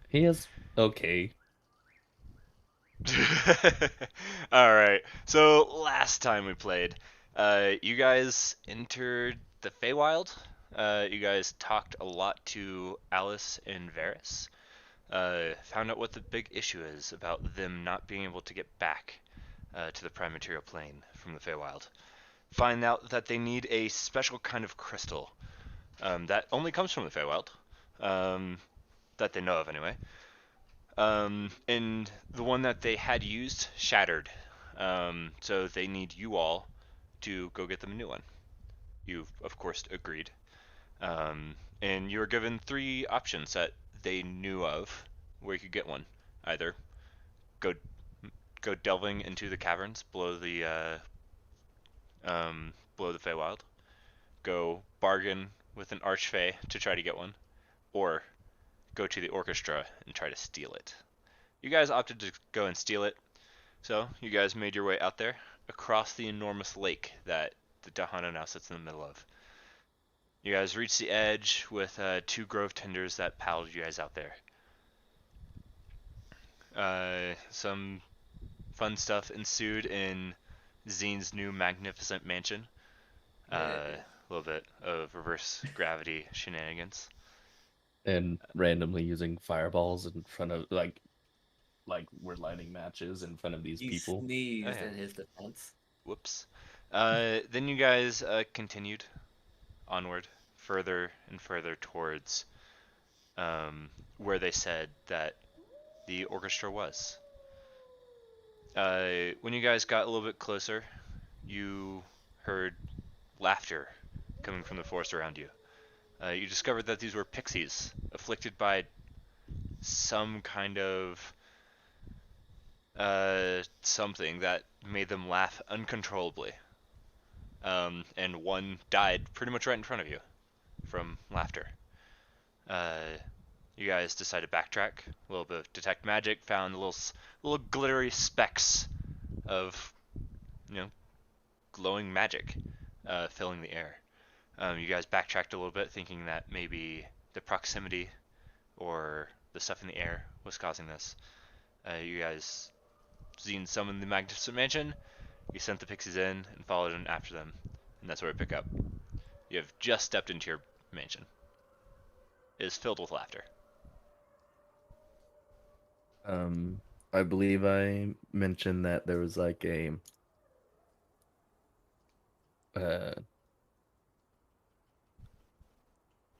He is okay. All right. So last time we played, you guys entered the Feywild. You guys talked a lot to Alice and Varys. Found out what the big issue is about them not being able to get back to the Prime Material Plane from the Feywild. Find out that they need a special kind of crystal that only comes from the Feywild, um, that they know of anyway. And the one that they had used shattered. So they need you all to go get them a new one. You, of course, agreed. And you were given three options that they knew of where you could get one. Either go go delving into the caverns below the Feywild, go bargain with an archfey to try to get one, or go to the orchestra and try to steal it. You guys opted to go and steal it, so you guys made your way out there across the enormous lake that the Dahana now sits in the middle of. You guys reached the edge with two grove tenders that paddled you guys out there. Some fun stuff ensued in Zine's new magnificent mansion. A little bit of reverse gravity shenanigans. And randomly using fireballs in front of like we're lighting matches in front of these He people. Oh sneezed yeah, in his defense. whoops. Then you guys continued onward, further and further towards where they said that the orchestra was. When you guys got a little bit closer, you heard laughter coming from the forest around you. You discovered that these were pixies afflicted by some kind of something that made them laugh uncontrollably. And one died pretty much right in front of you from laughter. Uh, you guys decided to backtrack a little bit of detect magic, found little glittery specks of you know glowing magic filling the air. You guys backtracked a little bit, thinking that maybe the proximity or the stuff in the air was causing this. You guys seen summoned the Magnificent Mansion. You sent the pixies in and followed in after them, and that's where we pick up. You have just stepped into your mansion. It is filled with laughter. Um, I believe I mentioned that there was like a uh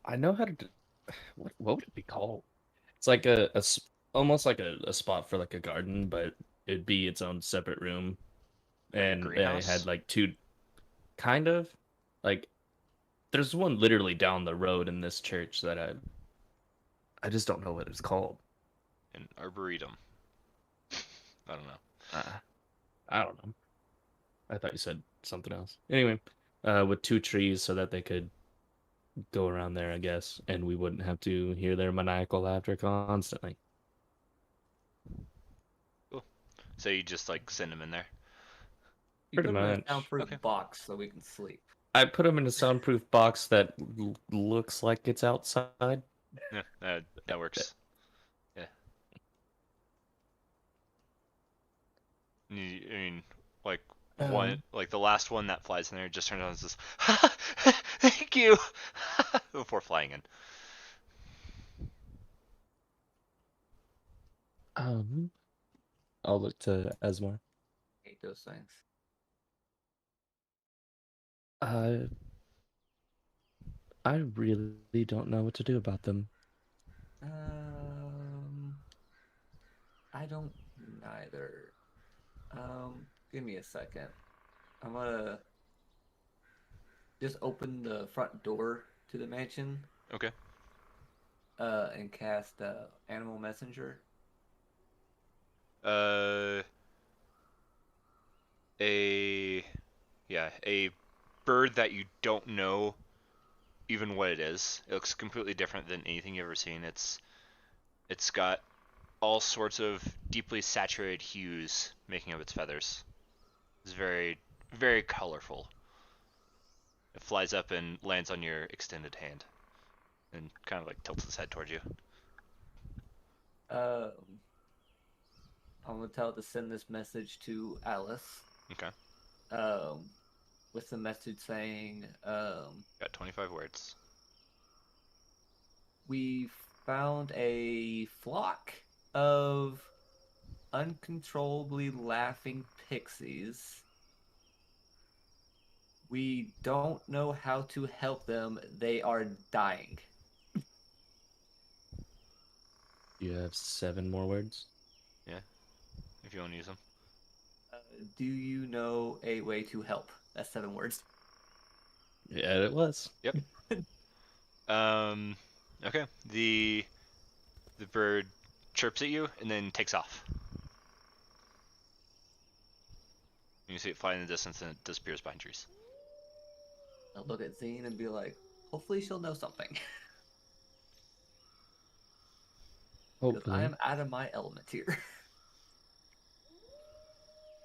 I know how to what would it be called? It's like almost like a spot for like a garden, but it'd be its own separate room. Like a And I had greenhouse, like two kind of like there's one literally down the road in this church that I just don't know what it's called. an arboretum. I don't know. Uh, I don't know. I thought you said something else. Anyway, with two trees so that they could go around there, I guess, and we wouldn't have to hear their maniacal laughter constantly. Cool. So you just like send them in there. You Pretty put him in a much. soundproof Okay. box so we can sleep. I put them in a soundproof box that looks like it's outside. Yeah, that works. Yeah. I mean, like one, Um, like the last one that flies in there just turns on and says, "Thank you," before flying in. um, I'll look to Esmar. Hate those things. Uh, I really don't know what to do about them. Um, I don't neither. Give me a second. I'm gonna just open the front door to the mansion, Okay. and cast Animal Messenger. Uh, a a bird that you don't know even what it is. It looks completely different than anything you've ever seen. It's got all sorts of deeply saturated hues making up its feathers. It's very colorful. It flies up and lands on your extended hand and kind of like tilts its head towards you. Um, I'm gonna tell it to send this message to Alice. Okay. Um, with the message saying, Got 25 words. we found a flock of uncontrollably laughing pixies. We don't know how to help them. They are dying. You have 7 more words. Yeah, if you want to use them. Do you know a way to help? That's 7 words. Yeah, it was. Yep. Okay. The bird chirps at you and then takes off. You see it fly in the distance and it disappears behind trees. I'll look at Zine and be like, hopefully she'll know something. Because I Hopefully. am out of my element here.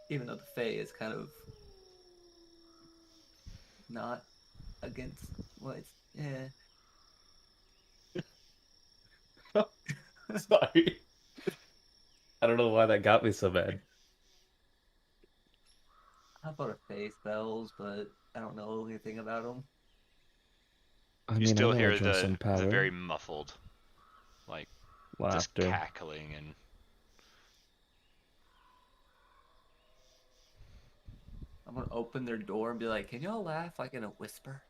Even though the Fae is kind of not against, well, it's, yeah. Sorry. I don't know why that got me so bad. I thought of Fae spells, but I don't know anything about them. I You mean, I still know I hear draw some the power. very muffled, like just Laughter. cackling and I'm gonna open their door and be like, can y'all laugh like in a whisper?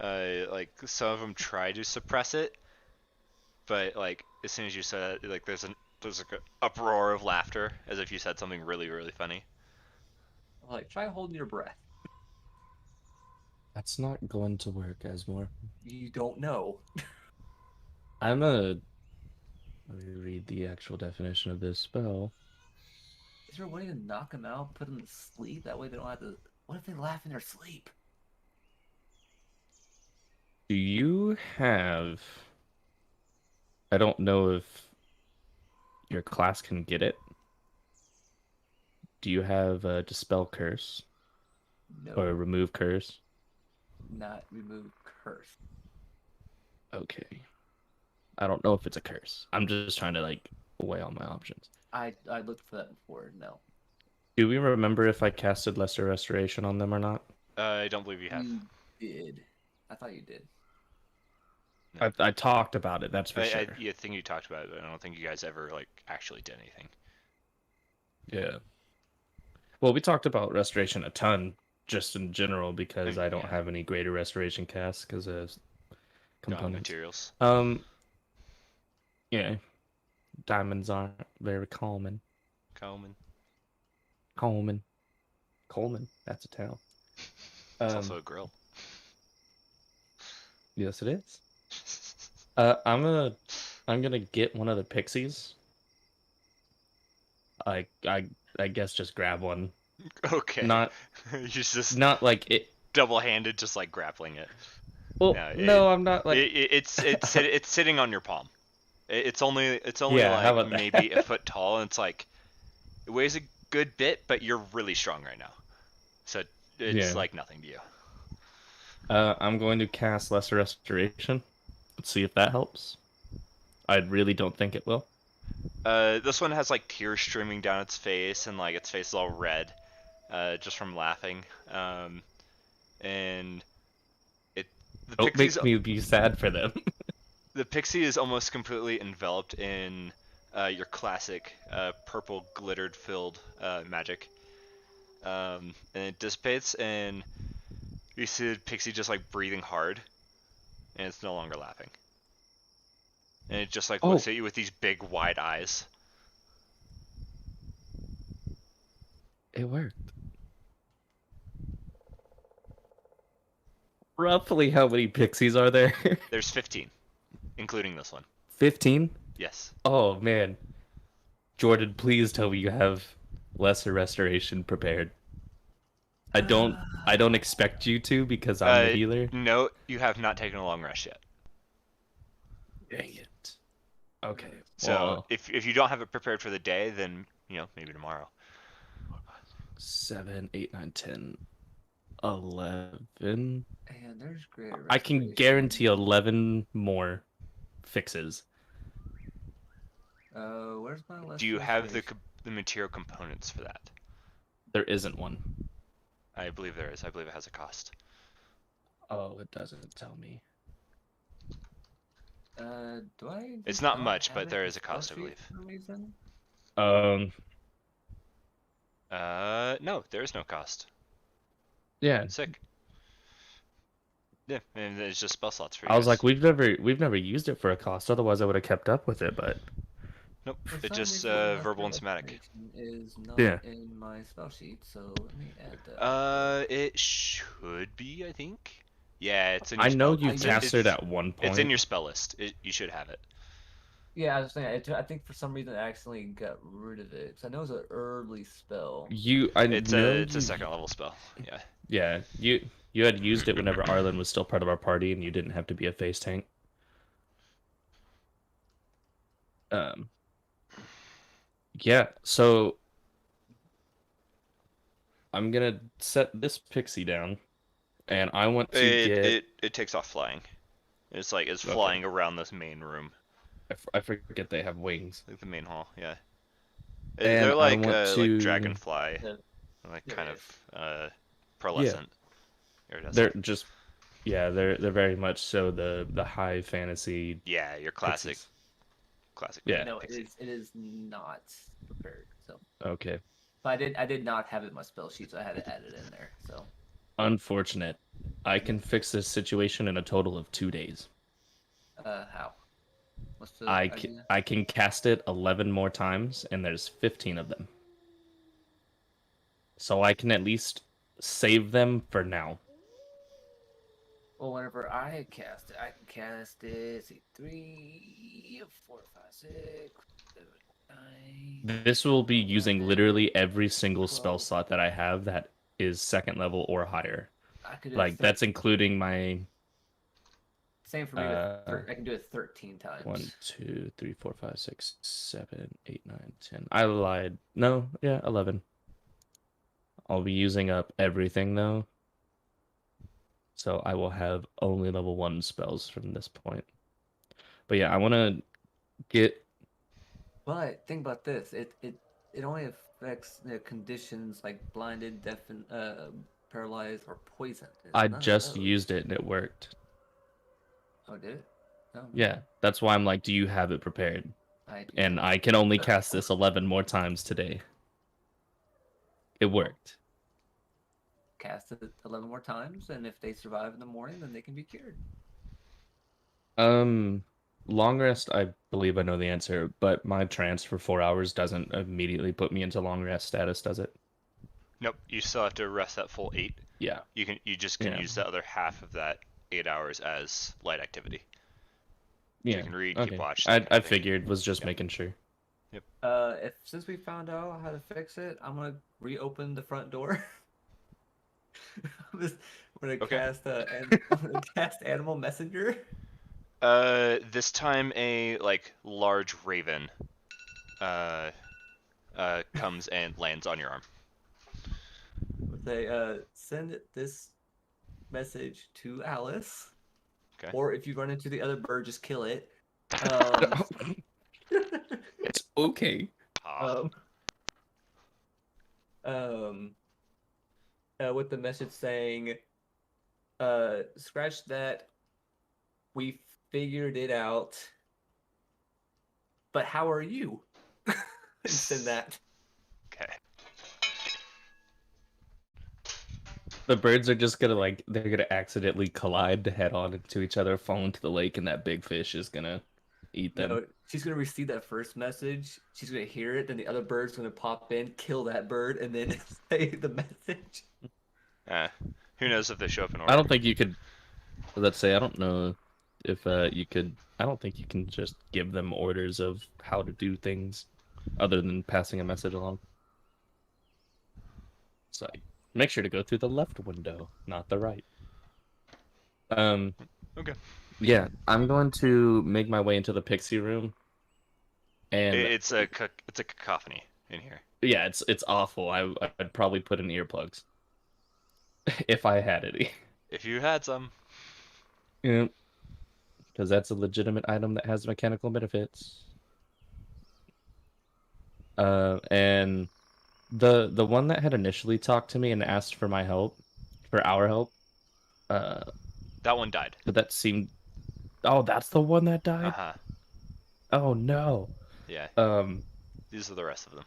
like some of them try to suppress it, but like as soon as you said it, like there's like an uproar of laughter as if you said something really really funny. I'm like, try holding your breath. That's not going to work, Asmore. You don't know. I'm a. Let me read the actual definition of this spell. Is there a way to knock them out, put them to sleep? That way they don't have to. What if they laugh in their sleep? Do you have. I don't know if your class can get it. Do you have a Dispel Curse No, or Remove Curse? not remove curse. Okay. I don't know if it's a curse. I'm just trying to like weigh all my options. I looked for that before. No, Do we remember if I casted Lesser Restoration on them or not? I don't believe you have. you did. I thought you did. No. I talked about it, that's for sure. Yeah, think you talked about it, but I don't think you guys ever like actually did anything. Yeah. Well, we talked about restoration a ton, just in general, because I don't Yeah. have any greater restoration casts because of Don't have components. materials. Yeah, diamonds aren't very common. Coleman. Coleman. That's a town. It's also a grill. Yes, it is. I'm gonna get one of the pixies. I guess just grab one. Okay. Not You're just not like it. double-handed, just like grappling it. Well, no, I'm not like. It's sitting on your palm. It's only Yeah, how like about that? maybe a foot tall, and it's like it weighs a good bit, but you're really strong right now, so it's Yeah. like nothing to you. I'm going to cast Lesser Restoration. Let's see if that helps. I really don't think it will. This one has like tears streaming down its face, and like its face is all red, just from laughing. And it the Don't pixie's make me be sad for them. the pixie is almost completely enveloped in your classic purple glittered filled magic. And it dissipates, and you see the pixie just like breathing hard, and it's no longer laughing. And it just like Oh. looks at you with these big wide eyes. It worked. Roughly how many pixies are there? There's 15, including this one. 15? Yes. Oh man. Jordan, please tell me you have Lesser Restoration prepared. I don't expect you to because I'm the healer. No, you have not taken a long rest yet. Dang it. Okay. So Well, if you don't have it prepared for the day, then maybe tomorrow. 7, 8, 9, 10, 11. And there's greater I can restoration. guarantee 11 more fixes. Where's my list? Do you have the material components for that? There isn't one. I believe there is. I believe it has a cost. Oh, it doesn't tell me. Do I? It's just not much, have but it there in is a spell cost, I sheet believe. For some reason? Um, No, there is no cost. yeah. Sick. Yeah, and it's just spell slots for you I was guys. like, we've never used it for a cost. Otherwise, I would have kept up with it. But Nope, For it's some just reason, verbal and industrial somatic. estimation is not yeah, in my spell sheet, so let me add that. It should be, I think. Yeah, it's in I your know spell. you I cast used it at one It's in point. your spell list. You should have it. Yeah, I was saying. I think for some reason I accidentally got rid of it. 'Cause I know it's an early spell. I It's know a you. second level spell. Yeah. Yeah, you had used it whenever Arlen was still part of our party, and you didn't have to be a face tank. Um, yeah. So I'm gonna set this pixie down, and I want to get. It takes off flying. It's like it's Okay, flying around this main room, I forget they have wings, like the main hall. Yeah. and They're I want like to. dragonfly, Yeah, like there kind it of is. Yeah, pearlescent, they're iridescent. just. Yeah, they're very much so the high fantasy Yeah, your classic pixies. Yeah, Yeah. no, pixie. it is not prepared. So, Okay. but I did not have it in my spell sheet, so I had to add it in there. So, Unfortunate. I yeah. can fix this situation in a total of 2 days. How? What's the idea? I can cast it 11 more times, and there's 15 of them. So I can at least save them for now. Well, whenever I cast it, I can cast it. See, 3, 4, 5, 6, 7, 9, This will be using 11, literally every single spell 12. slot that I have that is second level or higher. I could do Like that's including my same for me with uh I can do it 13 1, times. 2, 3, 4, 5, 6, 7, 8, 9, 10. I lied. No, yeah, 11. I'll be using up everything though. So I will have only level 1 spells from this point. But yeah, I want to get. But think about this: it only affects conditions like blinded, deafened, paralyzed, or poisoned. It's I none of just those. used it and it worked. Oh, did it? Oh man, Yeah, that's why I'm like, do you have it prepared? I do And not. I can only cast this 11 more times today. It worked. Cast it 11 more times, and if they survive in the morning, then they can be cured. Um, long rest, I believe I know the answer, but my trance for 4 hours doesn't immediately put me into long rest status, does it? Nope, you still have to rest that full 8. Yeah, You just can yeah, use the other half of that 8 hours as light activity. So yeah. you can read, keep Okay, watch, that kind I of thing. figured, was just Yep. making sure. Yep. If since we found out how to fix it, I'm gonna reopen the front door. I'm gonna Okay. cast I'm gonna cast Animal Messenger. This time a like large raven uh comes and lands on your arm. Say, send this message to Alice, Okay. or if you run into the other bird, just kill it. Um, It's okay. Ah. um, um, with the message saying, scratch that. We figured it out. But how are you? And send that. Okay. The birds are just gonna like they're gonna accidentally collide to head on into each other, fall into the lake, and that big fish is gonna eat them. No, she's gonna receive that first message. She's gonna hear it, then the other bird's gonna pop in, kill that bird, and then say the message. Uh, who knows if they show up in I order? don't think you could. Let's say I don't know if you could. I don't think you can just give them orders of how to do things, other than passing a message along. So make sure to go through the left window, not the right. Um. Okay. Yeah, I'm going to make my way into the pixie room, and It's it's a cacophony in here. yeah, it's awful. I'd probably put in earplugs if I had any. If you had some. Yeah. because that's a legitimate item that has mechanical benefits. And the one that had initially talked to me and asked for my help, for our help, uh, That one died. but that seemed. Oh, that's the one that died. Uh-huh. Oh no. Yeah. Um. These are the rest of them.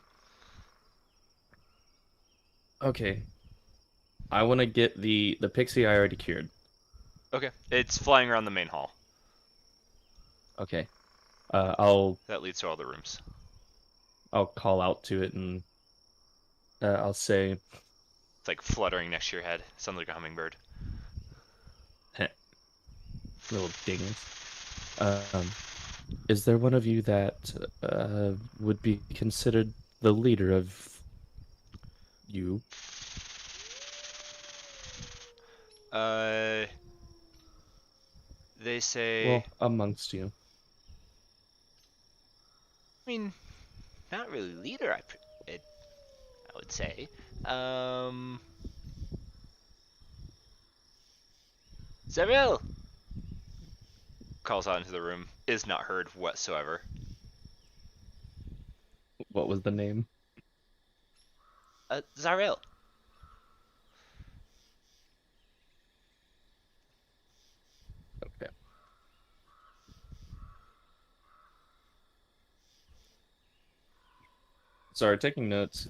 Okay. I want to get the pixie I already cured. Okay. It's flying around the main hall. Okay. I'll That leads to all the rooms. call out to it and I'll say, It's like fluttering next to your head. Sounds like a hummingbird. little dingus. Is there one of you that would be considered the leader of you? Uh, they say. Well, amongst you. I mean, not really leader. I would say. Seville calls out into the room. Is not heard whatsoever. What was the name? Zarel. Okay. Sorry, taking notes.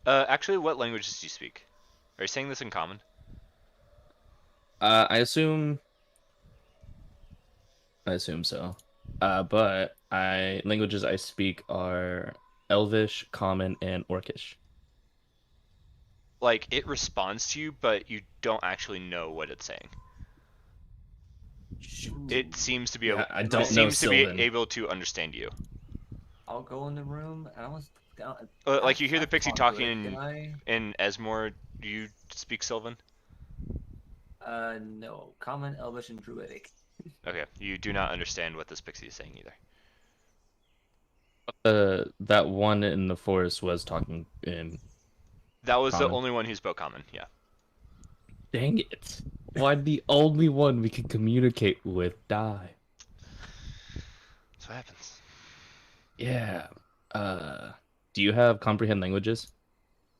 Actually, what languages do you speak? Are you saying this in common? I assume so. But languages I speak are Elvish, Common, and Orcish. Like, it responds to you, but you don't actually know what it's saying. It seems to be Yeah, able. I It don't know seems to be Sylvan. able to understand you. I'll go in the room. And I was. Like you hear the pixie talked to talking it. Can I? in Esmore. Do you speak Sylvan? No. Common, Elvish, and Druidic. Okay, you do not understand what this pixie is saying either. That one in the forest was talking in That was the Common. only one who spoke common. Yeah. Dang it. Why'd the only one we can communicate with die? That's what happens. Yeah. Do you have comprehend languages?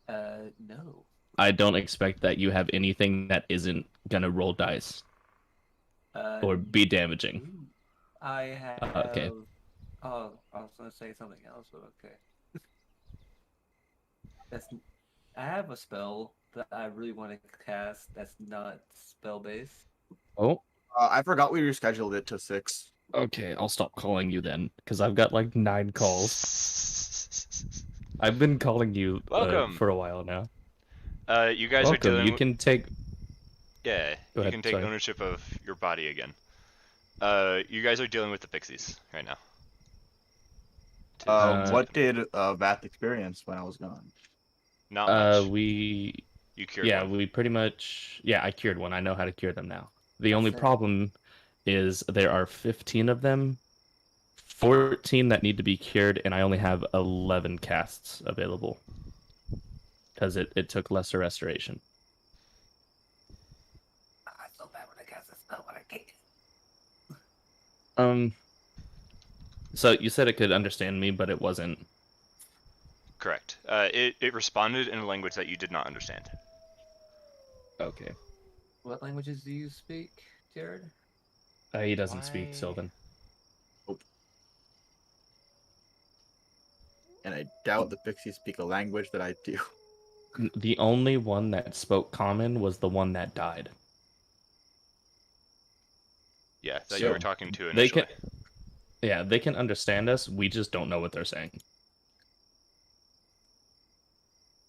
No. I don't expect that you have anything that isn't gonna roll dice or be damaging. I have. Okay. Oh, I was gonna say something else, but okay. That's. I have a spell that I really want to cast. That's not spell based. Oh, I forgot we rescheduled it to 6. okay. I'll stop calling you then, because I've got like 9 calls. I've been calling you Welcome. for a while now. You guys Welcome. are dealing. You can take. Yeah, Go you ahead, can take sorry. ownership of your body again. You guys are dealing with the pixies right now. What did Vath experience when I was gone? Not much. We You cured yeah, one. we pretty much I cured one. I know how to cure them now. The only That's it. problem is there are 15 of them, 14 that need to be cured, and I only have 11 casts available because it took lesser restoration. I so bad when I cast a spell, but I can't. So you said it could understand me, but it wasn't. Correct. It responded in a language that you did not understand. Okay. What languages do you speak, Jared? He doesn't speak Why? Sylvan. And I doubt the pixies speak a language that I do. The only one that spoke Common was the one that died. Yeah, that So, you were talking to They initially. can, yeah, they can understand us. We just don't know what they're saying.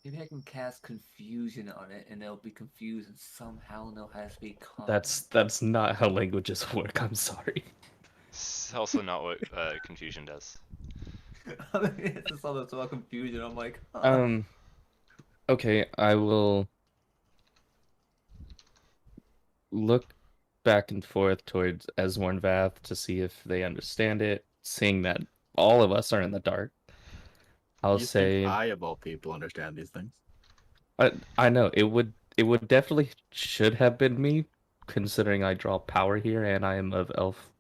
Maybe I can cast confusion on it, and they'll be confused and somehow know how to speak common. That's not how languages work. I'm sorry. It's also not what confusion does. I mean, it's just all this about confusion. I'm like, huh. Okay, I will look back and forth towards Esmore and Vath to see if they understand it, seeing that all of us are in the dark. I'll You say think I, of all people, understand these things? I know it would definitely should have been me, considering I draw power here and I am of elf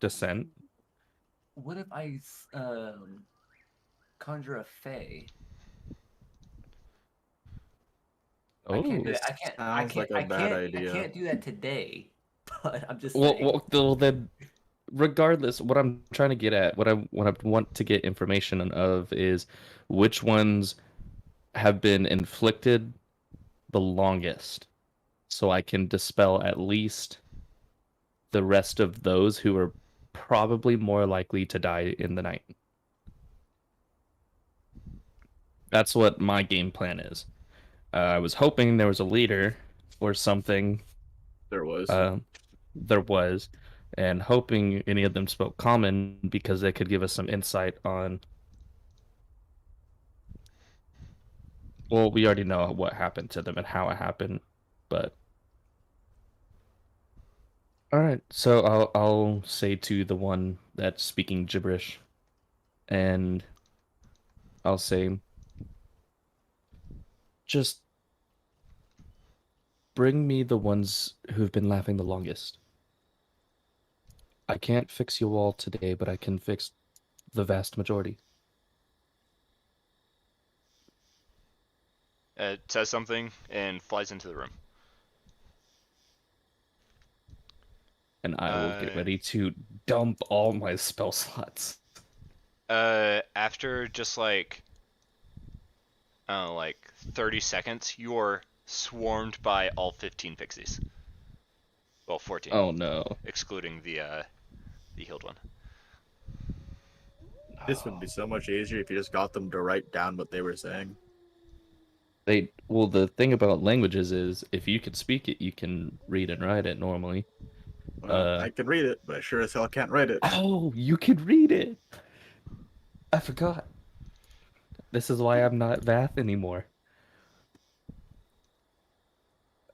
descent. What if I conjure a fae? I can't do Oh, it. I can't. I Sounds can't. like a I bad can't. I idea. can't do that today. But I'm just well, saying. then, regardless, what I'm trying to get at, what I want to get information of is which ones have been inflicted the longest, so I can dispel at least the rest of those who are probably more likely to die in the night. That's what my game plan is. I was hoping there was a leader or something. There was. Uh, there was, and hoping any of them spoke common because they could give us some insight on. Well, we already know what happened to them and how it happened, but all right. So I'll say to the one that's speaking gibberish, and I'll say, just bring me the ones who've been laughing the longest. I can't fix you all today, but I can fix the vast majority. Says something and flies into the room. And I will get Uh, ready to dump all my spell slots. After just like, I don't know, like 30 seconds, you're swarmed by all 15 pixies. Well, 14, Oh no. excluding the healed one. This would be so much easier if you just got them to write down what they were saying. Well, the thing about languages is if you can speak it, you can read and write it normally. Well, I can read it, but I sure as hell can't write it. Oh, you can read it. I forgot. This is why I'm not Vath anymore.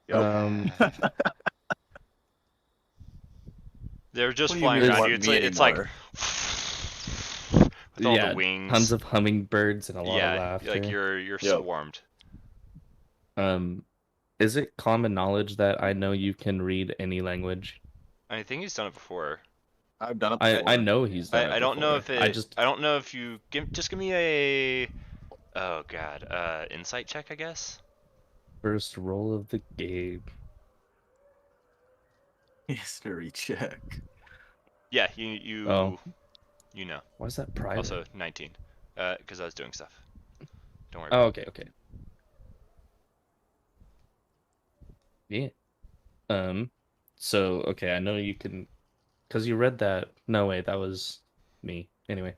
Yep. They're just What do you flying mean around want you. It's me like it's like anymore? with all Yeah, the wings. tons of hummingbirds and a lot of Yeah, laughter. like you're Yep. swarmed. Is it common knowledge that I know you can read any language? I think he's done it before. I've done it I before. know he's done it I don't know before. if it. I don't know if you just give me a. Oh god, insight check, I guess. First roll of the game. History check. Yeah, you Oh. you know. Why is that private? Also 19, because I was doing stuff. Don't worry. Oh, about it. okay. Yeah. So okay, I know you can, because you read that. No, wait, that was me. Anyway,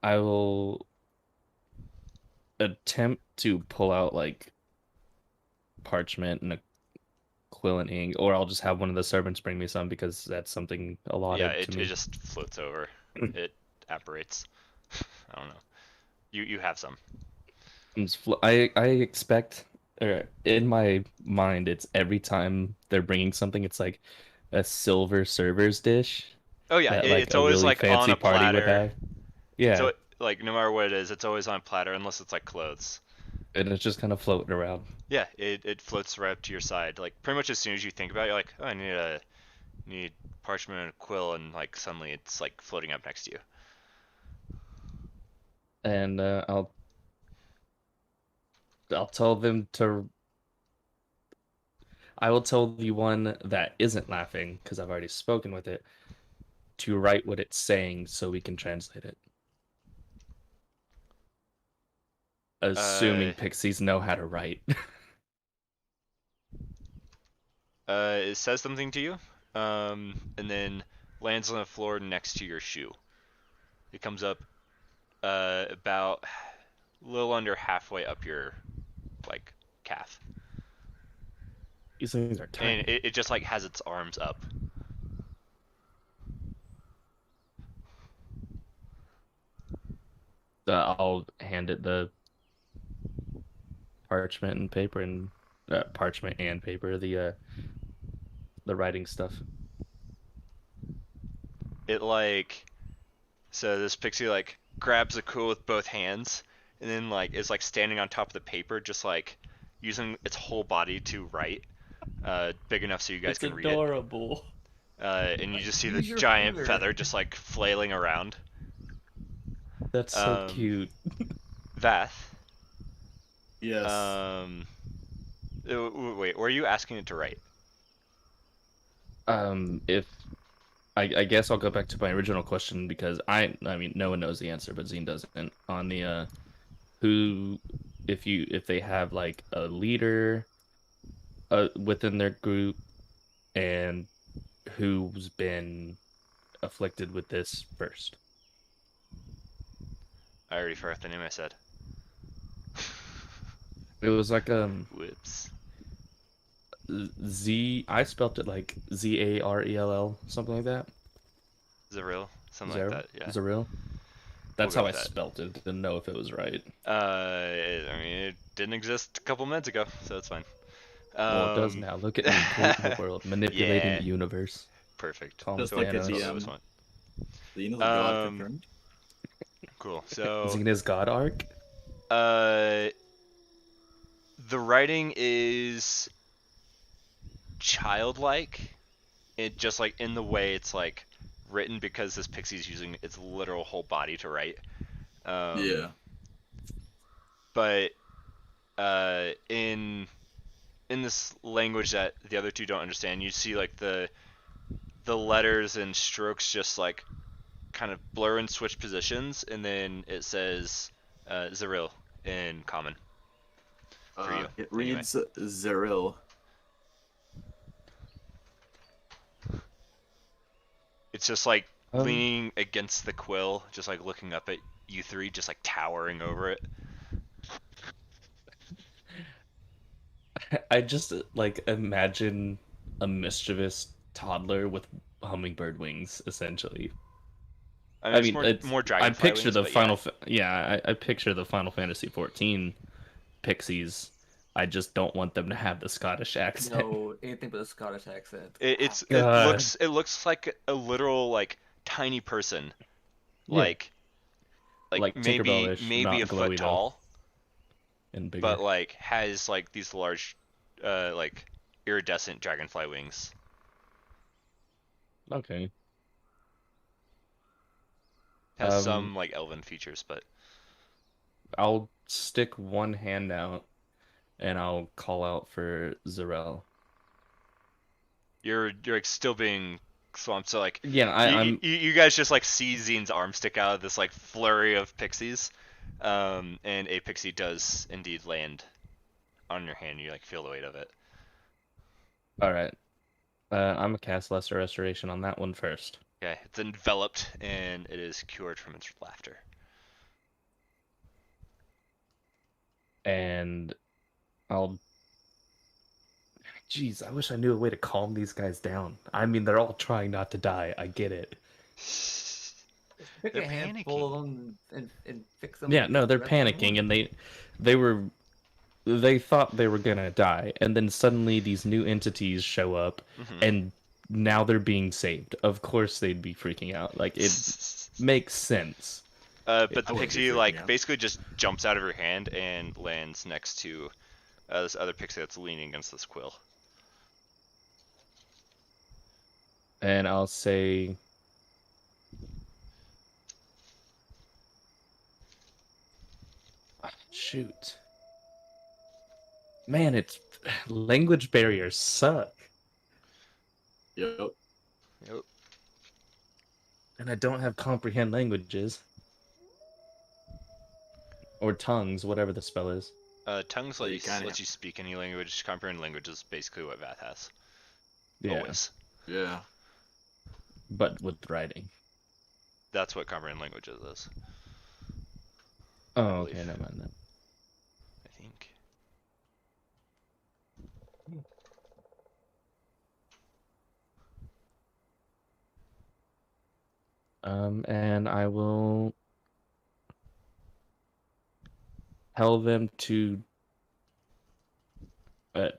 I will attempt to pull out like parchment and a quill and ink, or I'll just have one of the servants bring me some because that's something allotted Yeah, to me. it just floats over. It apparates. I don't know. You have some. I expect, or in my mind, it's every time they're bringing something, it's like a silver server's dish Oh yeah, that like it's a always really like on fancy a party would platter. have. Yeah, So like no matter what it is, it's always on a platter unless it's like clothes. and it's just kind of floating around. Yeah, it floats right up to your side. Like pretty much as soon as you think about it, you're like, oh, I need parchment and a quill, and like suddenly it's like floating up next to you. And I'll tell them to. I will tell the one that isn't laughing because I've already spoken with it to write what it's saying so we can translate it. Assuming pixies know how to write. It says something to you, and then lands on the floor next to your shoe. It comes up about a little under halfway up your like calf, These things are tiny. and it just like has its arms up. I'll hand it the parchment and paper and the writing stuff. It like so this pixie like grabs the quill with both hands, and then like is like standing on top of the paper, just like using its whole body to write, big enough so you guys can read it. adorable. and you just see the Use your giant finger. feather just like flailing around. That's so Um, cute. Vath. Yes. Wait, were you asking it to write? If I guess I'll go back to my original question because I mean no one knows the answer, but Zine doesn't. On the who if they have like a leader within their group and who's been afflicted with this first. I already forgot the name I said. It was like Whoops. I spelt it like Zarell, something like that. Zaril? Something like that, yeah. Zaril. We'll That's go how I with that. spelt it. Didn't know if it was right. I mean, it didn't exist a couple minutes ago, so it's fine. Well, it does now. Look at me creating the world, manipulating Yeah. the universe. Perfect. Call me Just like a That's what I Thanos. always DM. want. Xena's a god Um, confirmed. Cool. So, Xena's God arc. uh, the writing is childlike. It just like in the way it's like written because this pixie's using its literal whole body to write. Yeah. But in this language that the other two don't understand, you see like the letters and strokes just like kind of blur and switch positions, and then it says Zaril in common. For you, It anyway. reads Zaril. It's just like Um, leaning against the quill, just like looking up at you three, just like towering over it. I just like imagine a mischievous toddler with hummingbird wings, essentially. I mean, I it's mean, it's more I dragonfly picture wings, the but final. I picture the Final Fantasy 14 pixies. I just don't want them to have the Scottish accent. No, anything but a Scottish accent. it God. looks like a literal like tiny person, Yeah, like like Tinkerbell-ish, maybe not a foot glowy though, tall, and bigger. but like has like these large, like iridescent dragonfly wings. Okay. Has some like elven features, but I'll stick one hand out and I'll call out for Zarel. you're like still being swamped. So like Yeah, I'm. you guys just like see Zine's arm stick out of this like flurry of pixies, and a pixie does indeed land on your hand. You like feel the weight of it. All right. I'm gonna cast Lesser Restoration on that one first. Okay, it's enveloped and it is cured from its laughter. And I'll. Jeez, I wish I knew a way to calm these guys down. I mean, they're all trying not to die. I get it. Pick They're a handful of them and fix them. Yeah, no, they're the rest of them. panicking, and they thought they were gonna die, and then suddenly these new entities show up, and now they're being saved. Of course, they'd be freaking out. Like it makes sense. But the I wouldn't be pixie freaking like out. basically just jumps out of your hand and lands next to this other pixie that's leaning against this quill. And I'll say, shoot, man, it's language barriers suck, Yep. Yep. and I don't have comprehend languages or tongues, whatever the spell is. Tongues Well, you let kinda- you speak any language. Comprehend language is basically what Vath has. Yeah, Always. Yeah. but with writing. That's what comprehend languages is, Oh, believe. okay, never mind that. I think. And I will tell them to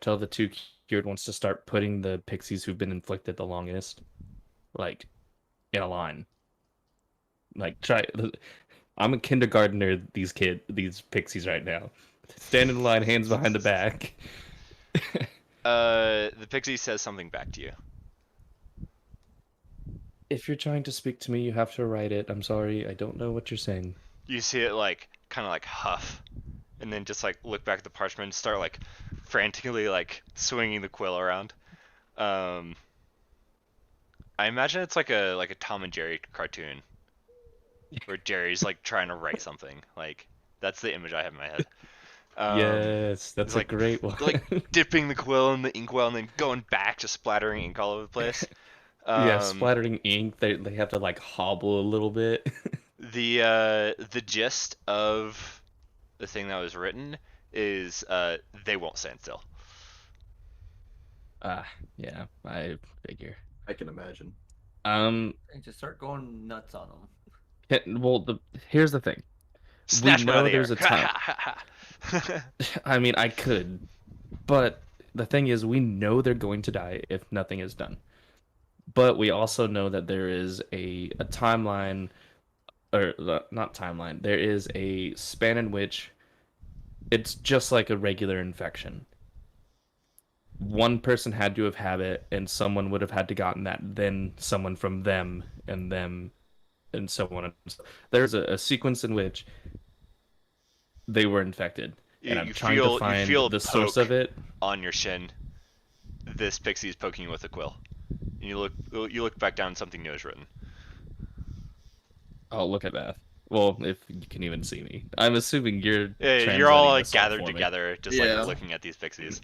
tell the two cured ones to start putting the pixies who've been inflicted the longest, like, in a line. Like, try. I'm a kindergartner. These pixies right now. Stand in line, hands behind the back. The pixie says something back to you. If you're trying to speak to me, you have to write it. I'm sorry, I don't know what you're saying. You see it like kind of like huff, and then just like look back at the parchment and start like frantically like swinging the quill around. Um, I imagine it's like a Tom and Jerry cartoon where Jerry's like trying to write something. Like that's the image I have in my head. Yes, It's that's a great one. like dipping the quill in the inkwell and then going back to splattering ink all over the place. Yeah, Um, splattering ink. They have to like hobble a little bit. the gist of the thing that was written is they won't stand still. Yeah, I figure. I can imagine. Um, And just start going nuts on them. well, here's the thing. Snatch We me out know of the there's a time. air. I mean, I could, but the thing is, we know they're going to die if nothing is done. But we also know that there is a timeline, or not timeline. There is a span in which it's just like a regular infection. One person had to have had it, and someone would have had to gotten that. Then someone from them, and so on. There's a sequence in which they were infected, and I'm You trying to feel find the source poke of it. on your shin. This pixie is poking you with a quill. And you look back down, and something new is written. Oh, look at that. Well, if you can even see me, I'm assuming you're Yeah, you're all translating like this all gathered for me. together, just Yeah. like looking at these pixies.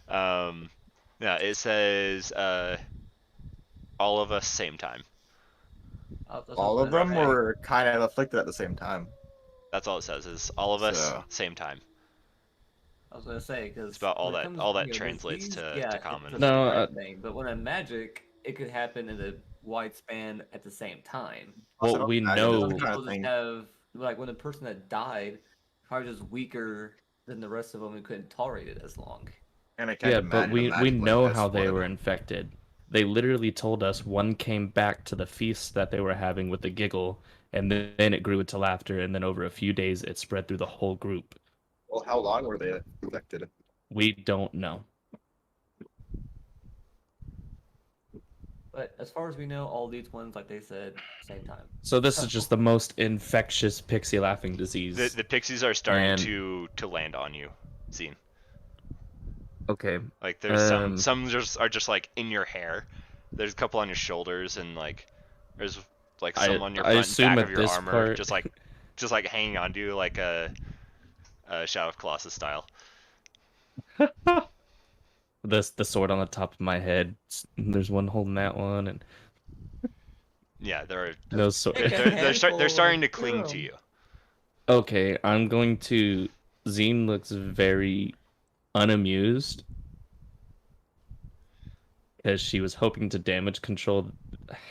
Yeah, it says all of us same time. All of them were kind of afflicted at the same time. That's all it says is all of us So- same time. I was gonna say because It's about all that translates to common. No, thing, but when in magic, it could happen in a wide span at the same time. Also, Well, we I know. don't kinda People just thing. have like when the person that died probably just weaker than the rest of them and couldn't tolerate it as long. And I can't Yeah, but imagine we magic like know this how they would- were infected. They literally told us one came back to the feast that they were having with a giggle, and then it grew into laughter, and then over a few days it spread through the whole group. Well, how long were they infected? We don't know. But as far as we know, all these ones, like they said, same time. So this is just the most infectious pixie laughing disease. The pixies are starting And- to land on you, Zine. Okay. Like there's some just are just like in your hair. There's a couple on your shoulders and like there's like some on your I front and assume back at of your this armor, part- just like hanging on to you like a Shadow of Colossus style. The sword on the top of my head. There's one holding that one, and Yeah, they're no sword. Take a they're handful starting to and cling kill to 'em. you. Okay, I'm going to. Zine looks very unamused because she was hoping to damage control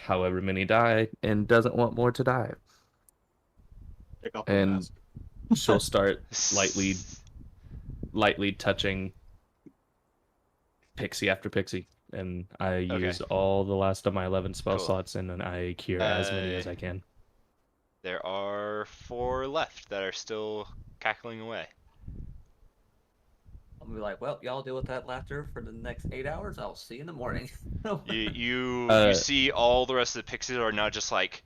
however many die and doesn't want more to die. Take off the And mask. she'll start lightly touching pixie after pixie. And I Okay. used all the last of my 11 spell Cool. slots, and then I cure as many as I can. There are 4 left that are still cackling away. I'll be like, well, y'all deal with that laughter for the next 8 hours. I'll see you in the morning. You see all the rest of the pixies are now just like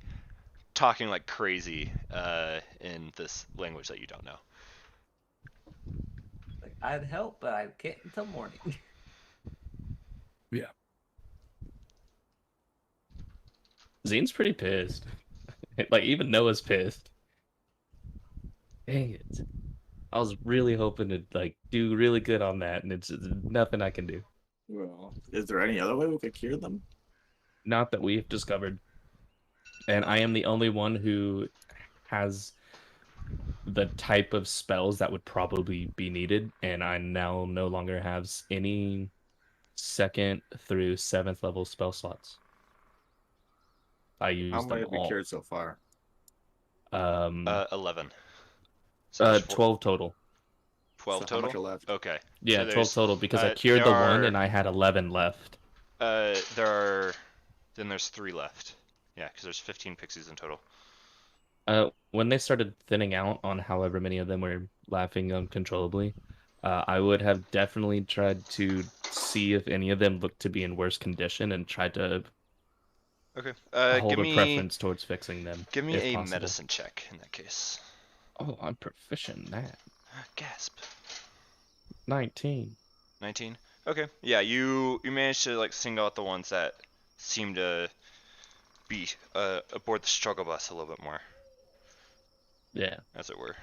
talking like crazy in this language that you don't know. Like, I'd help, but I can't until morning. Yeah. Zine's pretty pissed. Like, even Noah's pissed. Dang it. I was really hoping to, like, do really good on that, and it's nothing I can do. Well, is there any other way we could cure them? Not that we've discovered. And I am the only one who has the type of spells that would probably be needed, and I now no longer have any 2nd through 7th level spell slots. I used How them many have we all. cured so far? 11. So there's 12 total. 12 So how much total. are left? Okay. Yeah, So 12 there's- total because I cured there the one are- and I had 11 left. There's 3 left. Yeah, because there's 15 pixies in total. When they started thinning out on however many of them were laughing uncontrollably, I would have definitely tried to see if any of them looked to be in worse condition and tried to Okay. hold a preference towards fixing them. Give me if a possible. medicine check in that case. Oh, I'm proficient in that. Gasp. 19. 19. Okay. Yeah, you managed to like single out the ones that seem to be aboard the struggle bus a little bit more, Yeah. as it were.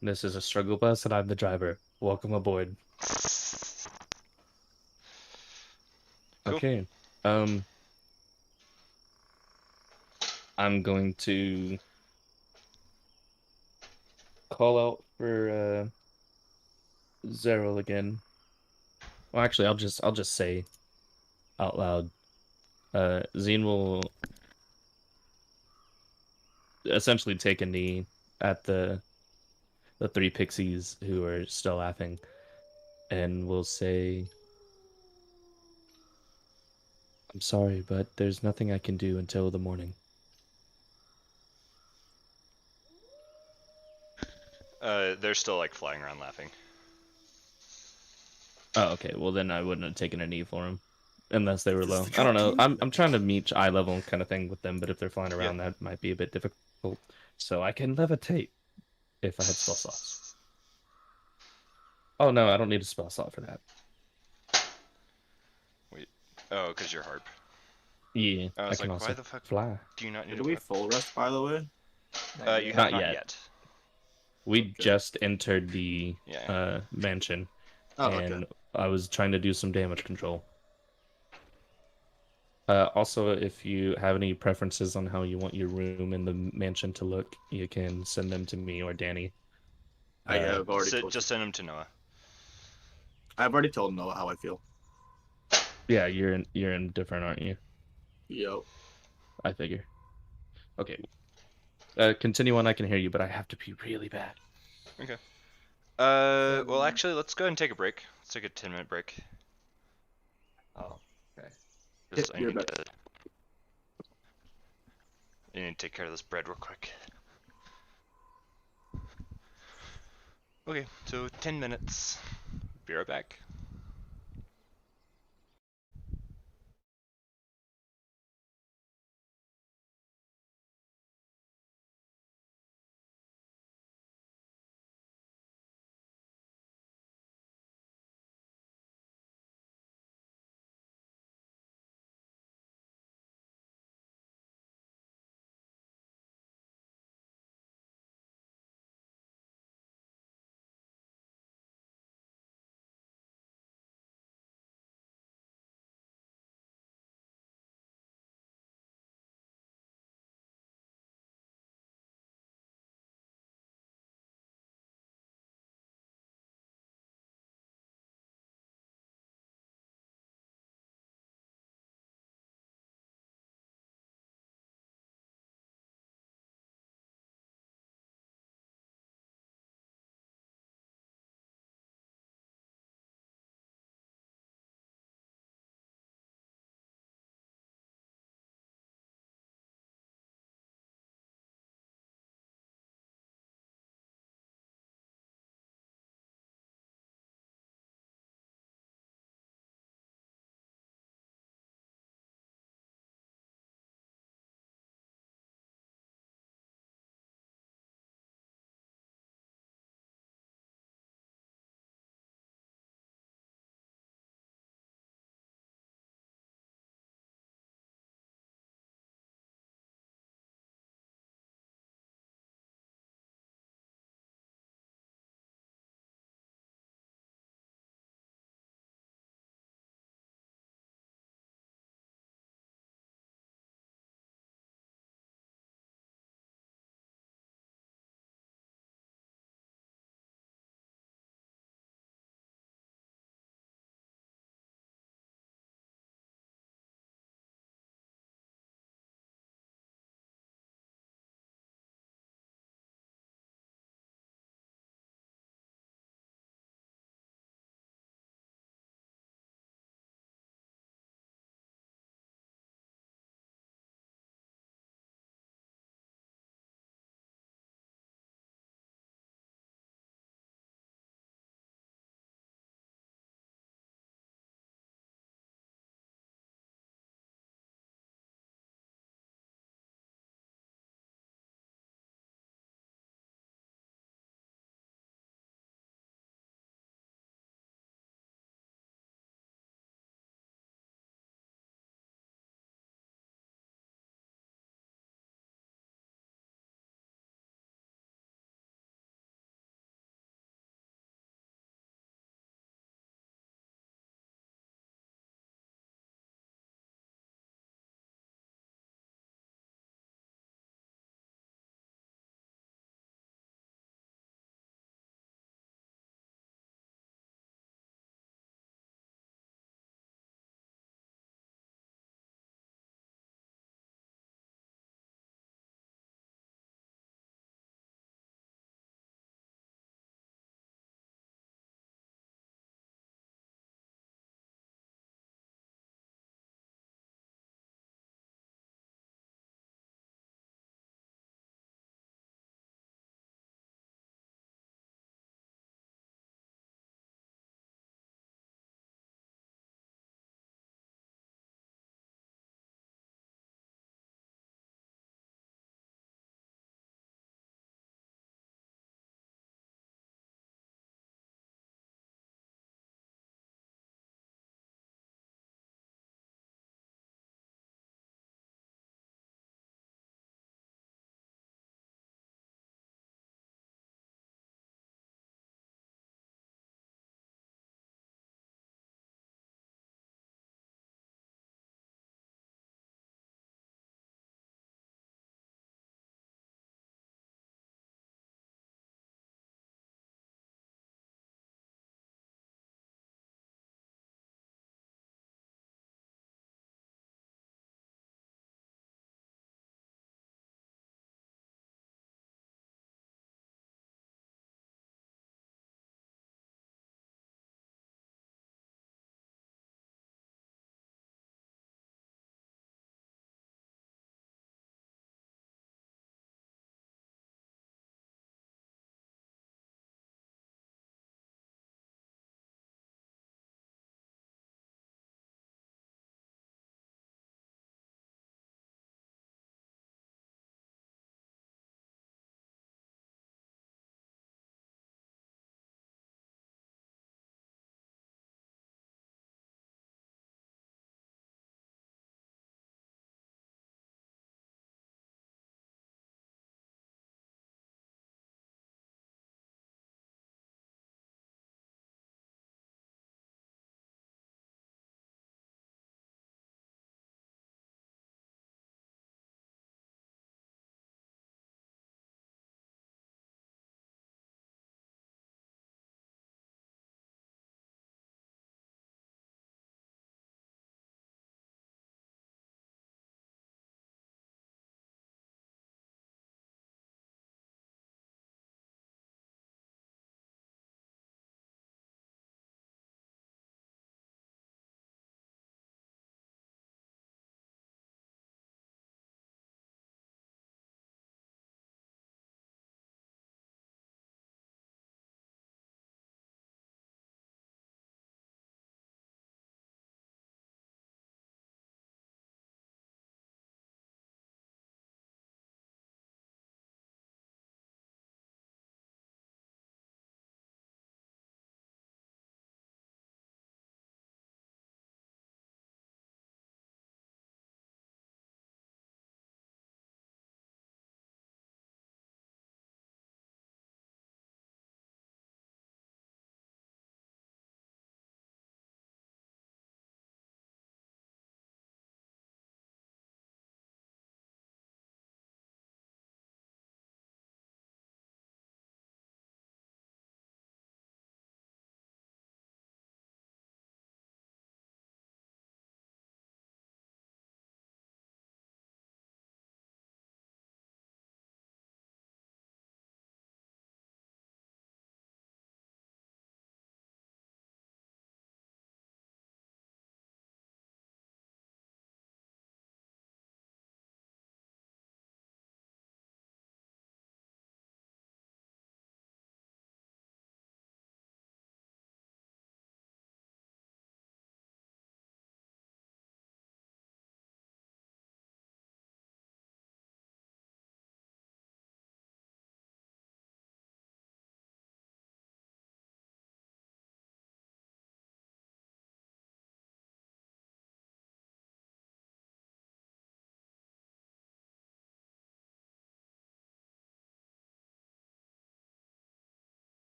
This is a struggle bus, and I'm the driver. Welcome aboard. Cool. Okay. I'm going to call out for Zeril again. Well, actually, I'll just say out loud. Zine will essentially take a knee at the three pixies who are still laughing, and will say, "I'm sorry, but there's nothing I can do until the morning." They're still like flying around laughing. Oh, okay. Well, then I wouldn't have taken a knee for him, unless they were low. I don't know. I'm trying to meet eye level kind of thing with them, but if they're flying around, that might be a bit difficult. So I can levitate if I had spell slots. Oh no, I don't need a spell slot for that. Wait. Oh, because you're harp. Yeah, I I was can like, why also the fuck fly. do you not need Did a we weapon? full rest, by the way? You have Not not yet. yet. We Okay. just entered the Yeah. mansion, Oh, and okay. I was trying to do some damage control. Also, if you have any preferences on how you want your room in the mansion to look, you can send them to me or Danny. I have already Just send them to Noah. I've already told Noah how I feel. Yeah, you're indifferent, aren't you? Yep. I figure. Okay. Continue on. I can hear you, but I have to pee really bad. Okay. Well, actually, let's go ahead and take a break. Let's take a 10-minute break. Oh, okay. Just I You're need back. to take care of this bread real quick. Okay, so 10 minutes. Be right back.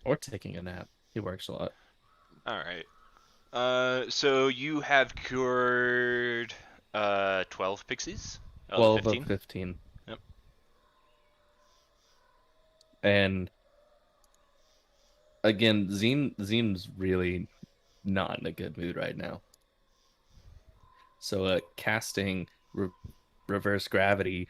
Or taking a nap. He works a lot. All right. So you have cured 12 pixies out of the 12 of 15. 15. Yep. And again, Zine's really not in a good mood right now. So casting reverse gravity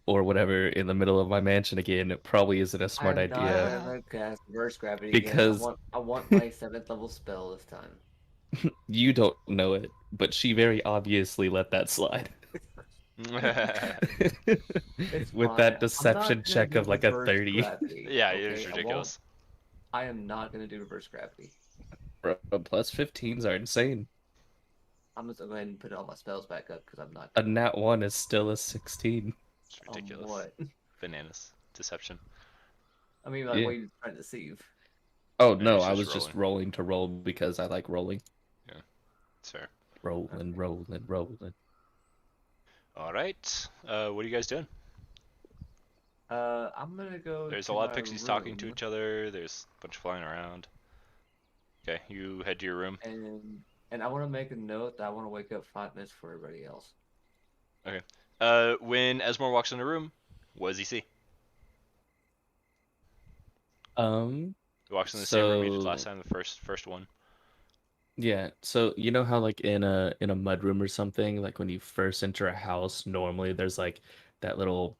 or whatever in the middle of my mansion again, it probably isn't a smart I'm not idea gonna cast reverse gravity again. because I want my 7th level spell this time. you don't know it, but she very obviously let that slide. It's With fine. that I'm not deception gonna check do of like a reverse 30. gravity. Yeah, it was Okay, ridiculous. I am not gonna do reverse gravity. Bro, plus 15s are insane. I'm just gonna go ahead and put all my spells back up because I'm not A gonna. nat 1 is still a 16. It's ridiculous. What? Bananas. Deception. I mean, like, Yeah. what are you trying to deceive? Oh Maybe no, it's I just was just rolling. rolling to roll because I like rolling. It's fair. Rolling, Okay. rolling. All right. What are you guys doing? I'm gonna go There's a to lot of my pixies talking to room each other. There's a bunch flying around. Okay, you head to your room. and I want to make a note that I want to wake up 5 minutes for everybody else. Okay. When Esmore walks in the room, what does he see? He walks in the same room he did last So time, the first one. yeah, so you know how like in a mud room or something, like when you first enter a house, normally there's like that little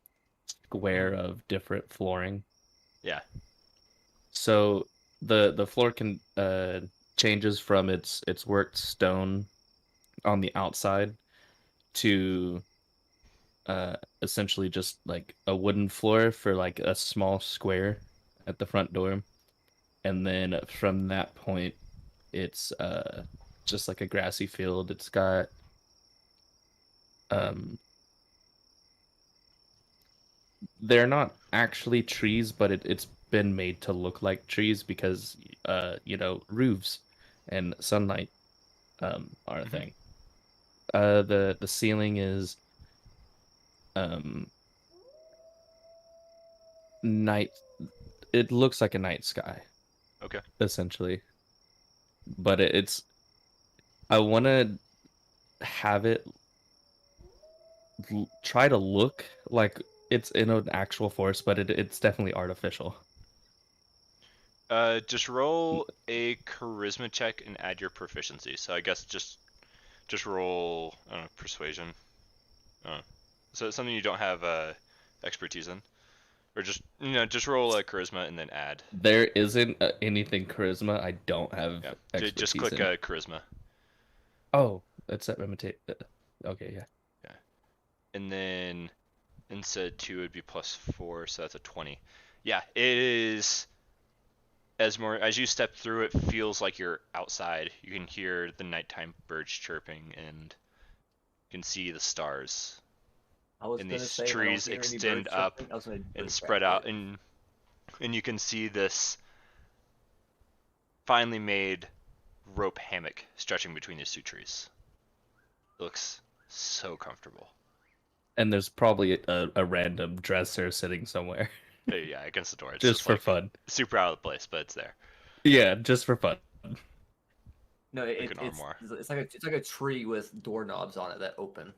square of different flooring. Yeah. So the floor can changes from its worked stone on the outside to essentially just like a wooden floor for like a small square at the front door. And then from that point it's just like a grassy field. It's got um they're not actually trees, but it's been made to look like trees because roofs and sunlight are a Mhm. thing. The ceiling is um night it looks like a night sky Okay. essentially. But it's I want to have it try to look like it's in an actual forest, but it's definitely artificial. Just roll a charisma check and add your proficiency. So I guess just roll, I don't know, persuasion. So it's something you don't have expertise in, or just roll a charisma and then add. There isn't anything charisma I don't have Yeah. Just expertise click in. charisma. Oh, that's that imitate. Okay, yeah. Yeah. And then instead 2 would be +4, so that's a 20. Yeah, it is. As you step through, it feels like you're outside. You can hear the nighttime birds chirping, and you can see the stars. I was And gonna these say if I don't trees hear any extend birds up chirping, I was gonna and break spread back out, in. and you can see this finely made rope hammock stretching between these 2 trees. It looks so comfortable. And there's probably a random dresser sitting somewhere Yeah, against the door. It's just just for like fun. super out of place, but it's there. Yeah, just for fun. No, Like an armoire. it's like a tree with doorknobs on it that open.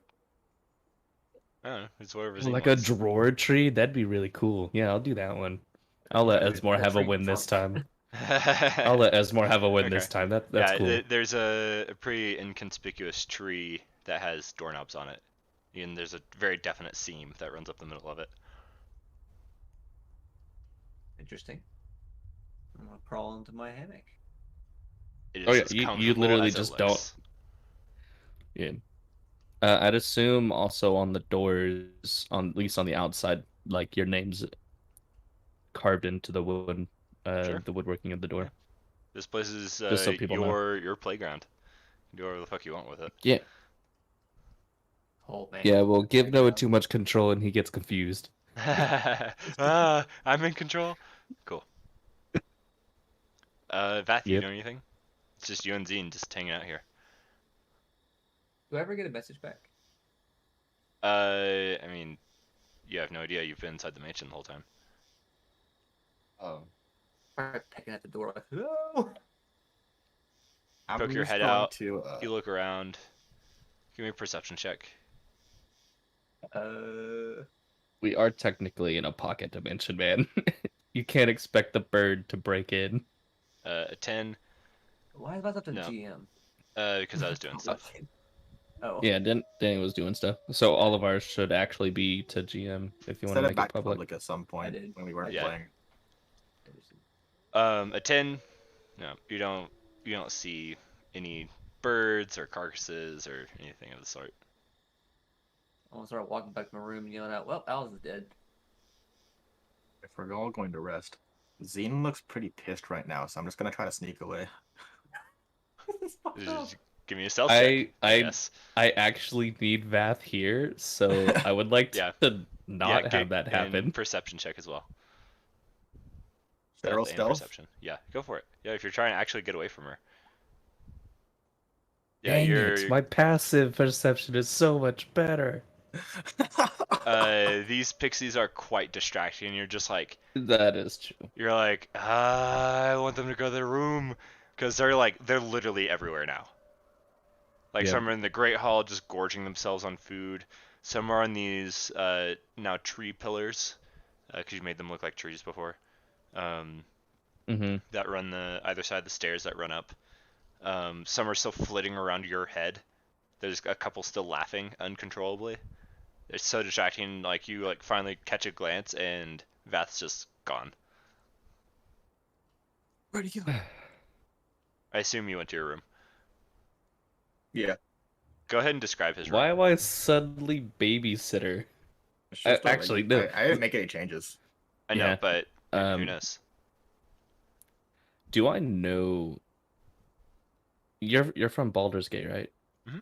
I don't know. It's whatever Zine Like a wants. drawer tree, that'd be really cool. Yeah, I'll do that one. I'll let Esmore A have a tree win this trunk. time. I'll let Esmore have a win Okay. this time. That's Yeah, cool. there's a pretty inconspicuous tree that has doorknobs on it. And there's a very definite seam that runs up the middle of it. Interesting. I'm gonna crawl into my hammock. It Oh is yeah, as you comfortable literally as it just don't. looks. Yeah. I'd assume also on the doors, on at least on the outside, like your name's carved into Sure. the woodworking of the Yeah. door, This place is just so people know. your playground. You do whatever the fuck you want with it. Yeah, Oh man. yeah. Well, give Noah Playground. too much control and he gets confused. I'm in control. Cool. Vath, you Yep. doing anything? It's just you and Zine just hanging out here. Do I ever get a message back? I mean, you have no idea. You've been inside the mansion the whole time. Oh. Probably pecking at the door like, no. I'm Poke your just head going out. to. You look around. Give me a perception check. We are technically in a pocket dimension, man. You can't expect the bird to break in. A 10. Why is that up to No. GM? Because I was doing stuff. Okay. Oh. Yeah, Danny was doing stuff. So all of ours should actually be to GM if you want Set to it make back it public. public at some point did. when we weren't Yeah. playing. A 10. No, you don't see any birds or carcasses or anything of the sort. I'm gonna start walking back to my room and yelling out, well, Alice is dead. If we're all going to rest, Zine looks pretty pissed right now, so I'm just gonna try to sneak away. Just give me a stealth check. I actually need Vath here, so I would like Yeah. to not have that happen. And perception check as well. Feral and stealth? perception. Yeah, go for it. Yeah, if you're trying to actually get away from her. Yeah, Dang you're. it, my passive perception is so much better. These pixies are quite distracting. You're just like. That is true. You're like, I want them to go to their room, because they're literally everywhere now. Like Yep. some are in the Great Hall just gorging themselves on food. Some are on these now tree pillars, because you made them look like trees before. That run either side of the stairs that run up. Some are still flitting around your head. There's a couple still laughing uncontrollably. It's so distracting. Like you finally catch a glance and Vath's just gone. Where'd he go? I assume you went to your room. Yeah. Go ahead and describe his room. Why am I suddenly babysitter? Actually, no. I didn't make any changes. I know, Yeah. but who knows? Do I know? You're from Baldur's Gate, right? Mm-hmm.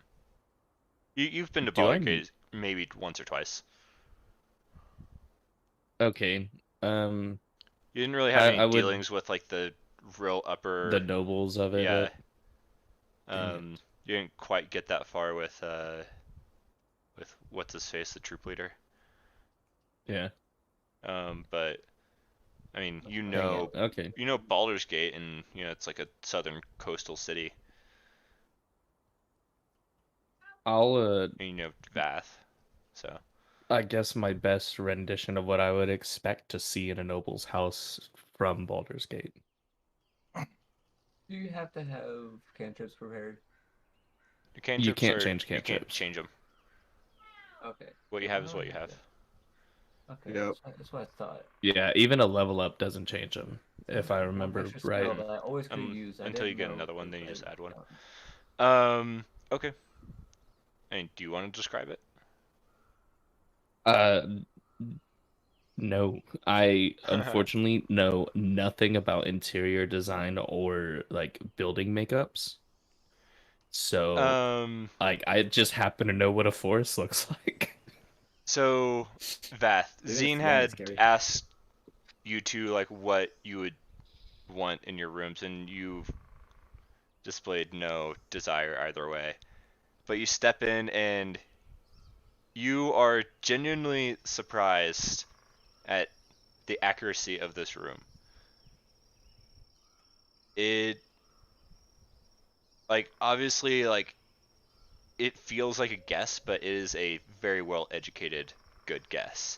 You've been to Do I- Baldur's Gate maybe once or twice. Okay. You didn't really have I any would- dealings with like the real upper. The nobles of it. Yeah. Dang it. You didn't quite get that far with what's his face, the troop leader. Yeah. But I mean, Dang it. Okay. you know Baldur's Gate, and it's like a southern coastal city. I'll And you know Vath, so. I guess my best rendition of what I would expect to see in a noble's house from Baldur's Gate. Do you have to have cantrips prepared? You can't change can't You can't cantrips. change them. Okay. What you have is what you have. Okay. Yep. That's what I thought. Yeah, even a level up doesn't change them, if I remember Extra spell right. that I always could use. I Until you didn't get know another one, if then you I- just add one. Okay. And do you want to describe it? No. I unfortunately know nothing about interior design or like building makeups. So I just happen to know what a forest looks like. So Vath, It is Zine very had scary. asked you to like what you would want in your rooms, and you've displayed no desire either way. But you step in and you are genuinely surprised at the accuracy of this room. It obviously it feels like a guess, but it is a very well educated good guess.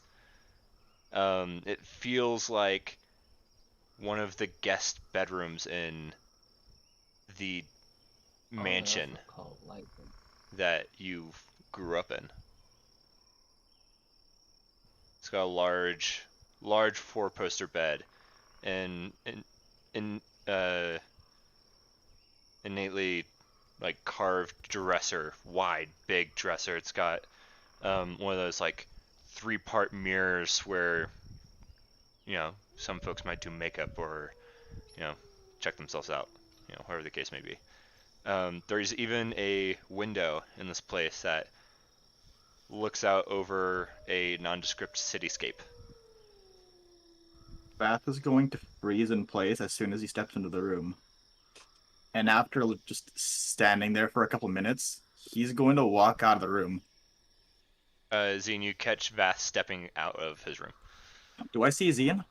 It feels like one of the guest bedrooms in the mansion that you grew up in. It's got a large 4-poster bed and innately like carved dresser, wide, big dresser. It's got one of those like 3-part mirrors where some folks might do makeup or check themselves out, whatever the case may be. There's even a window in this place that looks out over a nondescript cityscape. Bath is going to freeze in place as soon as he steps into the room. And after just standing there for a couple minutes, he's going to walk out of the room. Zine, you catch Vath stepping out of his room. Do I see Zian?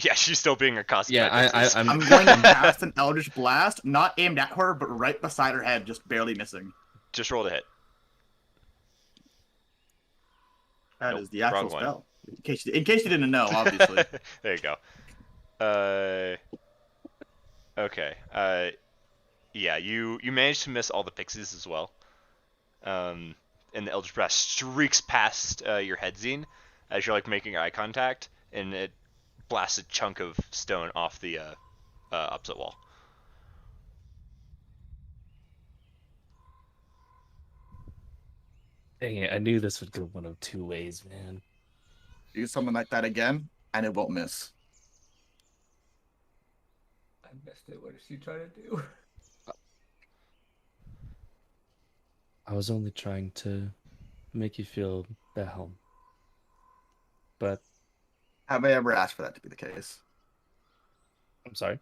Yeah, she's still being accosted Yeah, by pixies. I'm going to cast an Eldritch Blast, not aimed at her, but right beside her head, just barely missing. Just roll to hit. That Nope, is the wrong actual one. spell. In case you didn't know, obviously. There you go. Okay. Yeah, you managed to miss all the pixies as well. And the Eldritch Blast streaks past your head, Zine, as you're like making eye contact, and it blasts a chunk of stone off the opposite wall. Dang it, I knew this would go one of two ways, man. Do something like that again, and it won't miss. I missed it. What did she try to do? I was only trying to make you feel at home. But Have I ever asked for that to be the case? I'm sorry.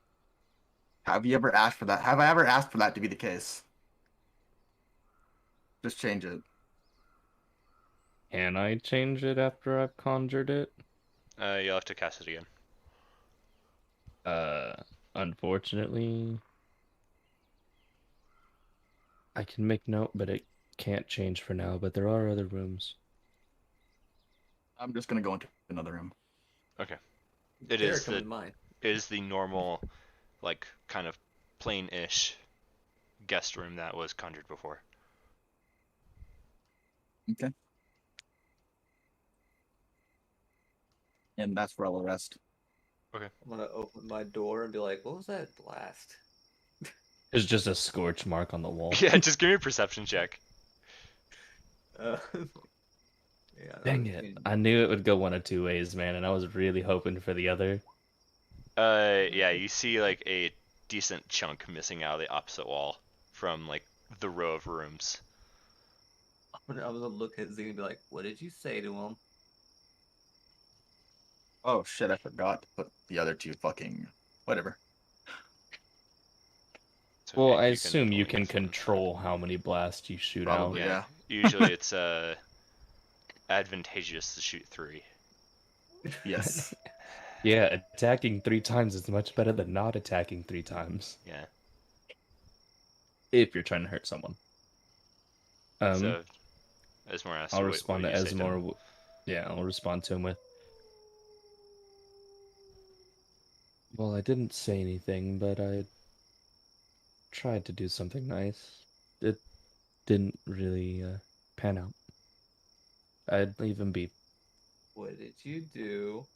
Have you ever asked for that? Have I ever asked for that to be the case? Just change it. Can I change it after I've conjured it? You'll have to cast it again. Unfortunately, I can make note, but it can't change for now. But there are other rooms. I'm just gonna go into another room. Okay. It is the normal, like, kind of plain-ish guest room that was conjured before. Okay. And that's where I'll rest. Okay. I'm gonna open my door and be like, "What was that blast?" There's just a scorch mark on the wall. Yeah, just give me a perception check. Yeah. Dang it. I knew it would go one of two ways, man, and I was really hoping for the other. Yeah, you see, like, a decent chunk missing out of the opposite wall from, like, the row of rooms. I'm gonna look at Z and be like, "What did you say to him?" Oh shit, I forgot to put the other two fucking whatever. It's Well, okay, I you assume you only can use one. control how many blasts you shoot Probably. out. Yeah. Yeah. Usually it's advantageous to shoot 3. Yes. Yeah, attacking 3 times is much better than not attacking 3 times. Yeah. If you're trying to hurt someone. So, Esmore asked I'll you, respond what to you say him? Esmore. Yeah, I'll respond to him with. Well, I didn't say anything, but I tried to do something nice. It didn't really pan out. I'd leave him be. What did you do?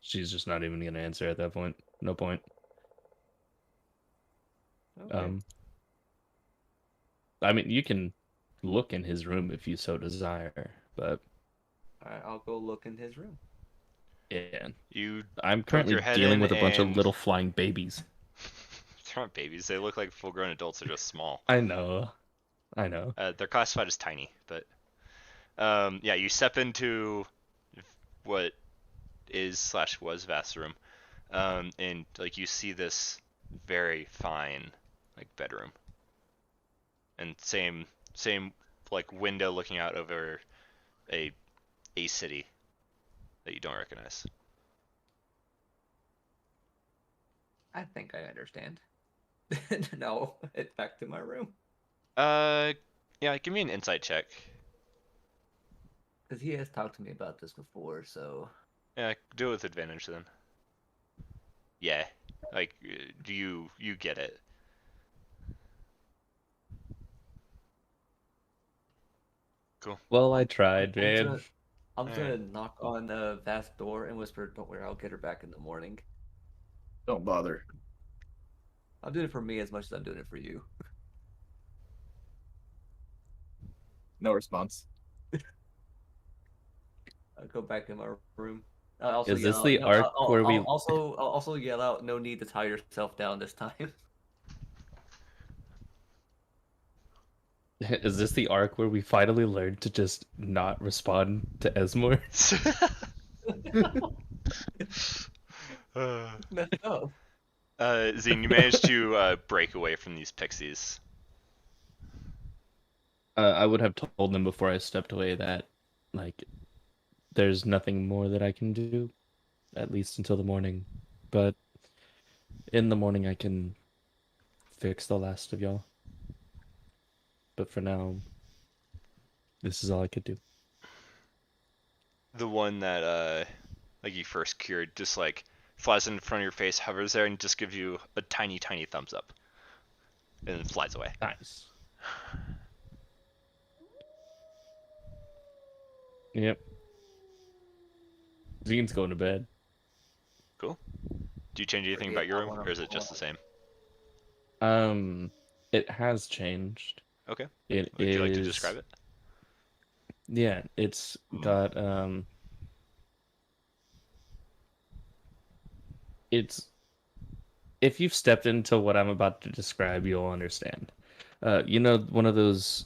She's just not even gonna answer at that point. No point. Okay. I mean, you can look in his room if you so desire, but Alright, I'll go look in his room. yeah, You I'm poke currently your head dealing in with a bunch of and- little flying babies. They're not babies. They look like full-grown adults. They're just small. I know. They're classified as tiny, but yeah, you step into what is / was Vast's room, and like you see this very fine like bedroom, and same like window looking out over a city that you don't recognize. I think I understand. Now head back to my room. Yeah, give me an insight check. Because he has talked to me about this before, so. Yeah, do it with advantage then. Yeah, like, do you get it? Cool. Well, I tried, man. I'm just gonna Alright. knock on Vast's door and whisper, "Don't worry, I'll get her back in the morning." Don't bother. I'm doing it for me as much as I'm doing it for you. No response. I'll go back in my room. I'll also Is this yell the out, arc where we- I'll also yell out, "No need to tie yourself down this time." Is this the arc where we finally learned to just not respond to Esmore? Messed up. Zine, you managed to break away from these pixies. I would have told them before I stepped away that, like, there's nothing more that I can do. at least until the morning. But in the morning, I can fix the last of y'all. But for now, this is all I could do. The one that like you first cured just like flies in front of your face, hovers there, and just gives you a tiny, tiny thumbs up, and then flies away. Nice. Yep. Zene's going to bed. Cool. Do you change anything about your room, or is it just the same? It has changed. Okay. It Would you like to is. describe it? Yeah, it's got it's if you've stepped into what I'm about to describe, you'll understand. You know, one of those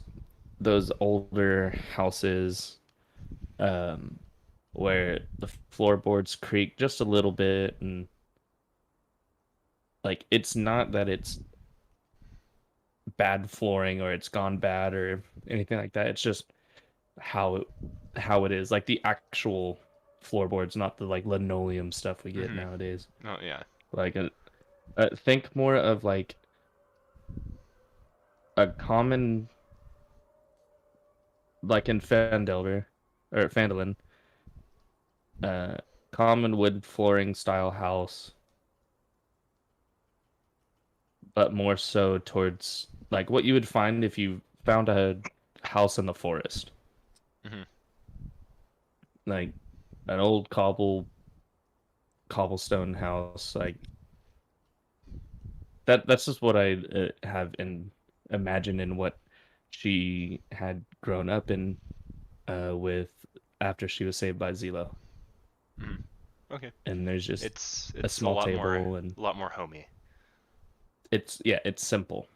older houses, where the floorboards creak just a little bit, and like it's not that it's bad flooring or it's gone bad or anything like that. It's just how it is. Like the actual floorboards, not the like linoleum stuff we get Mhm. nowadays. Oh yeah. Like think more of like a common, like in Fandelver or Fandolin, uh, common wood flooring style house, but more so towards like what you would find if you found a house in the forest, Mhm. like an old cobblestone house, like that's just what I have in imagine in what she had grown up in, with after she was saved by Zelo. Mhm. Okay. And there's just It's a a small table, and lot more homey. it's simple.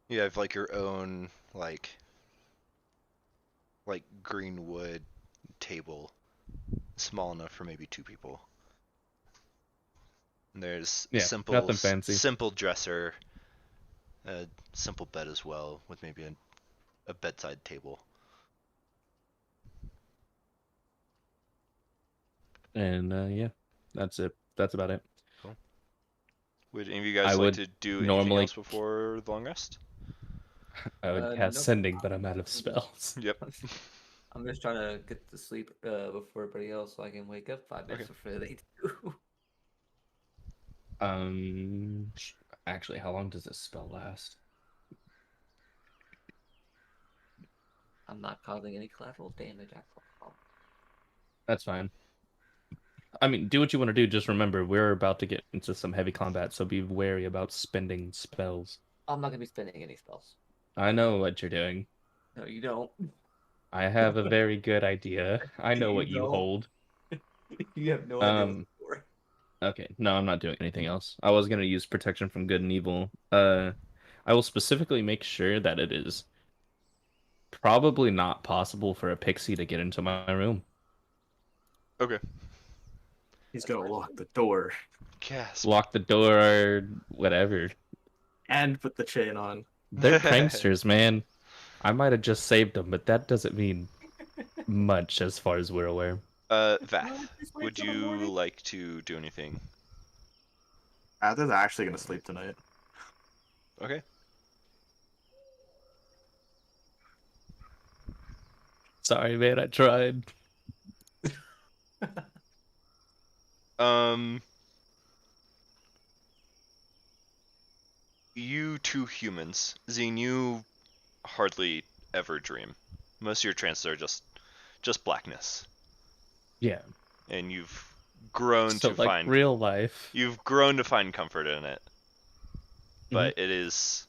You have like your own like green wood table, small enough for maybe two people. And there's Yeah, nothing fancy. simple dresser, a simple bed as well, with maybe a bedside table. And yeah, that's it. That's about it. Cool. Would any of you I guys like would to do anything normally else before the long rest? I would cast Nope. sending, but I'm out of spells. Yep. I'm just trying to get to sleep before everybody else, so I can wake up 5 minutes before they do. Um, actually, how long does this spell last? I'm not causing any collateral damage after all. That's fine. I mean, do what you want to do. Just remember, we're about to get into some heavy combat, so be wary about spending spells. I'm not gonna be spending any spells. I know what you're doing. No, you don't. I have a very good idea. I know what you don't. hold. You have no idea what Um, it's for. Okay, no, I'm not doing anything else. I was gonna use protection from good and evil. I will specifically make sure that it is probably not possible for a pixie to get into my room. Okay. He's gonna lock the door Gasp. Lock the door or whatever. and put the chain on. They're pranksters, man. I might have just saved them, but that doesn't mean much as far as we're aware. Vath, would you like to do anything? Arthur's actually gonna sleep tonight. Okay. Sorry, man, I tried. You two humans, Zine, you hardly ever dream. Most of your trances are just blackness, Yeah. and you've grown So to like find real life. you've grown to find comfort in it, but it is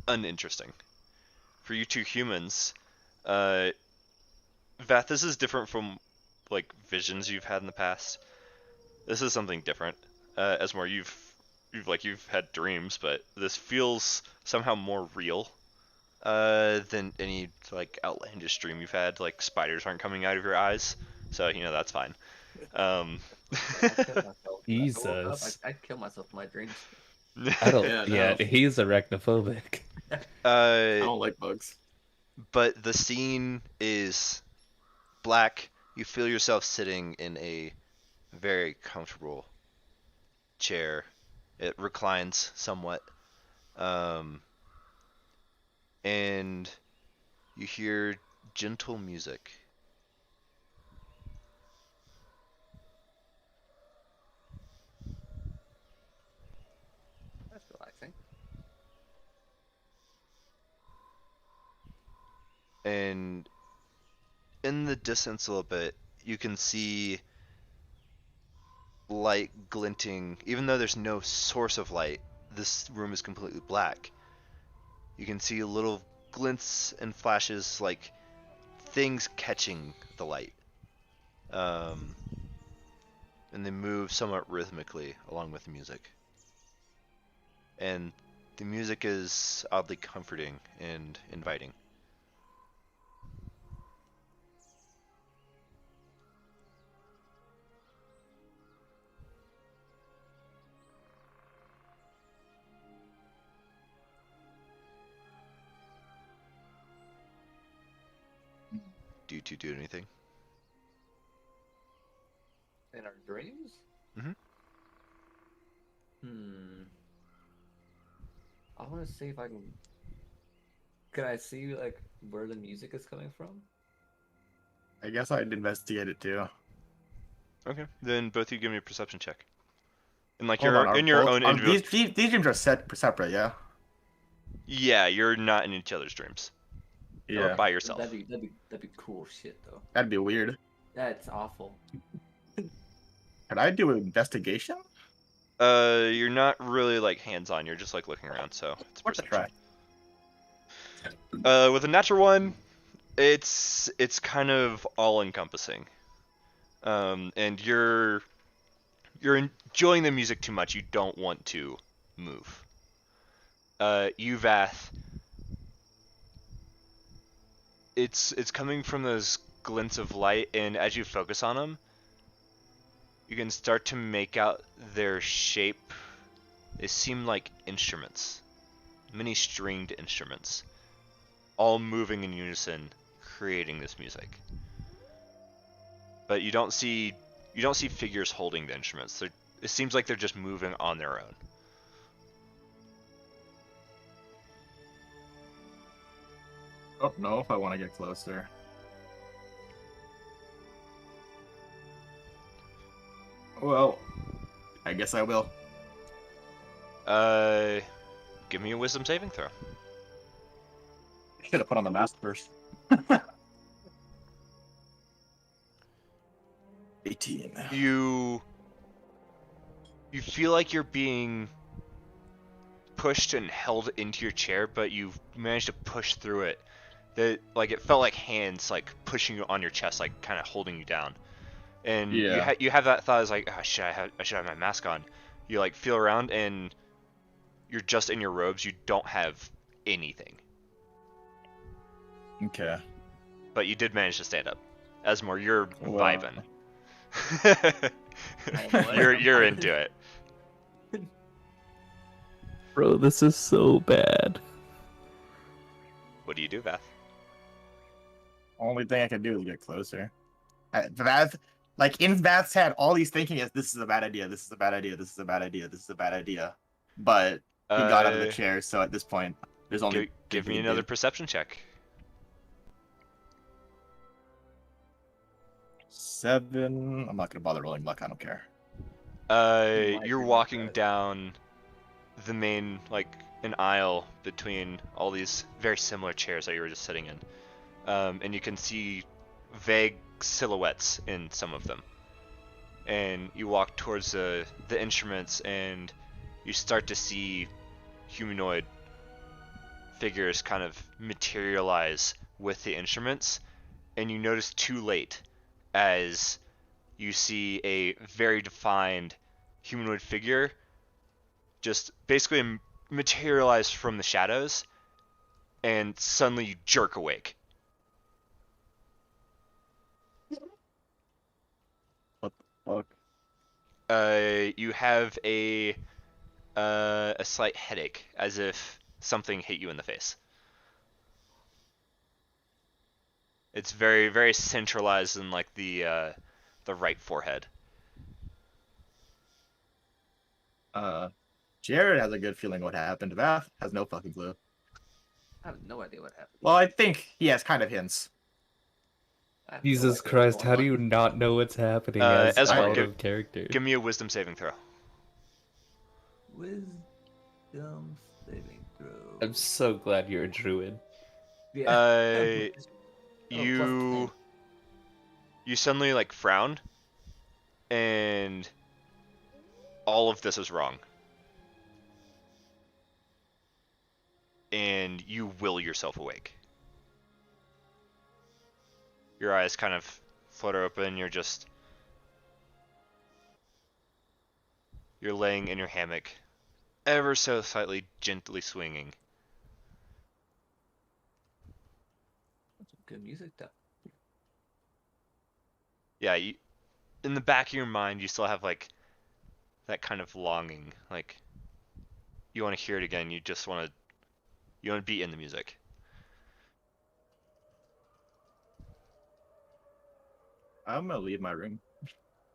uninteresting. For you two humans, Vath, this is different from like visions you've had in the past. This is something different. Esmore, you've had dreams, but this feels somehow more real than any like outlandish dream you've had. Like spiders aren't coming out of your eyes, so you know that's fine. I kill myself. Jesus. I kill myself in my dreams. I don't. Yeah, Yeah, no. he's arachnophobic. I don't like bugs. But the scene is black. you feel yourself sitting in a very comfortable chair. It reclines somewhat. And you hear gentle music. That's relaxing. And in the distance a little bit, you can see light glinting. Even though there's no source of light, this room is completely black. You can see little glints and flashes, like things catching the light. And they move somewhat rhythmically along with the music. And the music is oddly comforting and inviting. Do you two do anything? In our dreams? Mhm. I want to see if I can. Can I see like where the music is coming from? I guess I'd investigate it too. Okay, then both of you give me a perception check. And like Hold on, you're are in your both- own are individual. these dreams are separate, yeah? Yeah, you're not in each other's dreams. Or by yourself. That'd be cool shit though. That'd be weird. That's awful. Could I do an investigation? You're not really like hands-on. You're just like looking around. So it's What's a perception. try? With a natural one, it's kind of all-encompassing. And you're enjoying the music too much. You don't want to move. Uvath, it's coming from those glints of light, and as you focus on them, you can start to make out their shape. They seem like instruments, many stringed instruments, all moving in unison, creating this music. But you don't see figures holding the instruments. It seems like they're just moving on their own. Don't know if I want to get closer. Well, I guess I will. Give me a wisdom saving throw. Should have put on the mask first. 18. You feel like you're being pushed and held into your chair, but you've managed to push through it. Like it felt like hands like pushing you on your chest, like kind of holding you down. And Yeah. you have that thought is like, oh, I should have my mask on. You like feel around and you're just in your robes. You don't have anything. Okay. But you did manage to stand up. Esmore, you're Well. vibing. what? you're into it. Bro, this is so bad. What do you do, Beth? Only thing I can do is get closer. Vath, like in Vath's head, all he's thinking is, "This is a bad idea. This is a bad idea. This is a bad idea. This is a bad idea." But he got out of the chair, so at this point, there's only. Give me another perception check. 7. I'm not gonna bother rolling luck. I don't care. You're walking down the main, like, an aisle between all these very similar chairs that you were just sitting in. And you can see vague silhouettes in some of them. And you walk towards the instruments, and you start to see humanoid figures kind of materialize with the instruments. And you notice too late as you see a very defined humanoid figure just basically materialize from the shadows, and suddenly you jerk awake. What the fuck? You have a slight headache, as if something hit you in the face. It's very, very centralized in like the right forehead. Jared has a good feeling what happened. Vath has no fucking clue. I have no idea what happened. Well, I think he has kind of hints. I have no Jesus idea what's Christ, going how do on. you not know what's happening as Esmar, out of character? give me a wisdom saving throw. Wisdom saving throw. I'm so glad you're a druid. Yeah. Uh, Oh, plus 10. You suddenly like frown, and all of this is wrong. And you will yourself awake. Your eyes kind of flutter open. You're laying in your hammock, ever so slightly gently swinging. That's some good music though. Yeah, in the back of your mind, you still have like that kind of longing, like you want to hear it again. You want to be in the music. I'm gonna leave my room.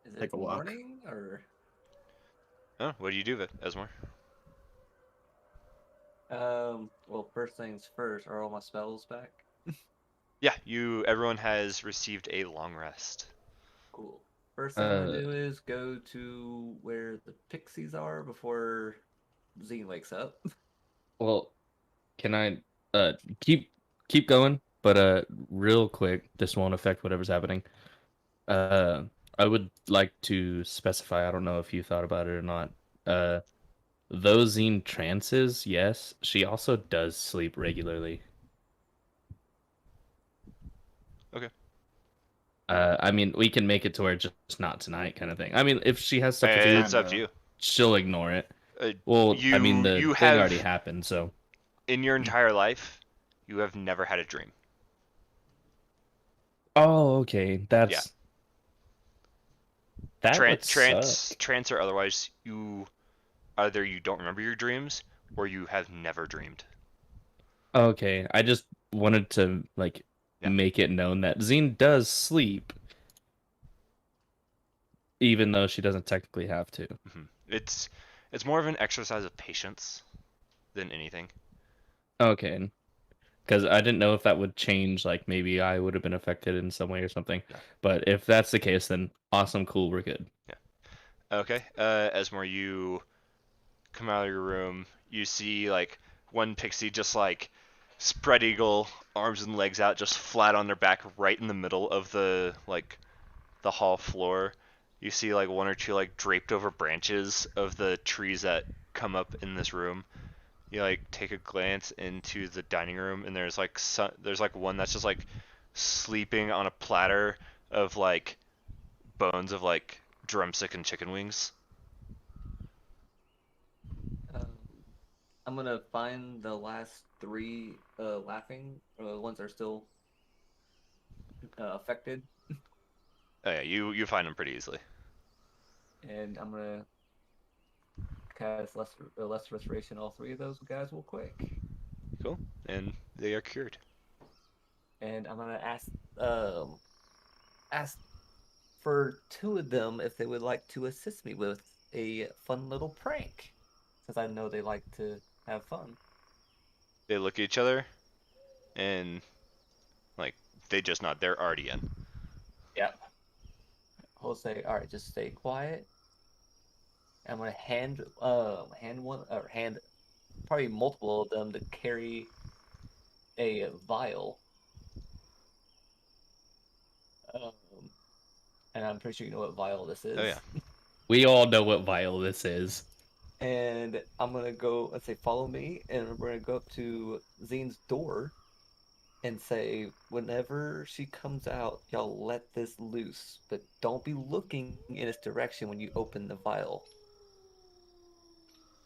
Is it Take a walk. morning or? Oh, what do you do, Esmore? Well, first things first. Are all my spells back? Yeah, everyone has received a long rest. Cool. First thing I'm gonna do is go to where the pixies are before Zine wakes up. Well, can I keep going, but real quick, this won't affect whatever's happening. I would like to specify, I don't know if you thought about it or not. Those in trances, yes, she also does sleep regularly. Okay. I mean, we can make it to where just not tonight kind of thing. I mean, if she has stuff to Hey, do, it's up to you. she'll ignore it. Uh, Well, I mean, the you thing have already happened, so. in your entire life, you have never had a dream. Oh, okay. That would suck. Trance or otherwise, either you don't remember your dreams or you have never dreamed. Okay, I just wanted to Yeah. make it known that Zine does sleep, even though she doesn't technically have to. Mm-hmm. It's more of an exercise of patience than anything. Okay, because I didn't know if that would change, like maybe I would have been affected in some way or something. Yeah. But if that's the case, then awesome, cool, we're good. Yeah. Okay. Esmore, you come out of your room. You see like one pixie just like spread eagle, arms and legs out, just flat on their back, right in the middle of the hall floor. You see like one or two like draped over branches of the trees that come up in this room. You like take a glance into the dining room, and there's like one that's just like sleeping on a platter of like bones of like drumstick and chicken wings. I'm gonna find the last three laughing, or the ones that are still affected, Oh yeah, you find them pretty easily. and I'm gonna cast less restoration. All three of those guys real quick, Cool, and they are cured. and I'm gonna ask for two of them if they would like to assist me with a fun little prank, since I know they like to have fun. They look at each other, and like they just nod. They're already in. Yep. I'll say, all right, just stay quiet. I'm gonna hand one or hand probably multiple of them to carry a vial. And I'm pretty sure you know what vial this is. Oh yeah. We all know what vial this is. And I'm gonna go, let's say, follow me, and we're gonna go up to Zine's door and say, whenever she comes out, y'all let this loose, but don't be looking in its direction when you open the vial.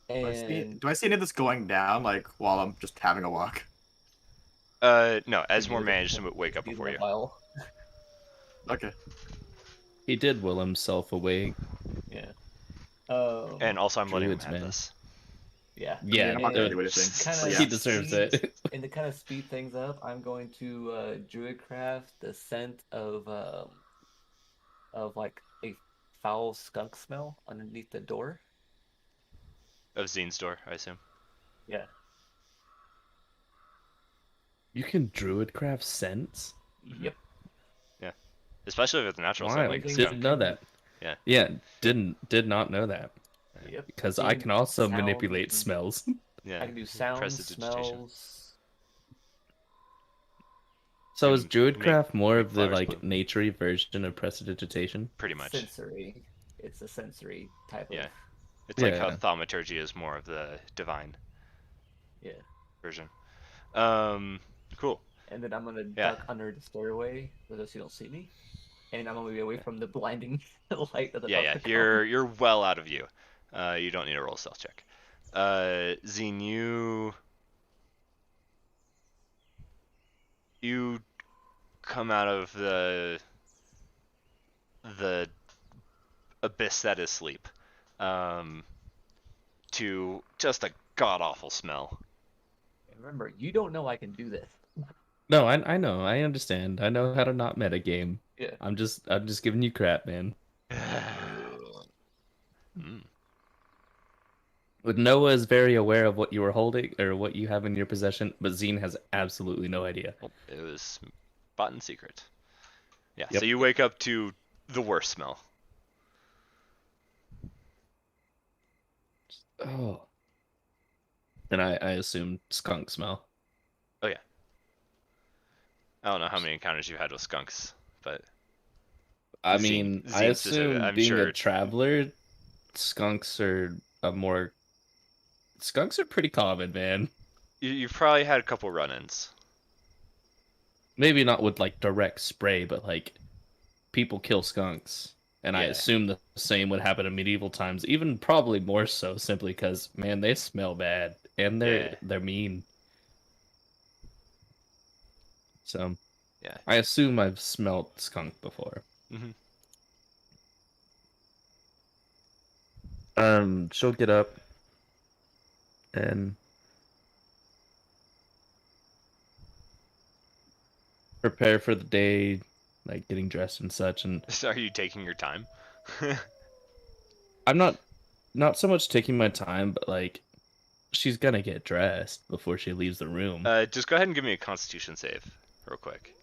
And Do I see any of this going down, like, while I'm just having a walk? No, Esmore managed to wake up before you. Vial. Okay. He did will himself awake. Yeah. And also, I'm letting him Druids, have man. this. Yeah. Yeah, I'm not gonna And do anything. kind But of he yeah. deserves it. and to kind of speed things up, I'm going to druidcraft the scent of like a foul skunk smell underneath the door. Of Zine's door, I assume. Yeah. You can druidcraft scents? Yep. Yeah. Especially if it's a natural Why? scent like a Everything Didn't skunk. know that. Yeah. Yeah, did not know that. Yep. Because I Doing can also sound- manipulate smells. Yeah. I can do sound, Prestidigitation. smells. So is And druidcraft more make of the flowers like bloom. naturey version of prestidigitation? Pretty much. Sensory. It's a sensory type Yeah. of. It's like how Yeah. thaumaturgy is more of the divine Yeah. version. Cool. And then I'm gonna Yeah. duck under the stairway so that you don't see me. And I'm gonna be away from the blinding light that's Yeah, about yeah. to come. You're well out of view. You don't need a roll stealth check. Zine, you come out of the abyss that is sleep, to just a god awful smell. Remember, you don't know I can do this. No, I know, I understand. I know how to not metagame. Yeah. I'm just giving you crap, man. Mm. But Noah is very aware of what you were holding or what you have in your possession, but Zine has absolutely no idea. Well, it was bought in secret. Yeah, Yep. so you wake up to the worst smell. Oh. And I assume skunk smell. Oh yeah. I don't know how many encounters you've had with skunks, but I Zine- mean, I Zine specific- assume I'm being sure- a traveler, skunks are pretty common, man. you've probably had a couple run-ins. Maybe not with like direct spray, but like people kill skunks. And I Yeah. assume the same would happen in medieval times, even probably more so, simply because man, they smell bad and Yeah. they're mean. So Yeah. I assume I've smelt skunk before. Mhm. She'll get up and prepare for the day, like getting dressed and such. And So are you taking your time? I'm not so much taking my time, but like she's gonna get dressed before she leaves the room. Just go ahead and give me a Constitution save, real quick.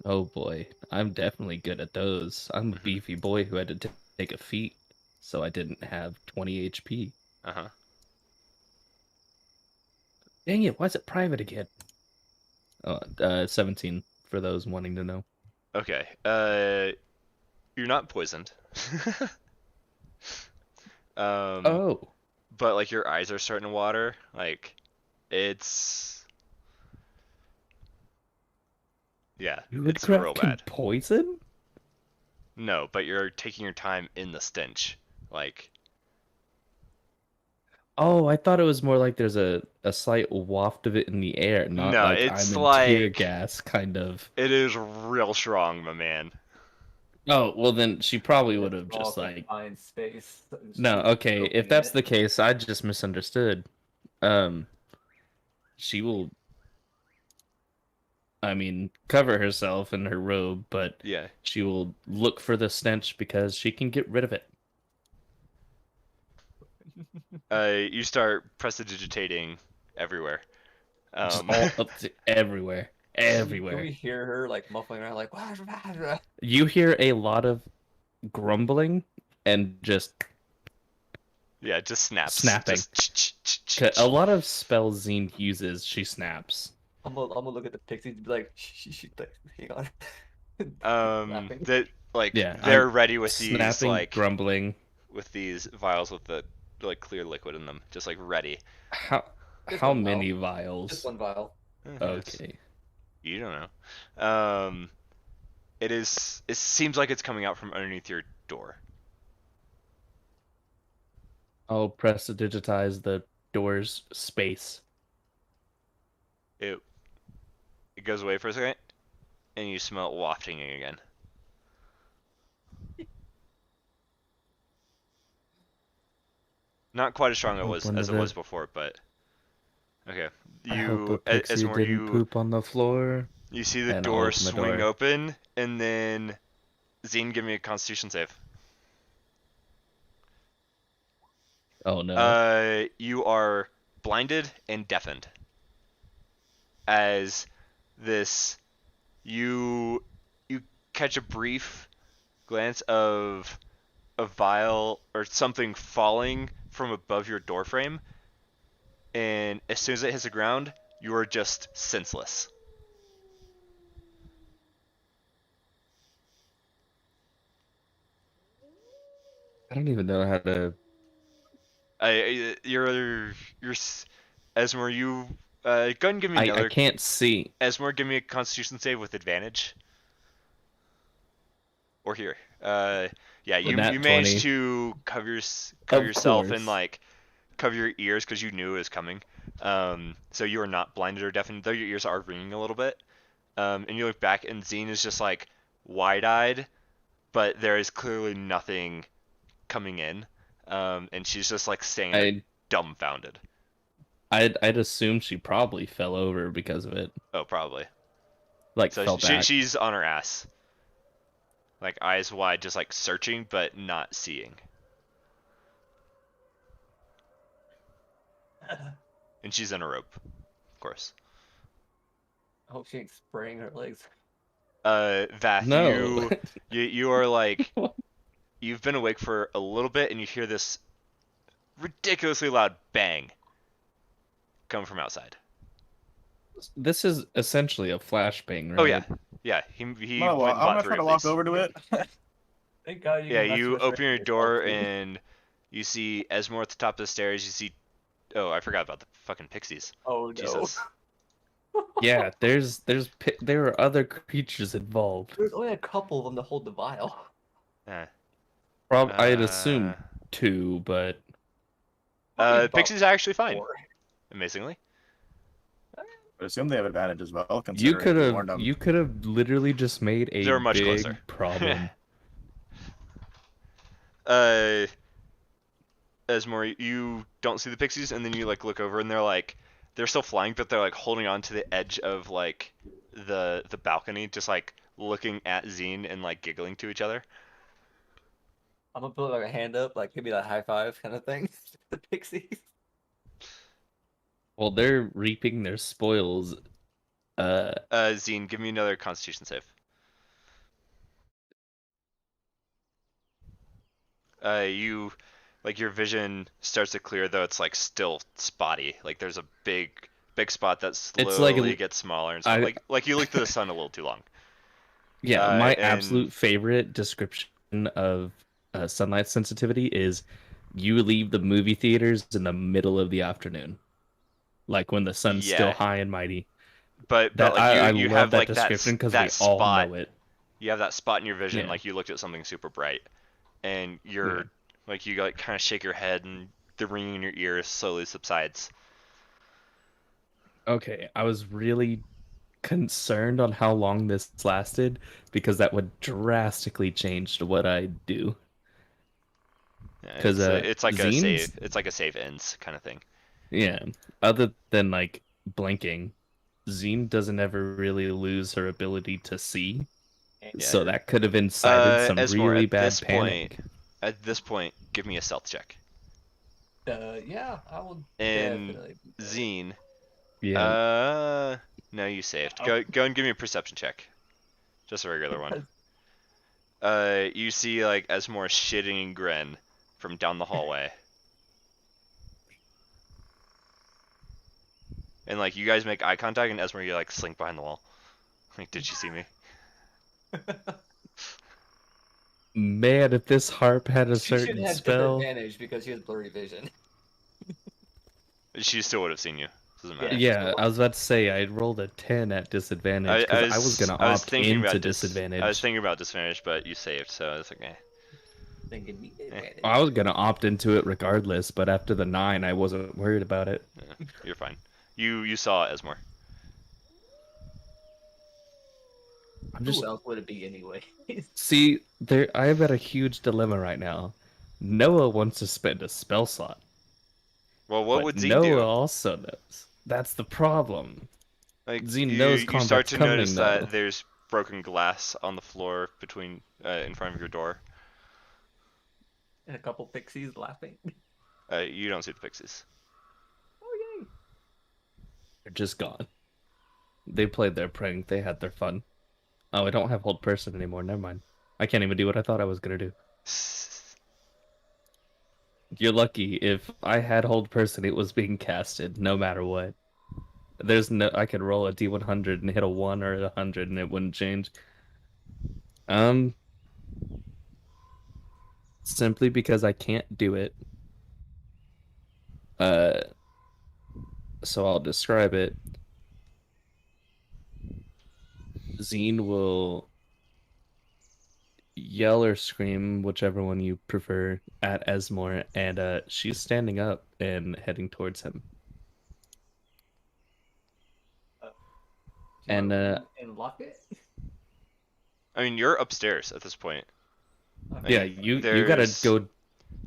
Oh boy, I'm definitely good at those. I'm a Mhm. beefy boy who had to take a feat, so I didn't have 20 HP. Uh huh. Dang it, why is it private again? 17 for those wanting to know. Okay. You're not poisoned. Oh, But like your eyes are starting to water. Like, it's yeah, it's real Woodcraft can bad. poison? No, but you're taking your time in the stench. Like, Oh, I thought it was more like there's a slight waft of it in the air, not No, like it's I'm in tear like- gas kind of. it is real strong, my man. Oh, well then she probably would have Small just like confined space. no, okay, Opening if that's it. the case, I just misunderstood. She will I mean, cover herself in her robe, but Yeah. she will look for the stench because she can get rid of it. You start prestidigitating everywhere. Just all up to everywhere. Can Everywhere. we hear her like muffling around like wah, wah, wah? You hear a lot of grumbling and just Yeah, it just snaps. Snapping. Just a lot of spells Zine uses, she snaps. I'm gonna look at the pixies and be like, shh, like, hang on. Laughing. That like Yeah, they're I'm ready with these Snapping, like grumbling. with these vials with the like clear liquid in them, just like ready. How Just how one vial. many Just vials? one vial. Yes. Okay. You don't know. It seems like it's coming out from underneath your door. I'll press to digitize the door's space. It goes away for a second, and you smell it wafting again. Not quite as strong I hope as it was before, but okay. I hope a You pixie Esmore, didn't poop on the floor. you see the And I'll door open the swing door. open, and then Zine, give me a Constitution save. Oh no. You are blinded and deafened as this you catch a brief glance of a vial or something falling from above your doorframe, and as soon as it hits the ground, you are just senseless. I don't even know how to. You're Esmer. You go ahead and give me I another. can't see. Esmer, give me a Constitution save with advantage. Or here. Yeah, The you nat managed 20. to cover Of yourself and course. like cover your ears because you knew it was coming. So you are not blinded or deafened, though your ears are ringing a little bit. And you look back, and Zine is just like wide-eyed, but there is clearly nothing coming in. And she's just like standing there I dumbfounded. I'd assume she probably fell over because of it. Oh, probably. Like So fell back. she's on her ass, like eyes wide, just like searching but not seeing. And she's in a rope, of course. I hope she ain't spraying her legs. Vath, No. you are like, you've been awake for a little bit, and you hear this ridiculously loud bang coming from outside. This is essentially a flashbang, right? Oh yeah, yeah. He I'm went gonna, and I'm bought gonna 3 try to of walk these. over to it. Thank God you Yeah, can mess you with open your yourself, door too. and you see Esmore at the top of the stairs. You see, oh, I forgot about the fucking pixies. Oh no. Jesus. Yeah, there are other creatures involved. There's only a couple of them to hold the vial. Eh. I'd assume 2, but Probably about Pixies are actually fine, 4. amazingly. I assume they have advantage as well, considering we warned them. you could have literally just made a They're much big closer. problem. Esmore, you don't see the pixies, and then you like look over, and they're still flying, but they're like holding on to the edge of like the balcony, just like looking at Zine and like giggling to each other. I'm gonna put like a hand up, like give me that high five kind of thing. The pixies. Well, they're reaping their spoils. Zine, give me another Constitution save. You like your vision starts to clear, though it's like still spotty. Like there's a big spot that It's like slowly gets smaller and smaller. Like you looked at the sun a little too long. Yeah, my and absolute favorite description of sunlight sensitivity is you leave the movie theaters in the middle of the afternoon, like when the sun's still Yeah. high and mighty. But That like I you love have that like description because that we all spot. know it. You have that spot in your vision, Yeah. like you looked at something super bright, and you're like you like kind of shake your head, and the ringing in your ears slowly subsides. Okay, I was really concerned on how long this lasted because that would drastically change to what I do. Yeah, 'Cause, it's like a zines- save. It's like a save ends kind of thing. Yeah, other than like blinking, Zine doesn't ever really lose her ability to see, so that could have incited some Esmore, really at bad this panic. At this point, give me a stealth check. Yeah, I will And definitely. do that. Zine, Yeah, no, you saved. Oh. Go and give me a perception check. Just a regular one. You see like Esmore shitting and grin from down the hallway. And like you guys make eye contact, and Esmore, you like slink behind the wall. Like, did she see me? man, if this harp had a She should certain have spell, disadvantage because she has blurry vision. She still would have seen you. Doesn't matter. yeah, I was about to say I rolled a 10 at disadvantage because I was gonna I was opt thinking into about disadvantage. I was thinking about disadvantage, but you saved, so it's okay. Thinking me advantage. I was gonna opt into it regardless, but after the 9, I wasn't worried about it. Yeah, you're fine. You saw Esmore. I'm just Who else would it be anyway? see there. I'm at a huge dilemma right now. Noah wants to spend a spell slot. Well, what but would Zine Noah do? also knows. That's the problem. Like Zine knows you start combat's to coming, notice though. that there's broken glass on the floor in front of your door. And a couple pixies laughing. You don't see the pixies. Oh yay! They're just gone. They played their prank. They had their fun. Oh, I don't have hold person anymore. Never mind. I can't even do what I thought I was gonna do. You're lucky. If I had hold person, it was being casted no matter what. There's no. I could roll a D100 and hit a 1 or a 100 and it wouldn't change. Simply because I can't do it. So I'll describe it. Zine will yell or scream, whichever one you prefer, at Esmore, and she's standing up and heading towards him. And lock it. I mean, you're upstairs at this point. Okay. yeah, you gotta there's- go.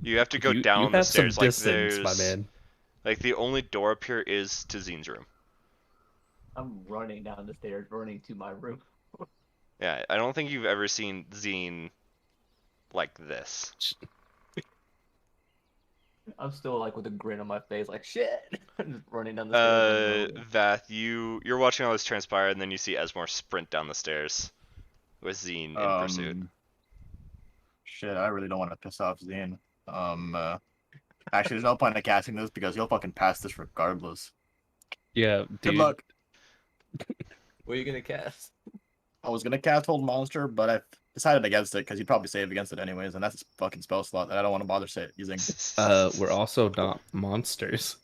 You have to go you down the have some stairs. Like distance, my there's, man. like the only door up here is to Zine's room. I'm running down the stairs, running to my room. Yeah, I don't think you've ever seen Zine like this. I'm still like with a grin on my face, like shit. I'm just running down the stairs. Vath, you're watching all this transpire, and then you see Esmore sprint down the stairs with Zine in pursuit. Shit, I really don't want to piss off Zane. Actually, there's no point in casting this because he'll fucking pass this regardless. Yeah, Good dude. luck. What are you gonna cast? I was gonna cast Hold Monster, but I decided against it because he'd probably save against it anyways, and that's a fucking spell slot that I don't want to bother using. We're also not monsters.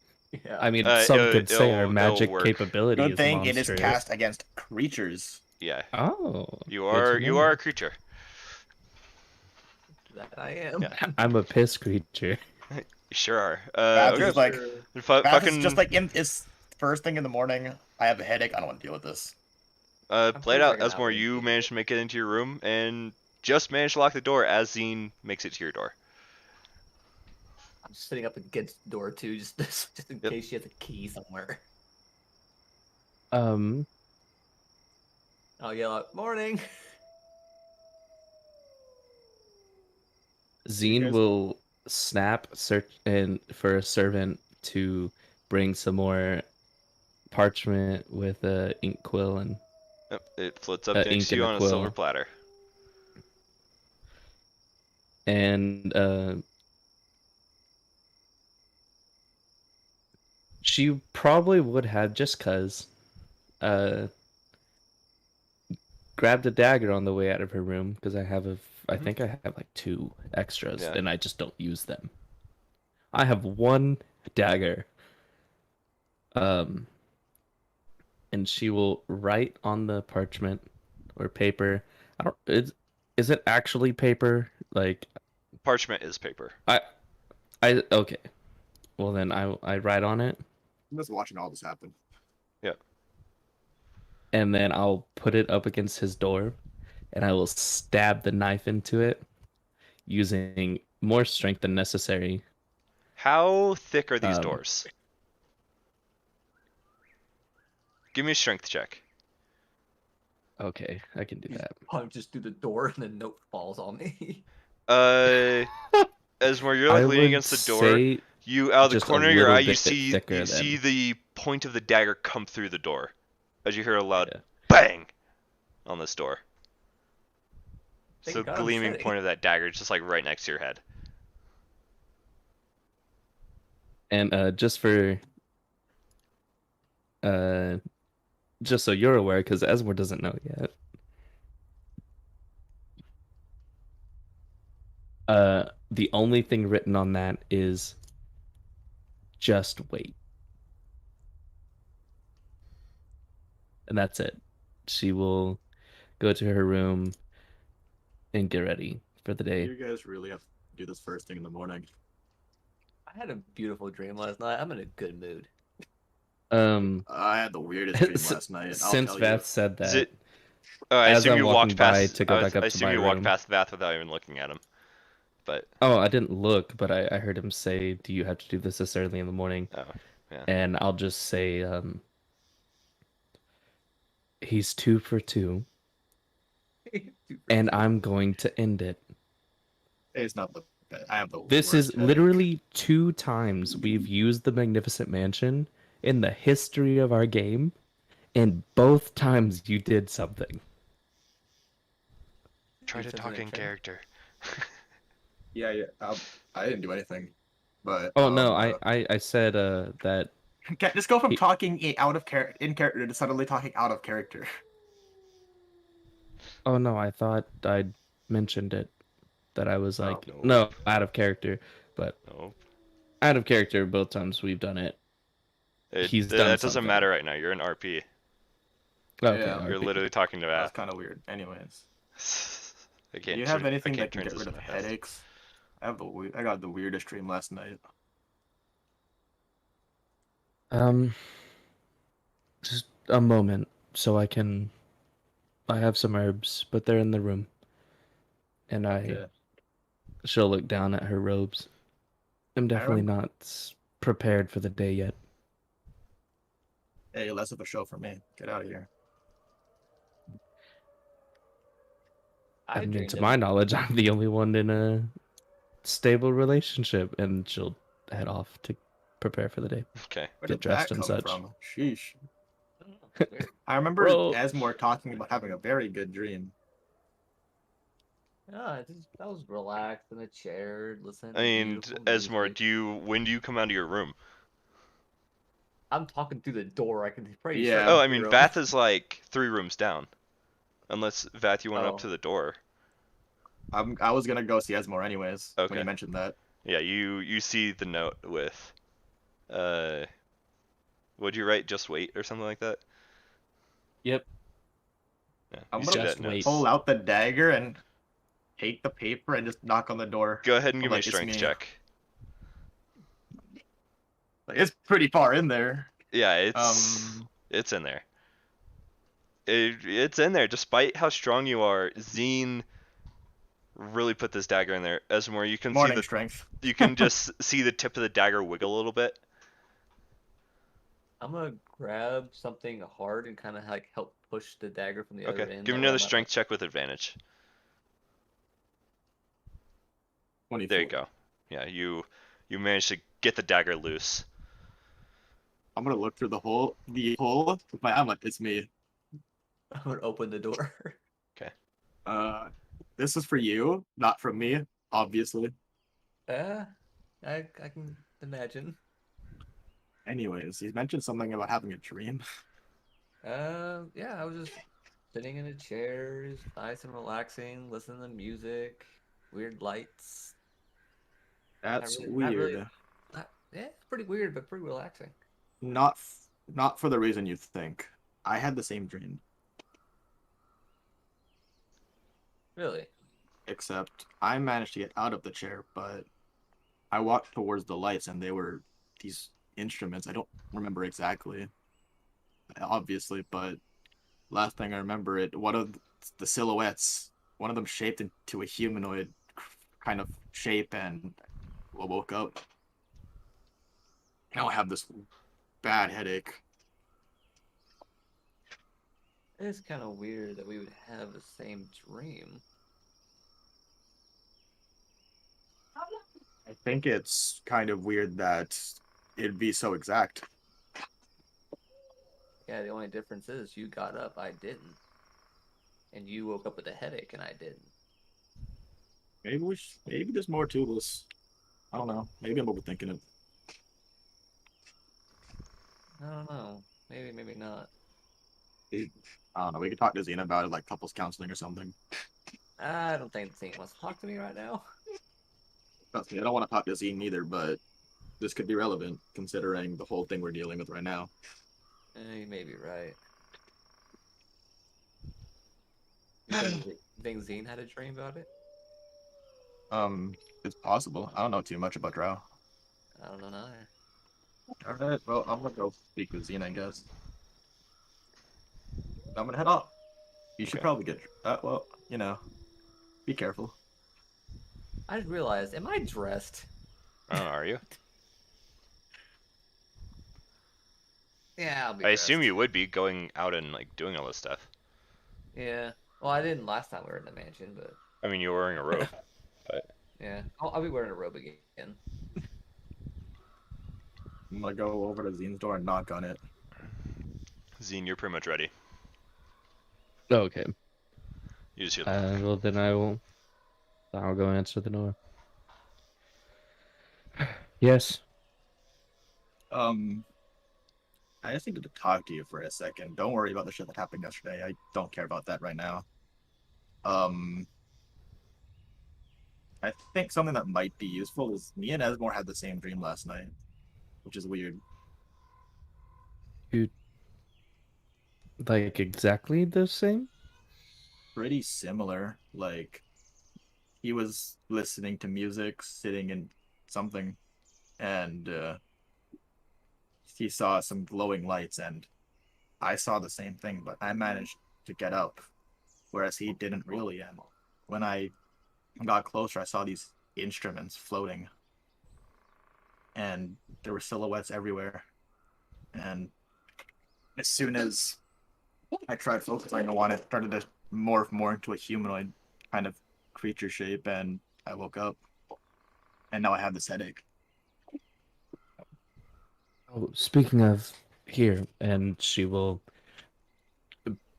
Yeah. I mean, Uh, some it'll- could say our it'll magic work. capability Good is thing it is monstrous. cast against creatures. Yeah, Oh, you good are to you know. are a creature. That I am. Yeah. I'm a piss creature. You sure are. That's Okay, just like fu- that's fucking just like it's first thing in the morning. I have a headache. I don't want to deal with this. play pretty it out, sure I can Esmore. outwit You you. managed to make it into your room and just managed to lock the door as Zine makes it to your door. I'm just sitting up against the door too, just in Yep. case she has a key somewhere. Um, I'll yell out, "Morning!" Zine guys- will snap search and for a servant to bring some more parchment with a ink quill and Yep, it floats up ink next to and you a on a quill. silver platter. and she probably would have just cuz grabbed a dagger on the way out of her room because I think I have like 2 extras Yeah. and I just don't use them. I have 1 dagger. And she will write on the parchment or paper. I don't is it actually paper? Like Parchment is paper. I okay. Well then I write on it I'm just watching all this happen. and then I'll put it up against his door and I will stab the knife into it using more strength than necessary. How thick are these Um, doors? Give me a strength check. Okay, I can do He that. punches through the door and the note falls on me. Esmore, you're I like leaning would against the door. say You out of the just a corner of your little eye, you bit see thicker you than- see the point of the dagger come through the door, as you hear a loud Yeah. bang on this door. Thank So God I'm gleaming sitting. point of that dagger, just like right next to your head. And just so you're aware, because Esmore doesn't know yet. The only thing written on that is just wait. And that's it. She will go to her room and get ready for the day. You guys really have to do this first thing in the morning. I had a beautiful dream last night. I'm in a good mood. I had the weirdest dream last night. I'll Since tell Vath you. said Is that, it? I as assume I'm you walking walked by past. to go back up I to assume my you walked room. past Vath without even looking at him. but Oh, I didn't look, but I heard him say, "Do you have to do this early in the morning?" oh yeah. And I'll just say, he's 2 for 2, and I'm going to end it. It's not the best. I have the This worst is headache. literally 2 times we've used the Magnificent Mansion in the history of our game, and both times you did something. Try Do to something talk in in chat. character. Yeah, yeah. I didn't do anything, but Oh no, I said that just go from he, talking out of in character to suddenly talking out of character. oh no, I thought I'd mentioned it, that I was Oh, like, Nope. no, out of character, but Nope. out of character both times we've done it. He's done That doesn't something. matter right now. You're an RP. Okay, yeah. You're RP. literally talking to That's Matt. kind of weird. Anyways, I do can't you have turn. I anything that can't can turn get this rid of into math. headaches? I got the weirdest dream last night. Um, just a moment, so I have some herbs, but they're in the room, and Okay. she'll look down at her robes. I'm I definitely remember. not prepared for the day yet. Hey, less of a show for me. Get out of here. I mean, dreamed to of my it. knowledge, I'm the only one in a stable relationship, and she'll head off to prepare for the day, Okay. Where get did dressed that and come such. from? Sheesh. I don't know. It's weird. I remember Bro, Asmore talking about having a very good dream. I was relaxed in a chair, listening I to mean, beautiful Esmore, music. when do you come out of your room? I'm talking through the door. I can pretty sure I Yeah. Oh, can I mean, hear him. Vath is like 3 rooms down. Unless Vath, you went up Oh, to the door. I was gonna go see Asmore anyways when Okay. he mentioned that. Yeah, you see the note with, uh, what'd you write? Just wait or something like that. yep, Yeah, I'm you gonna see that just in wait. notes. pull out the dagger and take the paper and just knock on the door. Go ahead and I'm give me a like, it's strength me. check. Like, it's pretty far in there. Yeah, Um, it's in there. It's in there. Despite how strong you are, Zine really put this dagger in there. Esmore, morning strength. you can just see the tip of the dagger wiggle a little bit. I'm gonna grab something hard and kind of like help push the dagger from the Okay. other end. Give me That way another I'm not strength check with advantage. 24. There you go. Yeah, you managed to get the dagger loose. I'm gonna look through the hole with my like, it's me. I'm gonna open the door. Okay. This is for you, not from me, obviously. uh, I can imagine. Anyways, he mentioned something about having a dream. Yeah, I was just sitting in a chair, just nice and relaxing, listening to music, weird lights. That's Not really. weird. Yeah, pretty weird, but pretty relaxing. Not for the reason you think. I had the same dream, Really. except I managed to get out of the chair, but I walked towards the lights and they were these instruments. I don't remember exactly, obviously, but last thing I remember one of the silhouettes, one of them shaped into a humanoid kind of shape, and I woke up. Now I have this bad headache. It's kind of weird that we would have the same dream. I think it's kind of weird that it'd be so exact. Yeah, the only difference is you got up, I didn't. And you woke up with a headache, and I didn't. Maybe there's more to this. I don't know. Maybe I'm overthinking it. I don't know. Maybe not. I don't know. We could talk to Zena about it, like couples counseling or something. I don't think Zane wants to talk to me right now. Trust me, I don't want to talk to Zene either, but this could be relevant considering the whole thing we're dealing with right now. You may be right. You think Zane had a dream about it? It's possible. I don't know too much about Drow. I don't know neither. All right, well, I'm gonna go speak with Zena, I guess. I'm gonna head off. You should Okay. probably get. Well, be careful. I just realized, am I dressed? Oh, are you? Yeah, I'll be I dressed. assume you would be going out and like doing all this stuff. Yeah. Well, I didn't last time we were in the mansion, but I mean, you were wearing a robe, but yeah, I'll be wearing a robe again. I'm gonna go over to Zine's door and knock on it. Zine, you're pretty much ready. Okay. You just hear. Well, then I'll go answer the door. Yes. I just needed to talk to you for a second. Don't worry about the shit that happened yesterday. I don't care about that right now. Um, I think something that might be useful is me and Esmore had the same dream last night, which is weird. You like exactly the same? Pretty similar. Like he was listening to music, sitting in something, and he saw some glowing lights, and I saw the same thing, but I managed to get up, whereas he didn't really. And when I got closer, I saw these instruments floating, and there were silhouettes everywhere. And as soon as I tried focusing on it, started to morph more into a humanoid kind of creature shape, and I woke up, and now I have this headache. Oh, speaking of here, and she will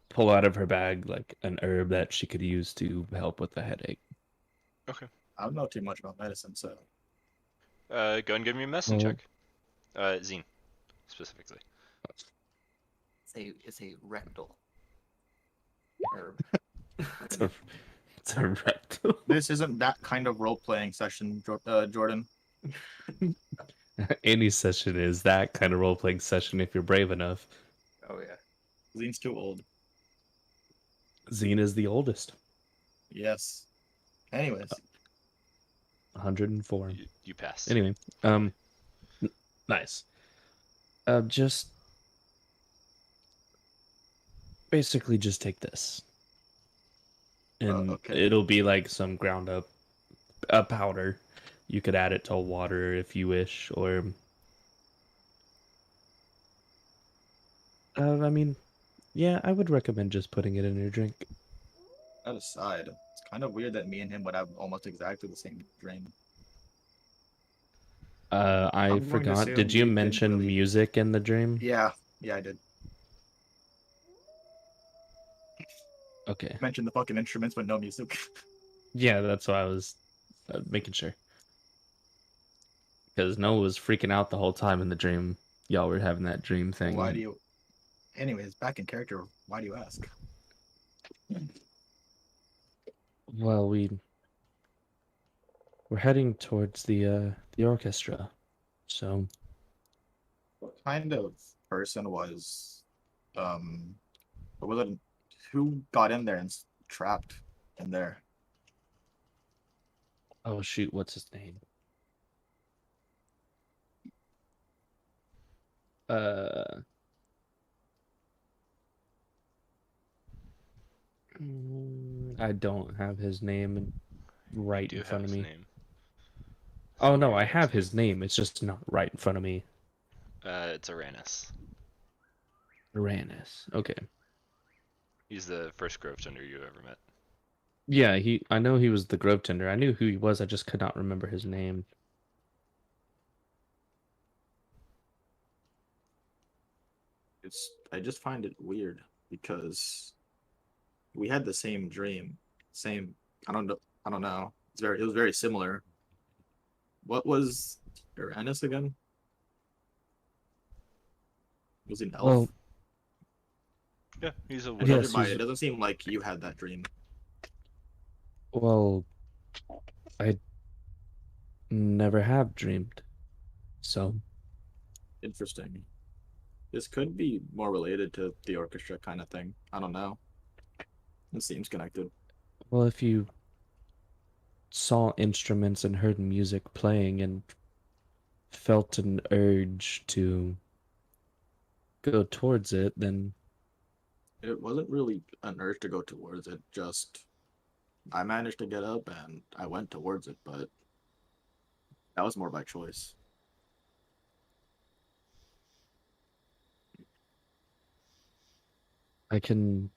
pull out of her bag like an herb that she could use to help with the headache. Okay. I don't know too much about medicine, so Go ahead and give me a medicine Oh. check. Zine, specifically. It's a rectal herb. It's a, it's a rectal. this isn't that kind of role playing session, Jordan. Any session is that kind of role playing session if you're brave enough. Oh yeah. Zine's too old. Zine is the oldest, Yes. Anyways, 104. You passed. Anyway, nice. Just basically just take this, and okay. it'll be like some ground up a powder. You could add it to water if you wish, or I mean, yeah, I would recommend just putting it in your drink. That aside, it's kind of weird that me and him would have almost exactly the same dream. I I'm going to forgot. assume Did you we didn't mention really- music in the dream? Yeah, I did. Okay. Mentioned the fucking instruments, but no music. Yeah, that's why I was making sure. Because Noah was freaking out the whole time in the dream. Y'all were having that dream thing. Why do you? Anyways, back in character. Why do you ask? Well, we're heading towards the orchestra, so What kind of person was, or was it who got in there and trapped in there? oh shoot, what's his name? I don't have his name right Do in have front of his me. name. Oh no, I His have name. his name. It's just not right in front of me. It's Uranus. Uranus. Okay. He's the first grove tender you ever met. Yeah, I know he was the grove tender. I knew who he was. I just could not remember his name. I just find it weird because we had the same dream, same. I don't know. It was very similar. What was Uranus again? Was he an elf? Well, Yeah, he's a Yeah, wood yes, elf. Never mind. he's- It doesn't seem like you had that dream. well, I never have dreamed. So, Interesting. This could be more related to the orchestra kind of thing. I don't know. It seems connected. well, if you saw instruments and heard music playing and felt an urge to go towards it, then It wasn't really an urge to go towards it. Just I managed to get up and I went towards it, but that was more by choice. I can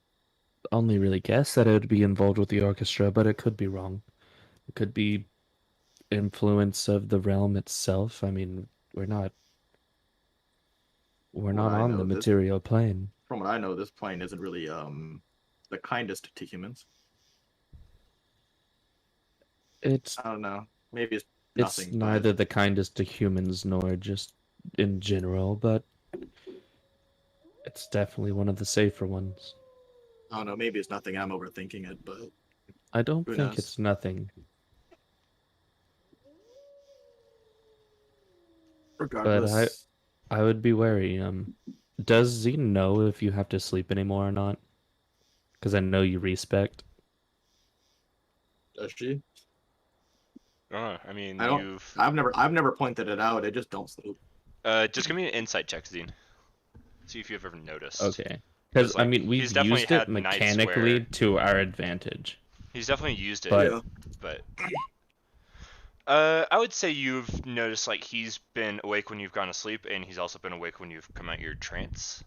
only really guess that it would be involved with the orchestra, but it could be wrong. It could be influence of the realm itself. I mean, we're From what not I on the know, this material plane. from what I know, this plane isn't really the kindest to humans. It's I don't know. Maybe it's it's nothing, but neither the kindest to humans nor just in general, but it's definitely one of the safer ones. I don't know. Maybe it's nothing. I'm overthinking it, but I don't who think knows? it's nothing, but Regardless, I would be wary. Does Z know if you have to sleep anymore or not? Because I know you respect. does she? I mean, I don't. you've I've never pointed it out. I just don't sleep. just give me an insight check, Zine. See if you've ever noticed. Okay. Because, Because I like mean, we've he's definitely used it had nights where mechanically to our advantage. he's definitely used it, But Yeah. but I would say you've noticed like he's been awake when you've gone to sleep, and he's also been awake when you've come out your trance.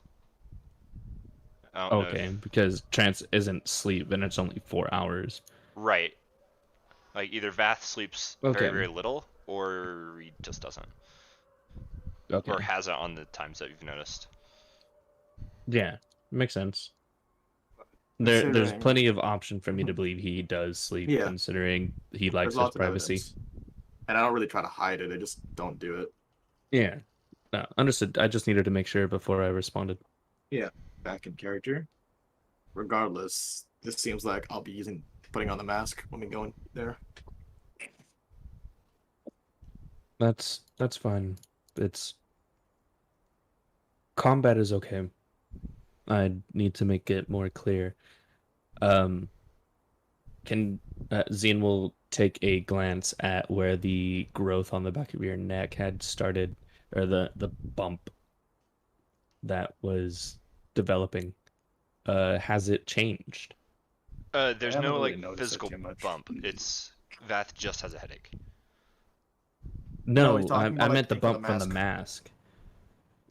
I don't know okay, if because trance isn't sleep and it's only 4 hours. right. Like either Vath sleeps very Okay. very little, or he just doesn't, Okay. or hasn't on the times that you've noticed. Yeah, makes sense. There's Considering, plenty of option for me to believe he does sleep, yeah, considering he there's likes his lots of privacy. evidence, and I don't really try to hide it. I just don't do it. Yeah. No, understood. I just needed to make sure before I responded. Yeah, back in character. Regardless, this seems like I'll be putting on the mask when we go in there. That's fine. It's combat is okay. I need to make it more clear. Um, can Zine will take a glance at where the growth on the back of your neck had started, or the bump that was developing. Has it changed? I There's haven't no really like noticed it physical too much. bump. It's Vath just has a headache. No, he's No, talking I about like meant the taking the bump from the mask. mask.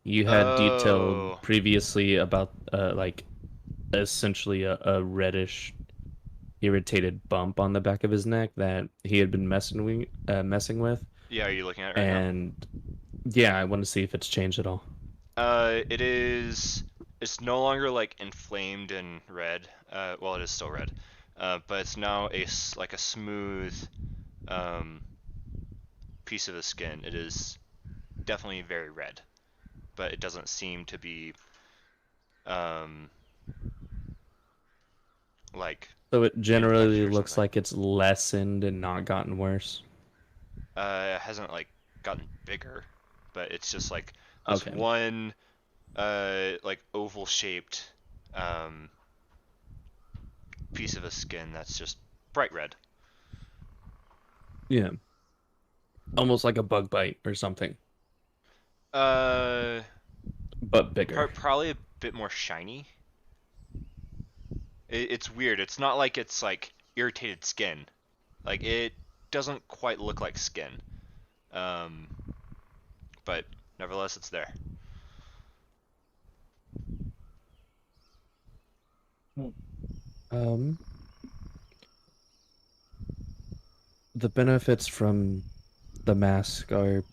You had detailed Oh, previously about like essentially a reddish irritated bump on the back of his neck that he had been messing with, yeah. Are you looking at it right now? and yeah, I want to see if it's changed at all. It is. It's no longer like inflamed and red. Well, it is still red. But it's now like a smooth um, piece of the skin. It is definitely very red, but it doesn't seem to be um, like So it generally infected or looks something. like it's lessened and not gotten worse. It hasn't like gotten bigger, but it's just like this Okay. one like oval shaped um, piece of the skin that's just bright red. Yeah. Almost like a bug bite or something, Uh, but bigger. probably a bit more shiny. It's weird. It's not like it's like irritated skin. Like it doesn't quite look like skin. Um, but nevertheless, it's there. Um, the benefits from the mask are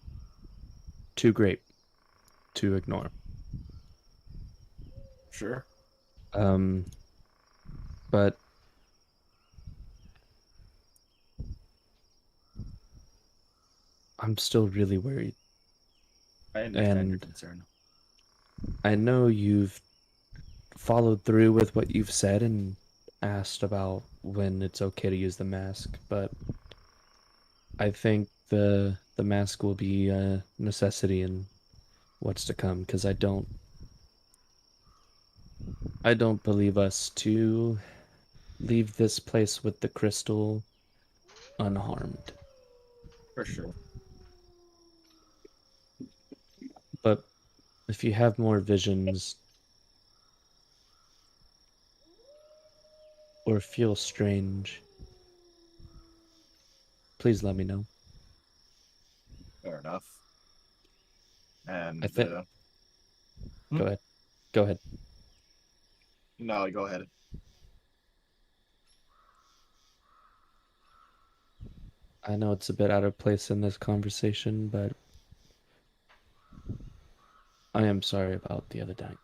too great to ignore. Sure. Um, but I'm still really worried. I understand your And concern. I know you've followed through with what you've said and asked about when it's okay to use the mask, but I think the mask will be a necessity in what's to come because I don't believe us to leave this place with the crystal unharmed. For sure. But if you have more visions or feel strange, please let me know. Fair enough. And I think. Go ahead. Go ahead. no, go ahead. I know it's a bit out of place in this conversation, but I am sorry about the other night.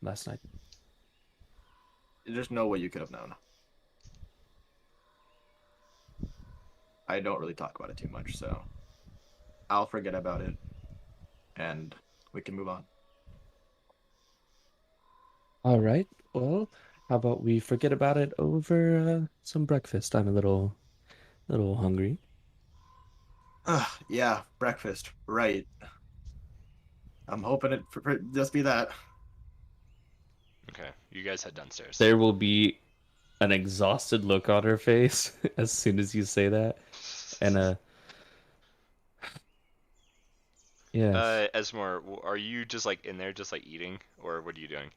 Last night. There's no way you could have known. I don't really talk about it too much, so I'll forget about it, and we can move on. All right. Well, how about we forget about it over some breakfast? I'm a little hungry. Yeah, breakfast. Right. I'm hoping it for just be that. Okay, you guys head downstairs. There will be an exhausted look on her face as soon as you say that, and yes. Esmore, are you just like in there, just like eating, or what are you doing?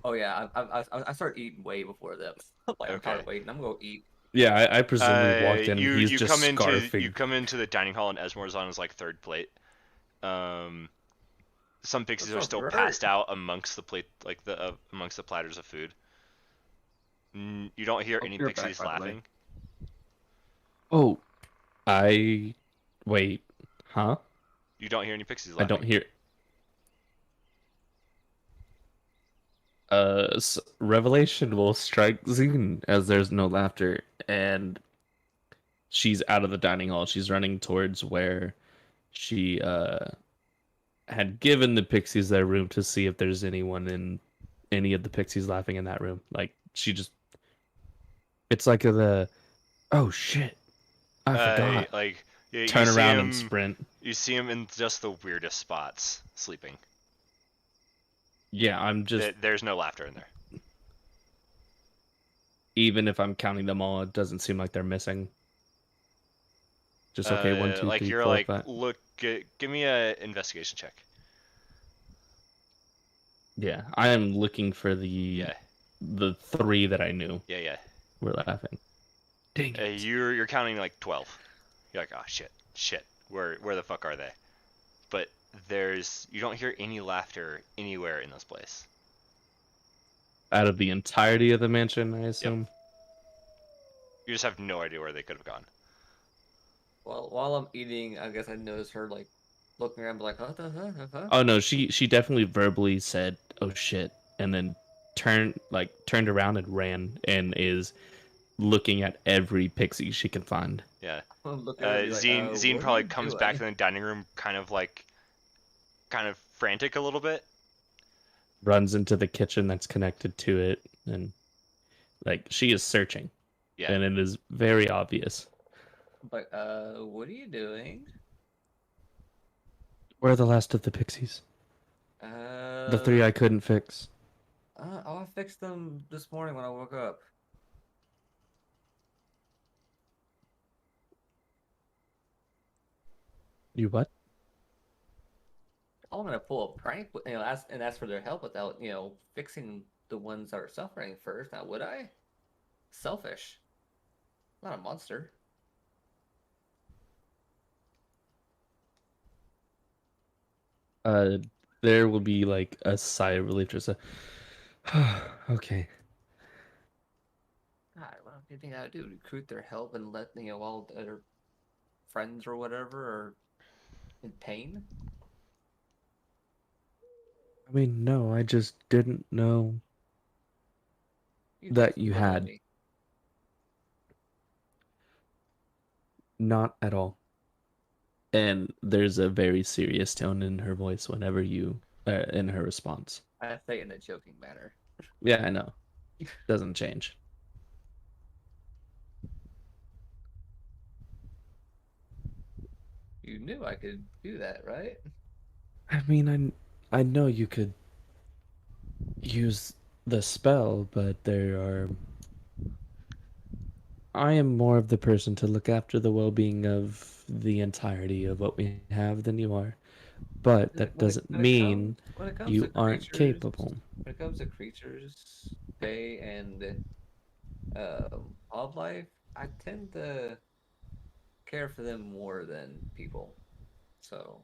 Oh yeah, I started eating way before them. Like I'm tired of waiting. I'm gonna go eat. Yeah, I presume we walked in and he's you just come into scarfing. the dining hall and Esmore's on his like third plate. Some pixies What's are up, still Bert? passed out amongst the plate, like the amongst the platters of food. You don't hear Oh, any you're back, pixies by the way. laughing. Oh, wait, huh? You don't hear any pixies I laughing. don't hear. Revelation will strike soon as there's no laughter, and she's out of the dining hall. She's running towards where she had given the pixies their room to see if there's anyone in any of the pixies laughing in that room. Like she just, it's like oh shit, I forgot. Like you Turn see around him, and sprint. You see him in just the weirdest spots, sleeping. Yeah, I'm just, There's no laughter in there. even if I'm counting them all, it doesn't seem like they're missing. Just okay, 1, 2, Like 3, you're 4, like, 5. look, give me a investigation check. Yeah, I am looking for Yeah, the 3 that I knew yeah. were laughing. Dang it. You're counting like 12. You're like, oh shit. Where the fuck are they? But you don't hear any laughter anywhere in this place. Out of the entirety of the mansion, I assume. You just have no idea where they could have gone. Well, while I'm eating, I guess I noticed her like looking around, like, what the huh? Oh no, she definitely verbally said, "Oh shit," and then turned around and ran and is looking at every pixie she can find. Yeah. I'm looking at her and be like, Zine what are probably you comes doing? back in the dining room, kind of frantic a little bit. Runs into the kitchen that's connected to it, and like she is searching. Yeah. And it is very obvious. Like, what are you doing? Where are the last of the pixies? The 3 I couldn't fix. I fixed them this morning when I woke up. You what? I'm gonna pull a prank, ask for their help without, fixing the ones that are suffering first. Now, would I? Selfish. I'm not a monster. There will be like a sigh of relief, just a okay. God, what do you think I would do? Recruit their help and let all their friends or whatever are in pain? I mean, no, I just didn't know that you had. Me. Not at all. And there's a very serious tone in her voice whenever in her response. I say it in a joking manner. Yeah, I know. Doesn't change. You knew I could do that, right? I mean, I know you could use the spell, but I am more of the person to look after the well-being of the entirety of what we have than you are. But that doesn't mean you aren't capable. When it comes to creatures, pay, and wildlife, I tend to care for them more than people, so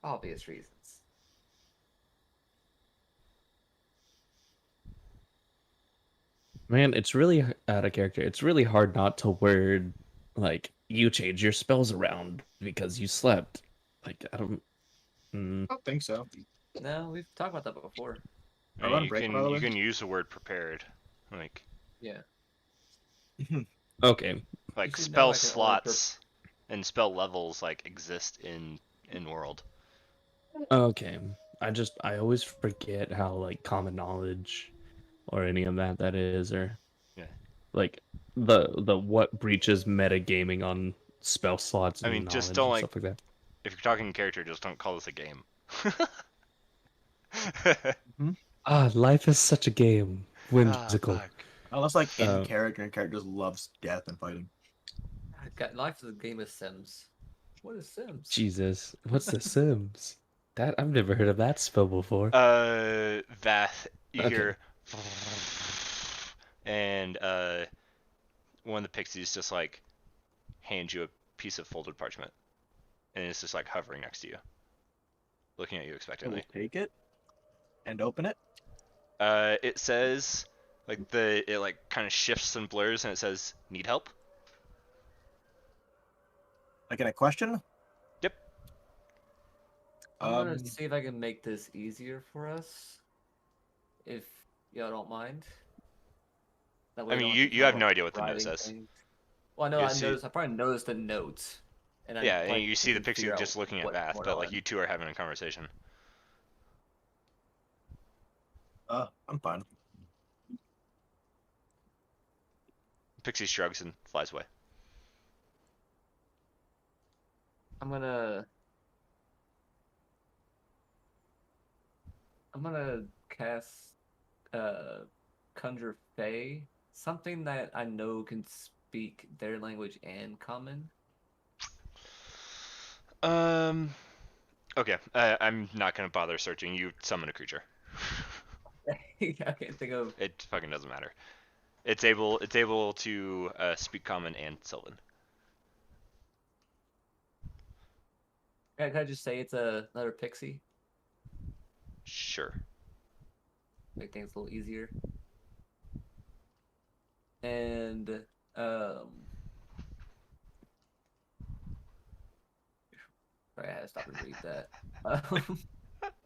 obvious reasons. Man, it's really out of character. It's really hard not to word like you change your spells around because you slept. Like I don't. I don't think so. No, we've talked about that before. I Are we mean, on break, by the you way? can use the word prepared, like Yeah, Okay. you should know spell I can only. slots and spell levels like exist in world. Okay. I always forget how like common knowledge or any of that is, or Yeah. like the what breaches metagaming on spell slots I and mean, just knowledge don't and like stuff like that. if you're talking character, just don't call this a game. Ah, life is such a game. Ah, Whimsical. fuck. Unless like in Uh, character and character just loves death and fighting. Life is a game of Sims. What is Sims? Jesus, what's The Sims? That I've never heard of that spell before. Vath, you Okay. hear, and one of the pixies just like hands you a piece of folded parchment, and it's just like hovering next to you, looking at you I will expectantly. take it and open it. It says like it like kind of shifts and blurs, and it says need help. Like in a question. Yep. I'm gonna see if I can make this easier for us, if y'all don't mind. That way I we mean, don't have to you keep have no idea what the note writing says. things. Well, I know You I see, noticed. I probably noticed the notes, and I yeah, and probably you see the can pixie figure out just looking at what's Vath, going but like on. you two are having a conversation. I'm fine. Pixie shrugs and flies away. I'm gonna cast Conjure Fey, something that I know can speak their language and common. Okay, I'm not gonna bother searching. You summon a creature. I can't think of. It fucking doesn't matter. It's able to speak common and Sylvan. Can I just say it's another pixie? Sure. Make things a little easier. And um, sorry, I had to stop and read that.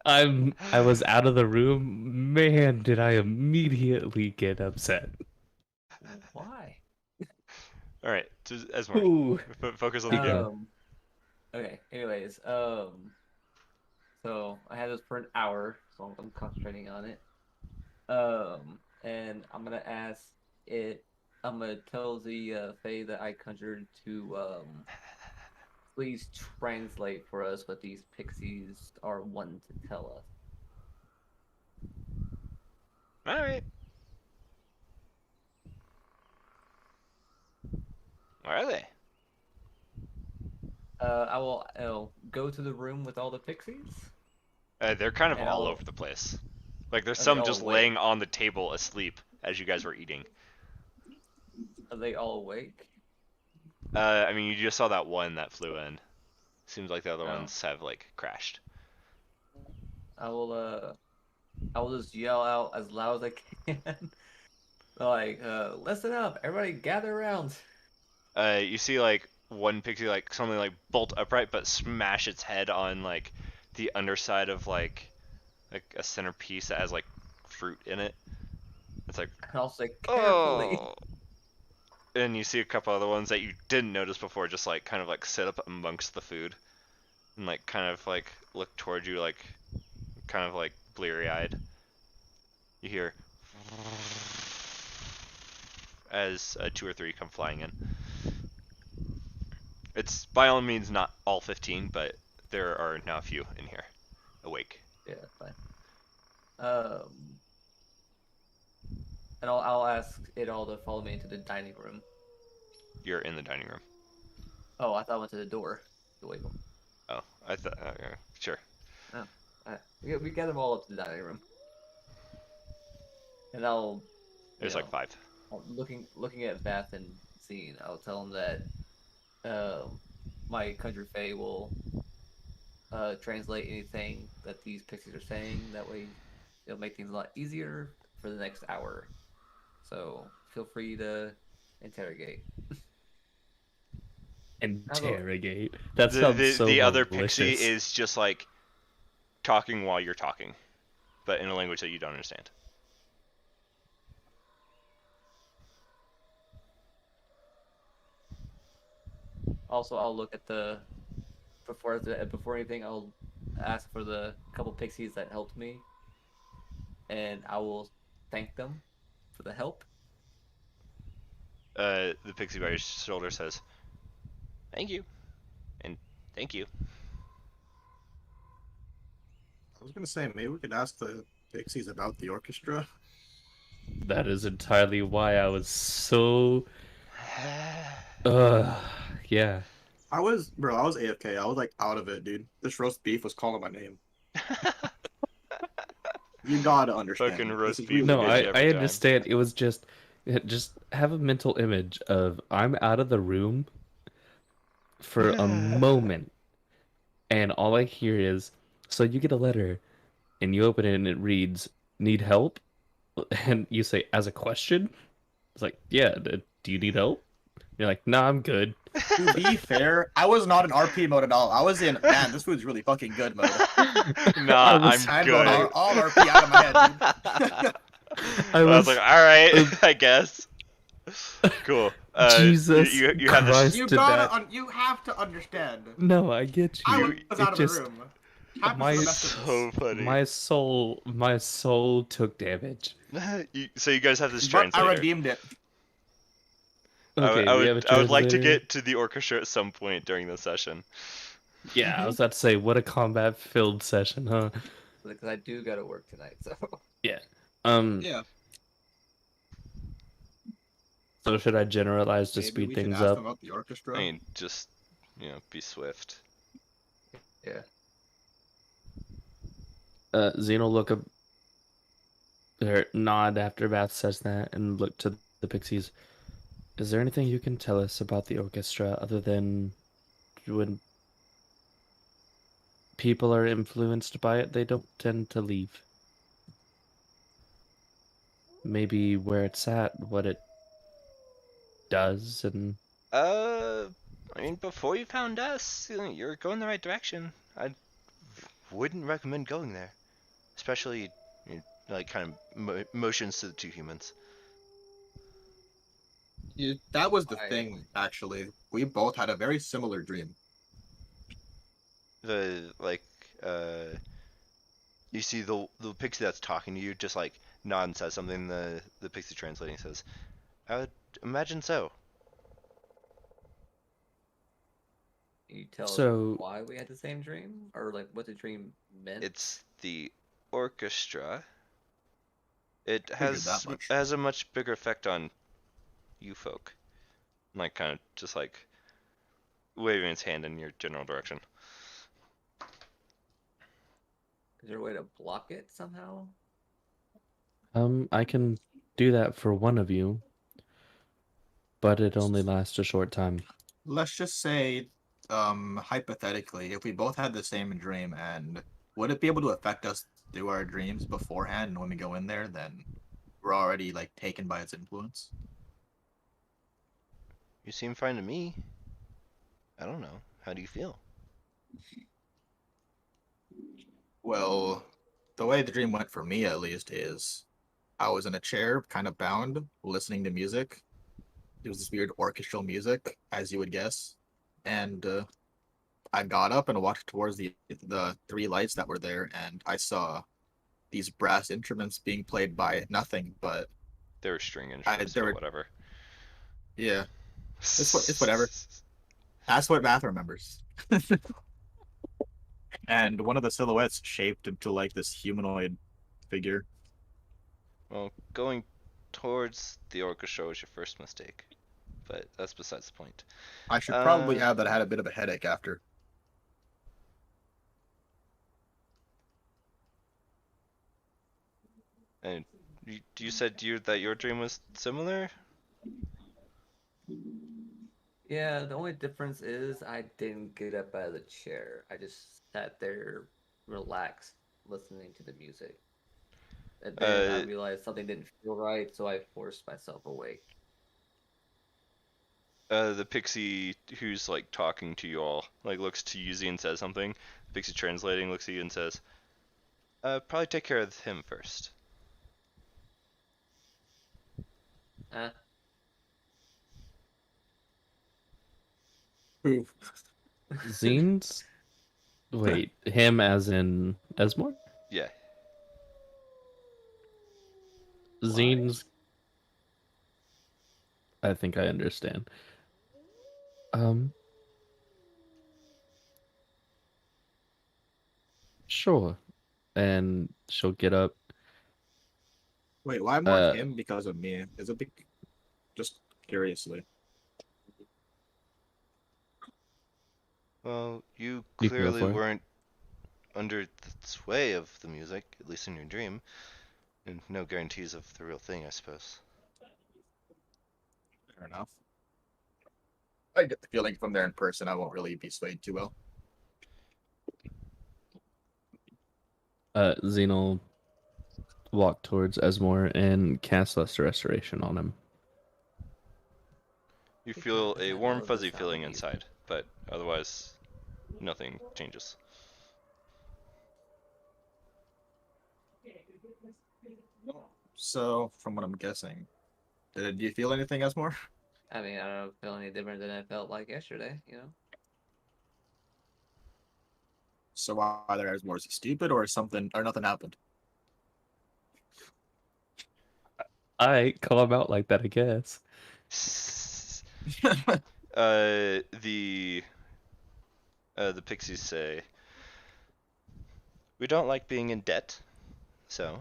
I was out of the room. Man, did I immediately get upset. Why? All right, just Esmore, Ooh. focus on the Keep game. going. Okay. Anyways, so I had this for an hour, so I'm concentrating on it. And I'm gonna ask it. I'm gonna tell the Fae that I conjured to please translate for us what these pixies are wanting to tell us. All right. Where are they? I'll go to the room with all the pixies. They're kind of And all I'll. over the place. Like there's Are they some all just awake? laying on the table asleep as you guys were eating. Are they all awake? I mean, you just saw that one that flew in. Seems like the other No. ones have like crashed. I will just yell out as loud as I can. Like, listen up, everybody gather around. You see like one pixie like suddenly like bolt upright but smash its head on like the underside of like a centerpiece that has like fruit in it. It's like, And I'll say carefully. oh. And you see a couple other ones that you didn't notice before just like kind of like sit up amongst the food and like kind of like look towards you like kind of like bleary-eyed. You hear as two or three come flying in. It's by all means not all 15, but there are now a few in here awake. Yeah, fine. And I'll ask it all to follow me into the dining room. You're in the dining room. Oh, I thought I went to the door to wake them. Oh, I thought. Sure. No, we get them all up to the dining room, and I'll. There's like 5. looking at Vath and Zine, I'll tell them that my country Fae will translate anything that these pixies are saying. That way, it'll make things a lot easier for the next hour. So feel free to interrogate. Interrogate. That The sounds the so the other pixie malicious. is just like talking while you're talking, but in a language that you don't understand. Also, I'll look at the before anything. I'll ask for the couple pixies that helped me, and I will thank them for the help. The pixie by your shoulder says, "Thank you, and thank you." I was gonna say maybe we could ask the Pixies about the orchestra. That is entirely why I was so. Yeah. I was AFK. I was like out of it, dude. This roast beef was calling my name. You gotta understand. Fucking This roast is beef really No, will get good. you I every time. understand. It was just have a mental image of I'm out of the room for a moment, and all I hear is, so you get a letter, and you open it, and it reads, "Need help?" And you say, as a question? It's like, yeah, do you need help? You're like, nah, I'm good. To be fair, I was not in RP mode at all. I was in, man, this food's really fucking good mode. Nah, I'm Side good. mode, all RP out of my head, dude. I was like, all right, I guess. Cool. Jesus you have this. Christ. you Did gotta, that- you have to understand. No, I get I you. was It out of the just room. Happens my to the best of us. So funny. my soul took damage. So you guys have this But I translator. redeemed it. Okay, I we have a would like to translator. get to the orchestra at some point during this session. Yeah, I was about to say, what a combat-filled session, huh? Because I do gotta work tonight. So Yeah. Yeah. So should I generalize to Maybe speed we should things ask up? them about the orchestra. I mean, just be swift. yeah. Xeno look up or nod after Bath says that and look to the pixies. Is there anything you can tell us about the orchestra other than when people are influenced by it, they don't tend to leave? Maybe where it's at, what it does, and I mean, before you found us, you're going the right direction. I wouldn't recommend going there, especially like kind of motions to the two humans. Yeah, that was the I- thing, actually. We both had a very similar dream. The like, you see the pixie that's talking to you just like nod and says something. The pixie translating says, "I would imagine so." Can you tell us So- why we had the same dream, or like what the dream meant? It's the orchestra. It Figured has that much. has a much bigger effect on you folk. Like kind of just like waving its hand in your general direction. Is there a way to block it somehow? I can do that for one of you, but it only lasts a short time. Let's just say, hypothetically, if we both had the same dream, and would it be able to affect us through our dreams beforehand, and when we go in there, then we're already like taken by its influence? You seem fine to me. I don't know. How do you feel? Well, the way the dream went for me, at least, is I was in a chair, kind of bound, listening to music. It was this weird orchestral music, as you would guess, and I got up and walked towards the three lights that were there, and I saw these brass instruments being played by nothing but They were string instruments, but whatever. yeah. It's whatever. That's what Math remembers. And one of the silhouettes shaped into like this humanoid figure. Well, going towards the orchestra was your first mistake, but that's besides the point. I should probably add that I had a bit of a headache after. And you said that your dream was similar. Yeah, the only difference is I didn't get up out of the chair. I just sat there, relaxed, listening to the music. And then I Uh, realized something didn't feel right, so I forced myself awake. the pixie who's like talking to you all like looks to Yuzi and says something. The pixie translating looks at you and says, probably take care of him first. Huh? Who? Zines? Wait, him as in Esmore? Yeah. Zines. I think I understand. Um, sure. And she'll get up. Wait, why more Uh, him because of me? Is it big? Just curiously. Well, you you can go clearly for it. weren't under the sway of the music, at least in your dream, and no guarantees of the real thing, I suppose. Fair enough. I get the feeling from there in person, I won't really be swayed too well. Xen'll walk towards Esmore and cast Lesser Restoration on him. You feel a I warm, love the fuzzy sound feeling of music. inside, but otherwise, nothing changes. So, from what I'm guessing, do you feel anything, Esmore? I mean, I don't feel any different than I felt like yesterday, you know? So either Esmore is stupid or something, or nothing happened. I call him out like that, I guess. uh, the the pixies say, we don't like being in debt, so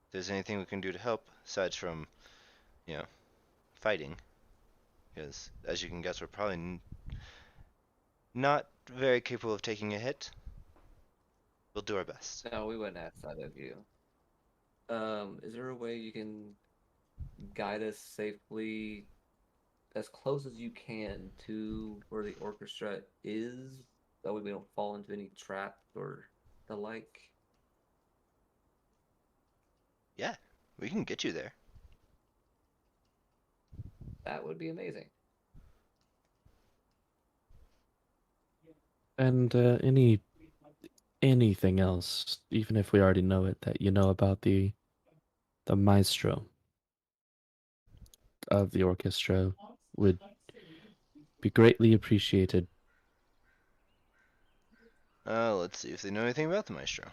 if there's anything we can do to help, aside from, you know, fighting, because as you can guess, we're probably not very capable of taking a hit. We'll do our best. No, we wouldn't ask that of you. Is there a way you can guide us safely as close as you can to where the orchestra is? That way we don't fall into any traps or the like. Yeah, we can get you there. That would be amazing. And anything else, even if we already know it, that you know about the maestro of the orchestra would be greatly appreciated. Let's see if they know anything about the maestro.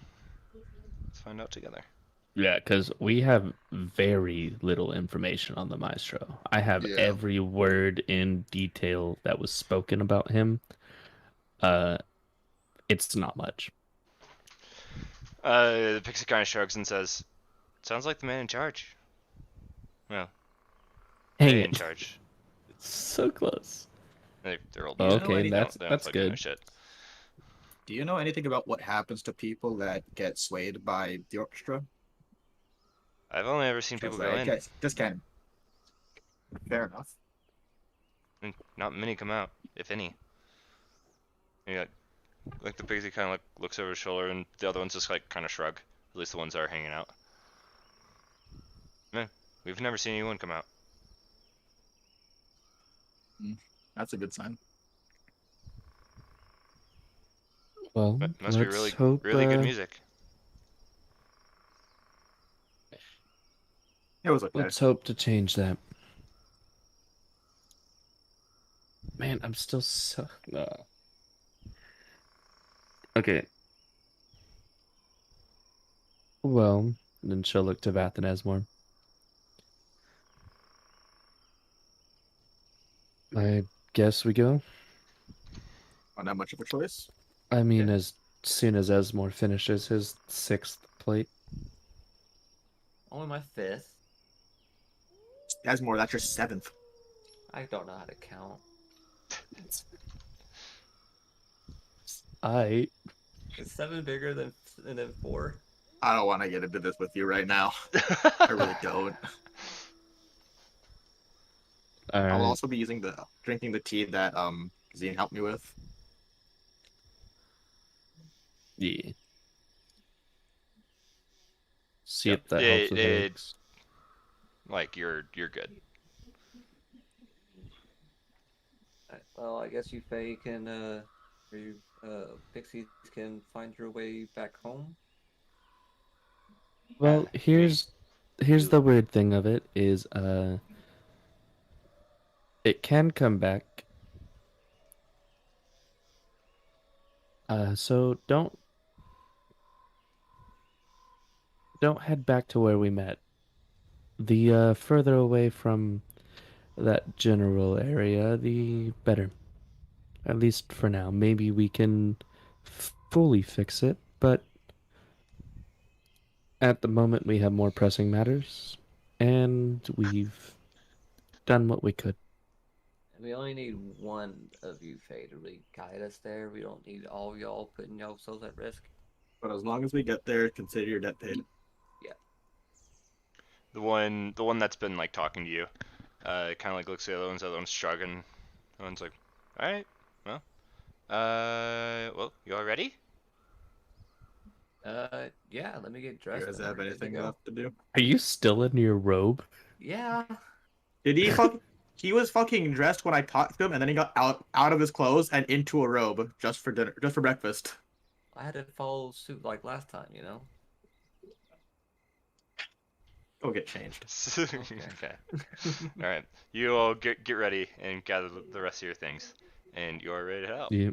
Let's find out together. Yeah, because we have very little information on the maestro. I have Yeah. every word in detail that was spoken about him. It's not much. The pixie kind of shrugs and says, sounds like the man in charge. Well, Hang they it. in charge. So close. They're old You music. know Okay, any- They that's don't fucking know good. shit. Do you know anything about what happens to people that get swayed by the orchestra? I've only ever seen people go in, Just kind of. Fair enough. and not many come out, if any. Yeah, like the pixie kind of like looks over his shoulder, and the other ones just like kind of shrug. At least the ones that are hanging out. Man, we've never seen anyone come out. That's a good sign. Well, But must be let's really, hope. really good music. It was okay. Let's hope to change that. Man, I'm still so. Okay. Well, then she'll look to Vath and Esmore. I guess we go. Not that much of a choice. I mean, Yeah. as soon as Esmore finishes his 6th plate. Only my fifth. Esmore, that's your 7th. I don't know how to count. I. Is 7 bigger than 4? I don't want to get into this with you right now. I really don't. All I'll right. also be drinking the tea that Zine helped me with. Yeah. See Yep. if that helps with It headaches. like you're good. Alright, well, I guess you Faye can or you pixies can find your way back home. Well, You here's the weird thing of it is it can come back. So don't head back to where we met. The further away from that general area, the better. At least for now. Maybe we can fully fix it, but at the moment we have more pressing matters, and we've done what we could. We only need one of you, Faye, to really guide us there. We don't need all y'all putting yourselves at risk. But as long as we get there, consider your debt paid. Yeah. the one that's been like talking to you, kind of like looks at the other one's shrugging. The one's like, all right, well, well, you all ready? Yeah. Let me get You dressed. guys and have we're good to anything go. left to do? Are you still in your robe? Yeah. Did he fuck? He was fucking dressed when I talked to him, and then he got out of his clothes and into a robe just for dinner, just for breakfast. I had to follow suit like last time, you know. Go get changed. Okay. All right. You all get ready and gather the rest of your things, and you are ready to head out. Yeah.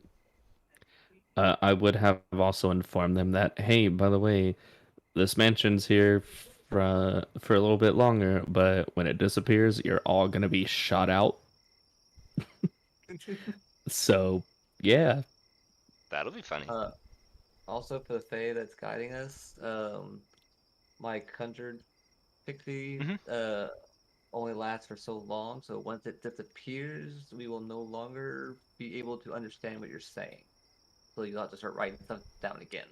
I would have also informed them that, hey, by the way, this mansion's here for a little bit longer, but when it disappears, you're all gonna be shot out. So, yeah. That'll be funny. Also for the Fae that's guiding us, my conjured pixie Mhm. only lasts for so long, so once it disappears, we will no longer be able to understand what you're saying. So you'll have to start writing stuff down again.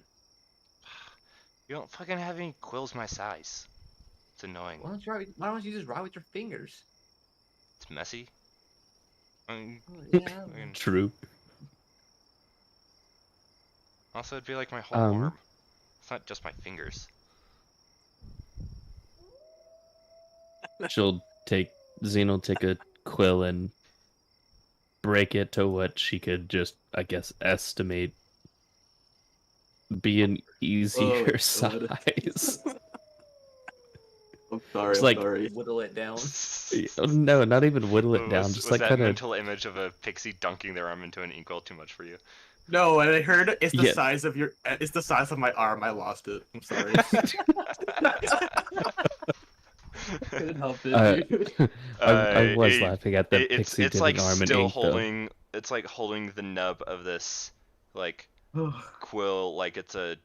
You don't fucking have any quills my size. It's annoying. Why don't you just write with your fingers? It's messy. I mean, Yeah. True. also, it'd be like my whole Um, arm. It's not just my fingers. She'll take Xena will take a quill and break it to what she could just, I guess, estimate be an easier God. size. I'm sorry. It's I'm like- sorry. Whittle it down. No, not even whittle it down. Just Was like that kind of. mental image of a pixie dunking their arm into an inkwell too much for you? No, and I heard it's the Yeah. size of your. It's the size of my arm. I lost it. I'm sorry. Couldn't help it, Uh, dude. I was it- laughing at the it's pixie like dipping arm in still ink, though. holding. It's like holding the nub of this like quill like it's a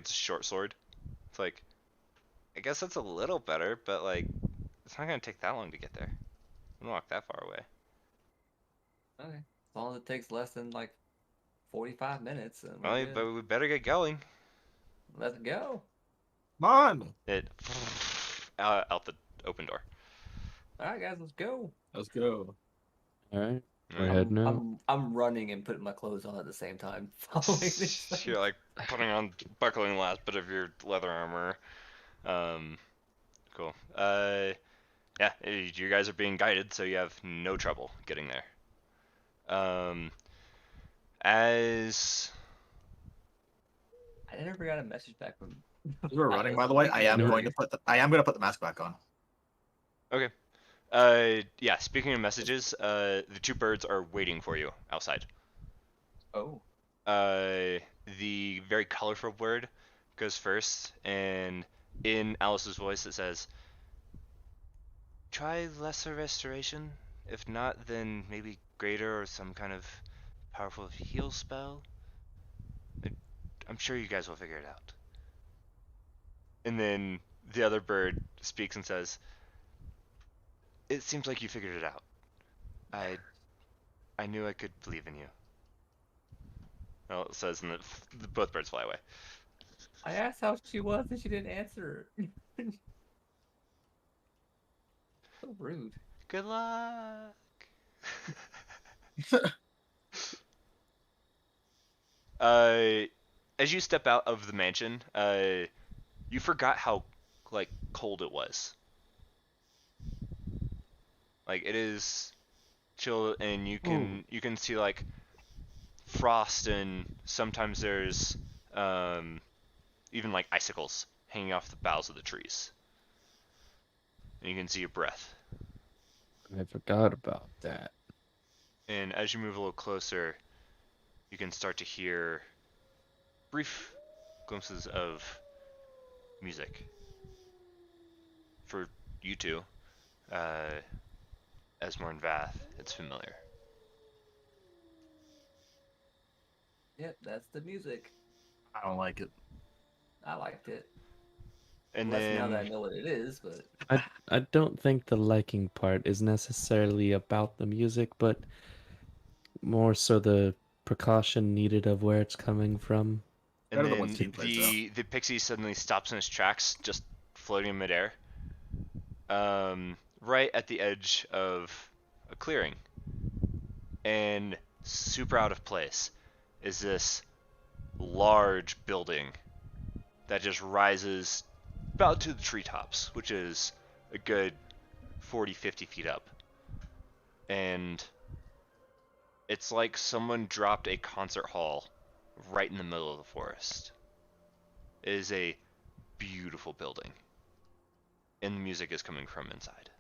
short sword. It's like, I guess that's a little better, but like it's not gonna take that long to get there. I'm gonna walk that far away. Okay. As long as it takes less than like 45 minutes, then we're Well, good. but we better get going. Let's go. Come on. It out the open door. All right, guys, let's go. Let's go. All right, we're Alright. heading out. I'm running and putting my clothes on at the same time, following these things. You're like buckling the last bit of your leather armor. Cool. Yeah, you guys are being guided, so you have no trouble getting there. As I never got a message back from. As we're running, by the way, I am No. going to put the mask back on. okay. Yeah. Speaking of messages, the two birds are waiting for you outside. Oh. The very colorful bird goes first, and in Alice's voice it says, "Try lesser restoration. If not, then maybe greater or some kind of powerful heal spell. I'm sure you guys will figure it out." And then the other bird speaks and says, "It seems like you figured it out. I knew I could believe in you." Well, it says, and both birds fly away. I asked how she was and she didn't answer. So rude. Good luck. As you step out of the mansion, you forgot how like cold it was. Like it is chill, and you can see like frost, and sometimes there's even like icicles hanging off the boughs of the trees. And you can see your breath. I forgot about that. And as you move a little closer, you can start to hear brief glimpses of music. For you two, Esmore and Vath, it's familiar. Yep, that's the music. I don't like it. I liked it. And Less now that I then know what it is, but I don't think the liking part is necessarily about the music, but more so the precaution needed of where it's coming from. and Better than what then Steam plays, though. the pixie suddenly stops in his tracks, just floating in midair. Right at the edge of a clearing. And super out of place is this large building that just rises about to the treetops, which is a good 40, 50 feet up. And it's like someone dropped a concert hall right in the middle of the forest. It is a beautiful building. And the music is coming from inside.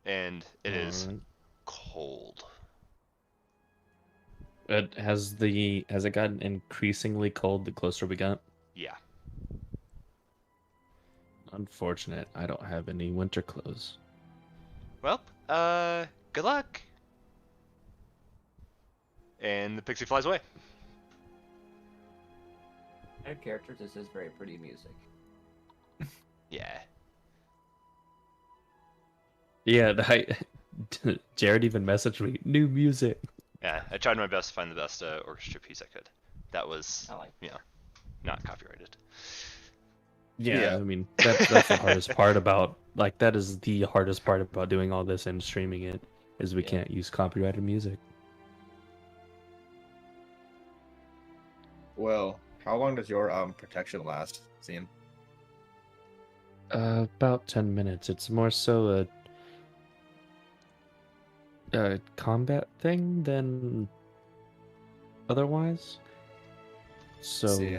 And it is Alright. cold. Has it gotten increasingly cold the closer we got? Yeah. Unfortunate, I don't have any winter clothes. Well, good luck. And the pixie flies away. our character, this is very pretty music. Yeah. Yeah, Jared even messaged me, new music. Yeah, I tried my best to find the best orchestra piece I could. That was, I like not copyrighted. Yeah, I mean that's the hardest part about that is the hardest part about doing all this and streaming it is we Yeah. can't use copyrighted music. Well, how long does your protection last, Sean? About 10 minutes. It's more so a combat thing than otherwise. So See.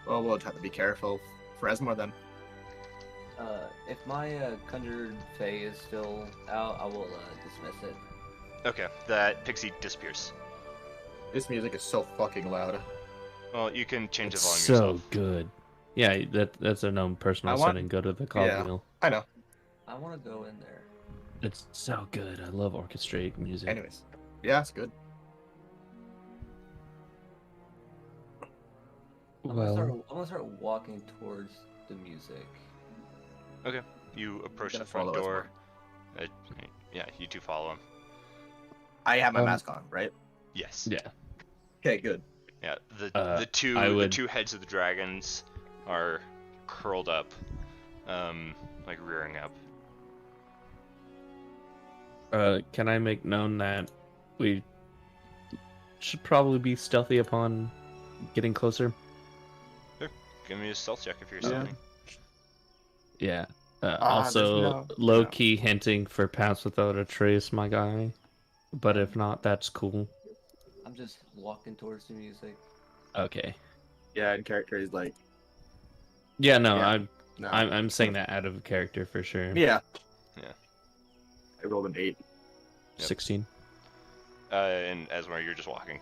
Well, we'll have to be careful for Esmore then. If my conjured Fae is still out, I will dismiss it. Okay, that pixie disappears. This music is so fucking loud. Well, you can change it's the volume so yourself. good. Yeah, that's a known personal I want- setting. Go to the cogwheel. I know. I want to go in there. It's so good. I love orchestrate music. Anyways, yeah, it's good. I'm gonna start walking towards the music. Okay, you approach Gonna the front follow door. Yeah, you two follow him. I have my Um, mask on, right? Yes. Yeah. Okay, good. Yeah. The I the would- two heads of the dragons are curled up, like rearing up. Can I make known that we should probably be stealthy upon getting closer? Give me a stealth check if you're Yeah. stealthing. Yeah. there's Also, no- low key hinting for Pass Without a Trace, my guy. But if not, that's cool. I'm just walking towards the music. Okay. Yeah, and character is like, Yeah, no, Yeah. no. I'm saying that out of character for sure. Yeah. Yeah. I rolled an 8. Yep. 16. And Esmore, you're just walking.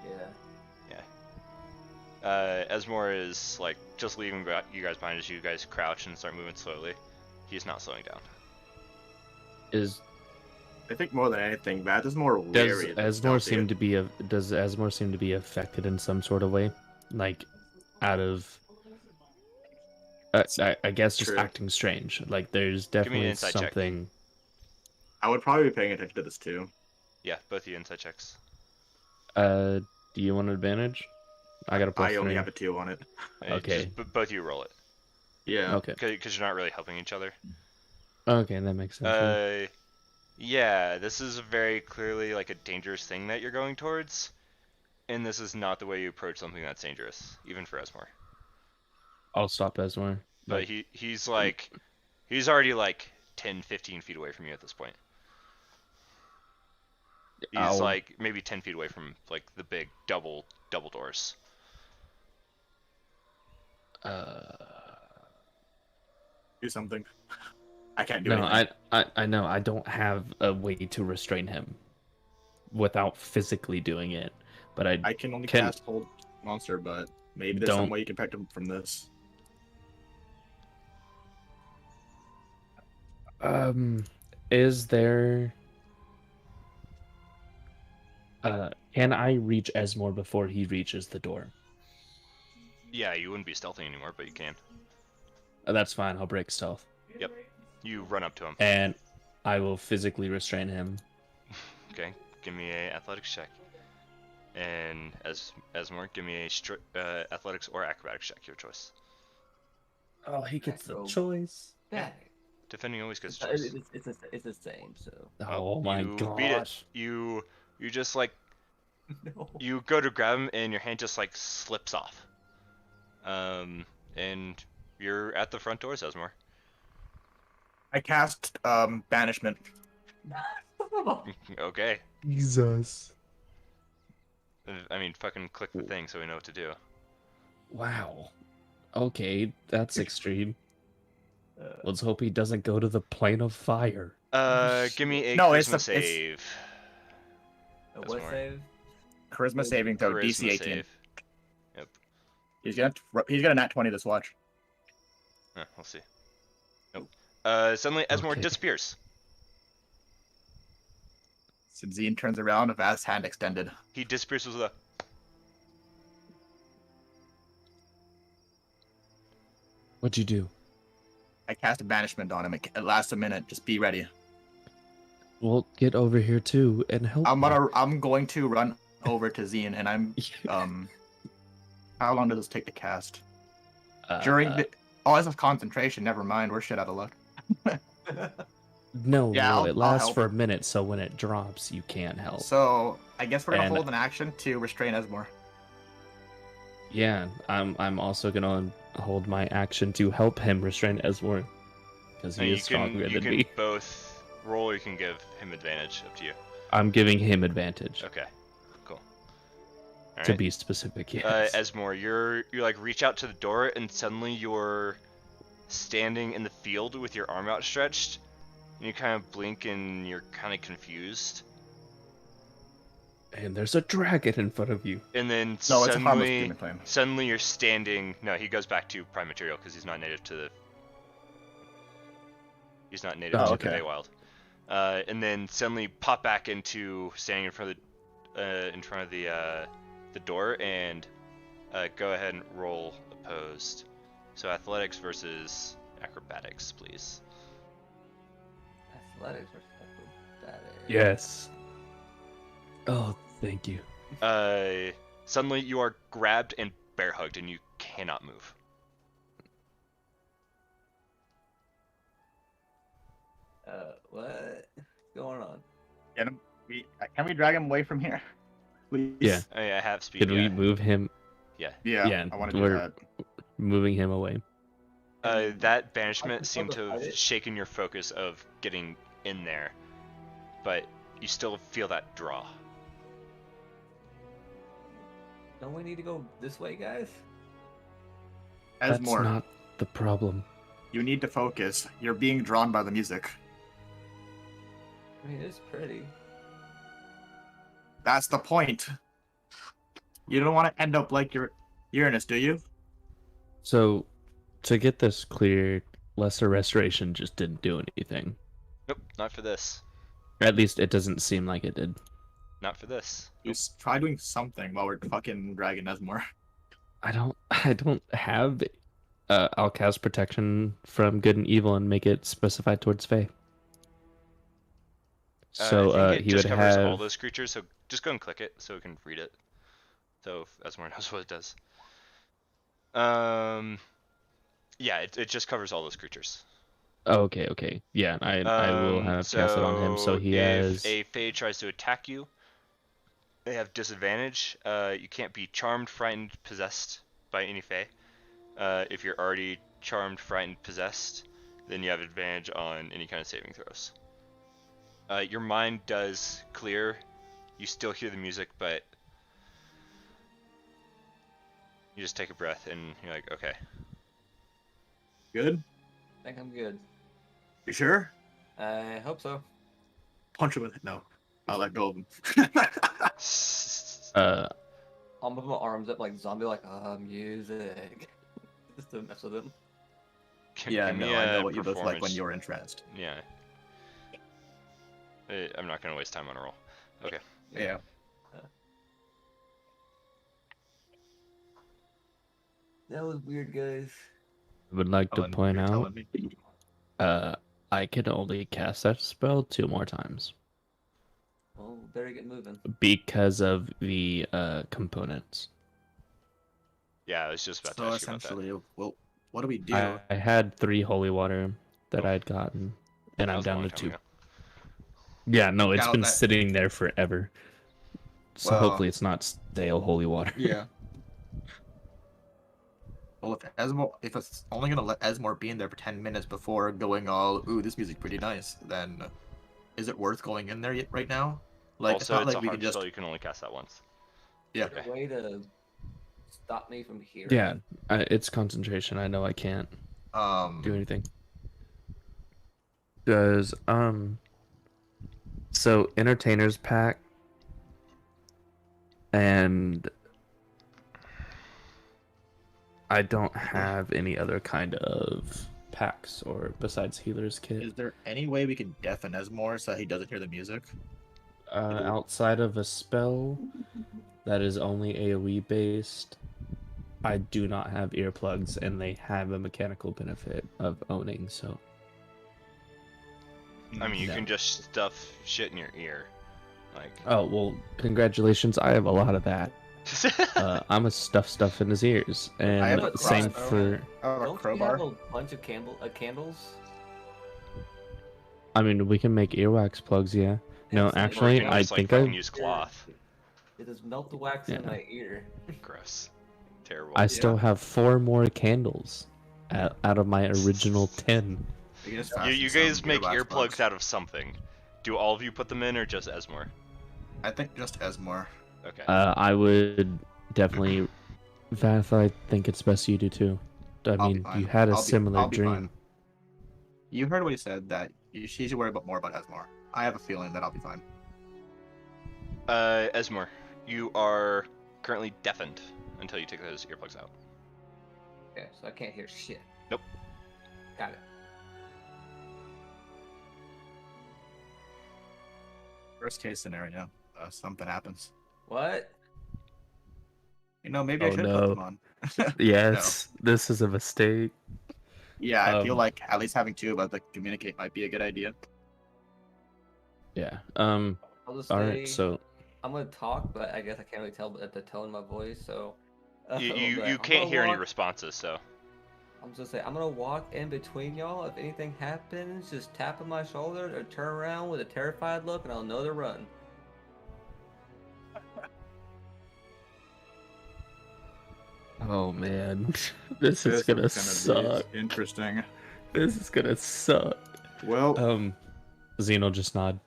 Yeah. Esmore is like just leaving you guys behind as you guys crouch and start moving slowly. He's not slowing down. I think more than anything, Vath is more Does wary. than Asmore stealthy. seem to be affected in some sort of way, like out of? I guess just True. acting strange. Like there's me an definitely insight check. something. I would probably be paying attention to this too. Yeah, both of you insight checks. Do you want an advantage? I got a plus I only 3. have a 2 on it. Okay. Just, both of you roll it. Yeah. Okay. because you're not really helping each other. Okay, that makes sense. Yeah, this is very clearly like a dangerous thing that you're going towards, and this is not the way you approach something that's dangerous, even for Esmore. I'll stop Esmore. But he's already like 10, 15 feet away from you at this point. He's I'll- like maybe 10 feet away from like the big double doors. Do something. I can't do No, anything. I know I don't have a way to restrain him without physically doing it, but I can only can- cast Hold Monster, but maybe there's some Don't- way you can protect him from this. Is there can I reach Esmore before he reaches the door? Yeah, you wouldn't be stealthing anymore, but you can. That's fine. I'll break stealth. Yep. You run up to him. And I will physically restrain him. Okay, give me a athletics check. And Esmore, give me a athletics or acrobatics check, your choice. Oh, he gets the Roll. choice. Yeah. Defending always gets a choice. It's the same. So Oh my you gosh. beat it. You just like no. you go to grab him and your hand just like slips off. And you're at the front doors, Esmore. I cast Banishment. Okay. Jesus. I mean, fucking click the thing so we know what to do. Wow. Okay, that's extreme. Let's hope he doesn't go to the plane of fire. Give me a No, it's charisma the- it's- save. What That's more. save? Charisma saving throw, Charisma DC 18. save. Yep. He's gonna nat 20 this watch. We'll see. Nope. Suddenly Esmore Okay. disappears. Sinzine turns around, a vast hand extended. He disappears with a. What'd you do? I cast a Banishment on him. It lasts a minute. Just be ready. Well, get over here too and help me. I'm going to run over to Zine, and I'm How long does this take to cast? During the oh, this is concentration. Never mind. We're shit out of luck. No, Yeah, no, I'll it lasts help. for a minute, so when it drops, you can't help. So I guess we're gonna And- hold an action to restrain Esmore. Yeah, I'm also gonna hold my action to help him restrain Esmore, because he And is stronger you than can me. both roll, or you can give him advantage. Up to you. I'm giving him advantage, Okay. Cool. All to right. be specific. Yes. Esmore, you like reach out to the door, and suddenly you're standing in the field with your arm outstretched, and you kind of blink, and you're kind of confused. And there's a dragon in front of you. And then No, it's a harmless suddenly, demon claim. suddenly you're standing. No, he goes back to prime material because he's not native to the. He's not native Oh, to okay. the Feywild. And then suddenly pop back into standing in front of the door, and go ahead and roll opposed. So athletics versus acrobatics, please. Athletics versus acrobatics. Yes. Oh, thank you. Suddenly you are grabbed and bear hugged, and you cannot move. What's going on? Can we drag him away from here? Please. Yeah. I have speed. Could yeah. we move him? Yeah. Yeah. Yeah, I want to do we're- that. Moving him away. That banishment seemed to hide have it? shaken your focus of getting in there, but you still feel that draw. Don't we need to go this way, guys? Esmore, That's not the problem. you need to focus. You're being drawn by the music. I mean, it's pretty. That's the point. You don't want to end up like your Uranus, do you? So, to get this clear, Lesser Restoration just didn't do anything. Nope, not for this. At least it doesn't seem like it did. Not for this. Just try doing something while we're fucking dragging Esmore. I don't have I'll cast protection from good and evil and make it specified towards Fae. So I think it he just would covers have all those creatures, so just go and click it so we can read it. So Esmore knows what it does. Yeah, it just covers all those creatures. Oh, okay. Yeah, I will have cast it on him. So So he if has. a Fae tries to attack you, they have disadvantage. You can't be charmed, frightened, possessed by any Fae. If you're already charmed, frightened, possessed, then you have advantage on any kind of saving throws. Your mind does clear. You still hear the music, but you just take a breath and you're like, okay. Good? I think I'm good. You sure? I hope so. Punch him with it. No. I'll let go of him. I'll move my arms up like zombie, like music, just to mess with him. Yeah, Give me no, I know a what you both like when performance- you're entranced. Yeah. I'm not gonna waste time on a roll. Okay. Yeah. That was weird, guys. Would like to Telling- point you're out, telling me. I can only cast that spell 2 more times Well, better get moving. because of the components. Yeah, I was just about to So ask you about that. essentially, well, what do we do? I had 3 holy water that Oh. I had gotten, and That I'm was a down long to time 2. ago. Yeah, no, it's Now been that- sitting there forever. So Well, hopefully it's not stale holy water. Yeah. Well, if it's only gonna let Esmore be in there for 10 minutes before going all, ooh, this music's pretty nice, then is it worth going in there right now? Like, Also, not it's like a we hard can just, spell. You can only cast that once. yeah. Is there a way to stop me from hearing? Yeah, it's concentration. I know I can't do anything. Does so entertainers pack and I don't have any other kind of packs or besides healer's kit. Is there any way we can deafen Esmore so he doesn't hear the music? Outside of a spell that is only AoE based, I do not have earplugs, and they have a mechanical benefit of owning. So I mean, you No. can just stuff shit in your ear. Like, oh well, congratulations! I have a lot of that. I'm a stuff in his ears, and have a same crossbow. for. Oh, a Don't crowbar? you have a bunch of candles? I mean, we can make earwax plugs, yeah. No, Yes, or you actually, can I just, like, think fucking I use cloth. It just melt the wax in Yeah. my ear. Gross. Terrible. I still have 4 more candles out of my original 10. We can just You fasten guys some make earwax earplugs plugs. out of something. Do all of you put them in, or just Esmore? I think just Esmore. Okay. I would definitely, Vath, I think it's best you do too. I I'll be mean, fine. you had a I'll be- similar I'll be dream. fine. You heard what he said, that she should worry more about Esmore. I have a feeling that I'll be fine. Esmore, you are currently deafened until you take those earplugs out. Okay, so I can't hear shit. Nope. Got it. Worst case scenario, something happens. What? You know, maybe I Oh, should have no. put them on. Yes, this is a mistake. Yeah, I feel Um, like at least having 2 of us that communicate might be a good idea. Yeah. I'll just say, Alright, so I'm gonna talk, but I guess I can't really tell at the tone of my voice, so. You but you I'm can't gonna hear any walk- responses, so. I'm just gonna say, I'm gonna walk in between y'all. If anything happens, just tap on my shoulder or turn around with a terrified look, and I'll know to run. oh man, this is gonna suck. Interesting. This is gonna suck. Well, Zeno just nod.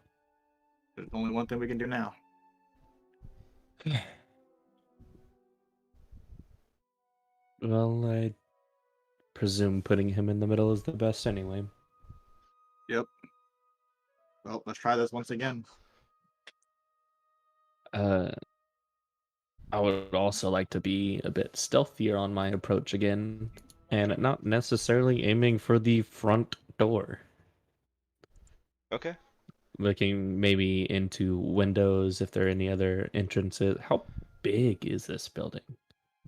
there's only one thing we can do now. Well, I presume putting him in the middle is the best anyway. Yep. Well, let's try this once again. I would also like to be a bit stealthier on my approach again, and not necessarily aiming for the front door. Okay. Looking maybe into windows if there are any other entrances. How big is this building?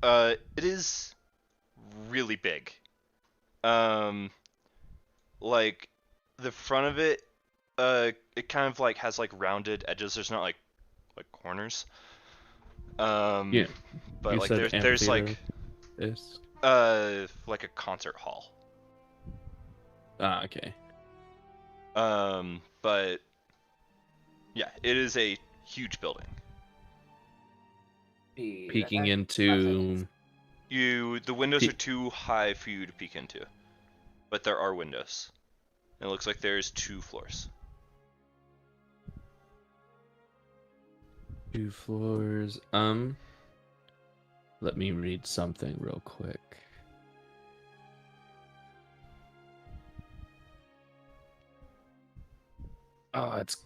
It is really big. Like the front of it, it kind of like has like rounded edges. There's not like corners. Yeah. But You like said there's like amphitheater-ish? like a concert hall. Ah, okay. But yeah, it is a huge building. Peeking That- into. The windows Pe- are too high for you to peek into, but there are windows. It looks like there's 2 floors. 2 floors. Let me read something real quick. Oh, it's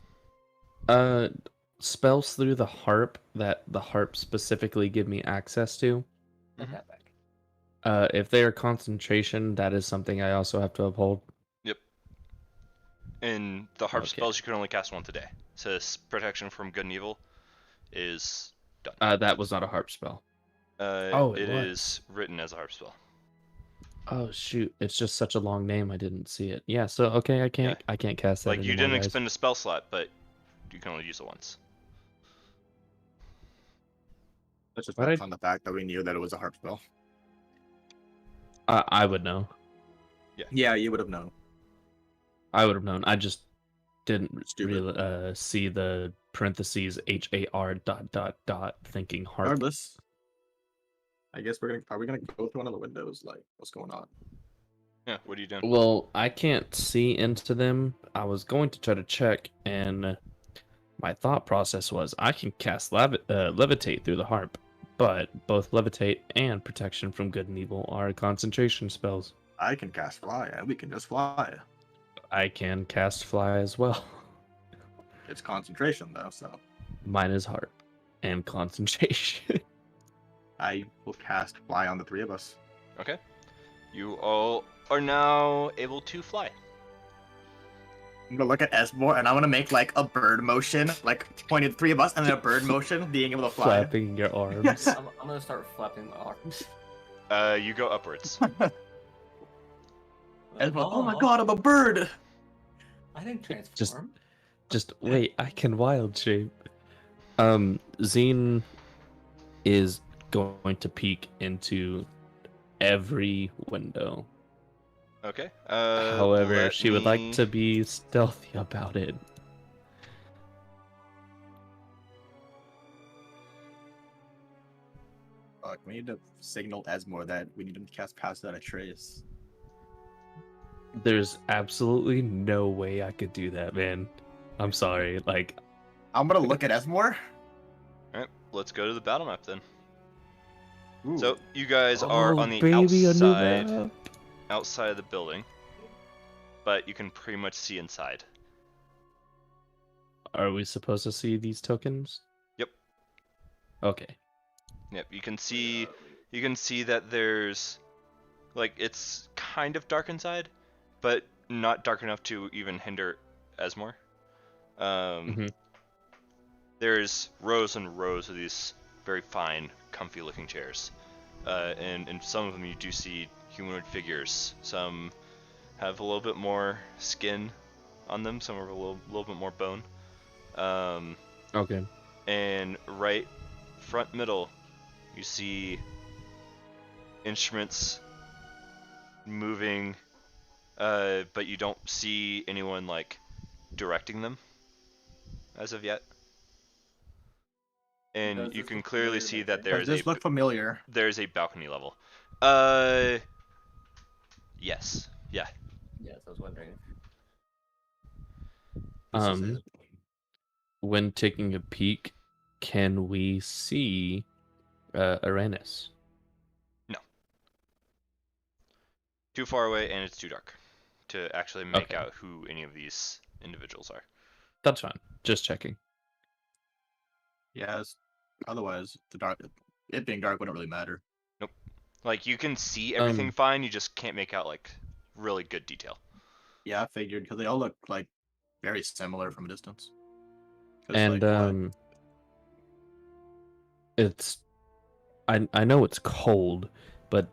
spells through the harp that the harp specifically give me access to. Put Mhm. that back. If they are concentration, that is something I also have to uphold. Yep. And the harp Okay. spells you can only cast once a day. So protection from good and evil is done. That was not a harp spell. It It was. is written as a harp spell. Oh shoot! It's just such a long name. I didn't see it. Yeah. So okay, I can't cast that Like you anymore, didn't guys. expend a spell slot, but you can only use it once. Let's just What focus I- on the fact that we knew that it was a harp spell. I would know. Yeah, you would have known. I would have known. I just didn't Stupid. really see the parentheses HAR ... thinking harp. Regardless, I guess are we gonna go through one of the windows? Like, what's going on? Yeah, what are you doing? Well, I can't see into them. I was going to try to check, and my thought process was I can cast levitate through the harp, but both levitate and protection from good and evil are concentration spells. I can cast fly, and we can just fly. I can cast fly as well. It's concentration though, so Mine is harp and concentration. I will cast fly on the 3 of us. Okay. You all are now able to fly. I'm gonna look at Esmore, and I'm gonna make like a bird motion, like pointed 3 of us, and then a bird motion, being able to fly. Flapping your arms. I'm gonna start flapping my arms. You go upwards. Esmore, oh my god, I'm a bird! I didn't transform. Just wait, I can wild shape. Zine is going to peek into every window. Okay. However, let she would like me- to be stealthy about it. Fuck, we need to signal Esmore that we need him to cast Pass Without a Trace. There's absolutely no way I could do that, man. I'm sorry. Like, I'm gonna look at Esmore. Alright, let's go to the battle map then. Ooh. So you guys are on the baby, a new outside map. outside of the building, but you can pretty much see inside. Are we supposed to see these tokens? Yep. Okay. Yep, you can see that there's like it's kind of dark inside, but not dark enough to even hinder Esmore. Mhm. There's rows and rows of these very fine, comfy looking chairs. And in some of them you do see humanoid figures. Some have a little bit more skin on them, some have a little bit more bone. Okay. And right front middle, you see instruments moving, but you don't see anyone like directing them as of yet. And Does you this can look clearly familiar see to that me? there Does is this look familiar? there's a balcony level. Yes. Yeah. Yes, I was wondering. This is Um, it. when taking a peek, can we see Uranus? Too far away and it's too dark to actually make Okay. out who any of these individuals are. That's fine. Just checking. Yes. Otherwise, it being dark wouldn't really matter. Like you can see everything Um, fine, you just can't make out like really good detail. Yeah, I figured because they all look like very similar from a distance. 'Cause, And like, what- it's I know it's cold, but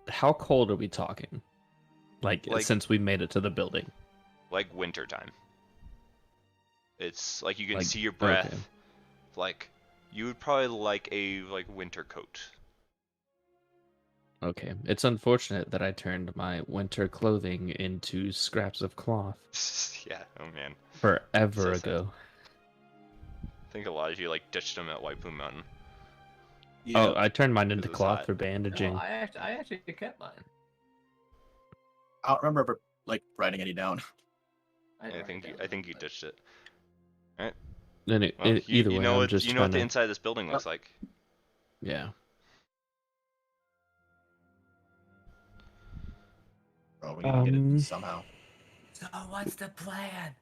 how cold are we talking? Like Like- since we made it to the building. Like winter time. It's like you can Like, see your breath. okay. Like you would probably like a like winter coat. Okay, it's unfortunate that I turned my winter clothing into scraps of cloth Yeah. Oh man. forever So sad. ago. I think a lot of you like ditched them at White Plume Mountain. Oh, I turned mine into Because it's cloth hot. for No, bandaging. I actually kept mine. I don't remember ever like writing any down. didn't I write think it you, down, I think you but- ditched it. Then Well, either you way, know I'm what just you know what trying the to. inside of this building looks like. Yeah. Bro, we need to get Um, it somehow. So what's the plan?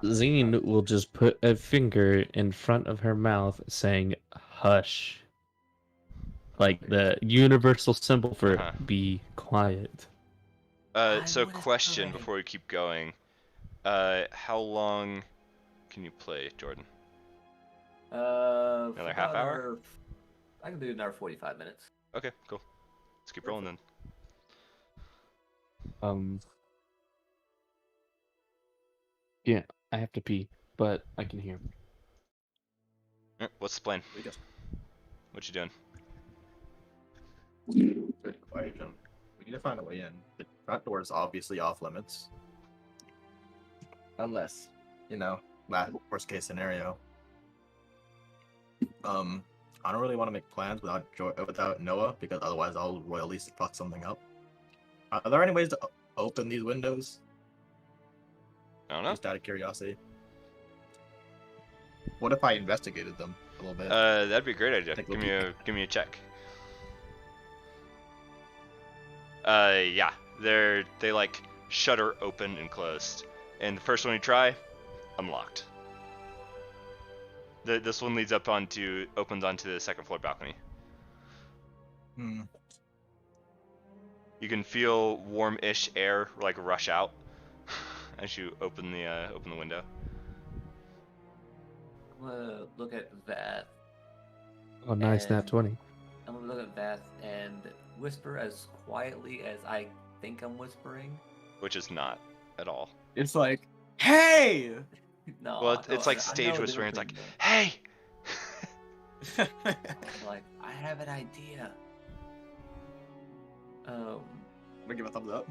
Zine will just put a finger in front of her mouth saying "hush," like the universal symbol for Uh-huh. "be quiet." So question before we keep going. How long can you play, Jordan? Another half hour? I can do another 45 minutes. Okay, cool. Let's keep rolling then. Yeah, I have to pee, but I can hear. What's the plan? We just What you doing? good question. We need to find a way in. The front door is obviously off limits. Unless, worst case scenario. I don't really want to make plans without Noah because otherwise I'll royally fuck something up. Are there any ways to open these windows? I don't know. Just out of curiosity. What if I investigated them a little bit? That'd be a great idea. Take a Give look. me a check. Yeah, they like shutter open and closed, and the first one you try, unlocked. This one opens onto the second floor balcony. Hmm. You can feel warm-ish air like rush out as you open the window. I'm gonna look at Vath. Oh, nice, nat And- 20. I'm gonna look at Vath and whisper as quietly as I think I'm whispering. Which is not at all. It's like, hey! No, Well, I know- it's like I know stage the whispering. It's like, difference, hey! but I'm like, I have an idea. I'm gonna give a thumbs up.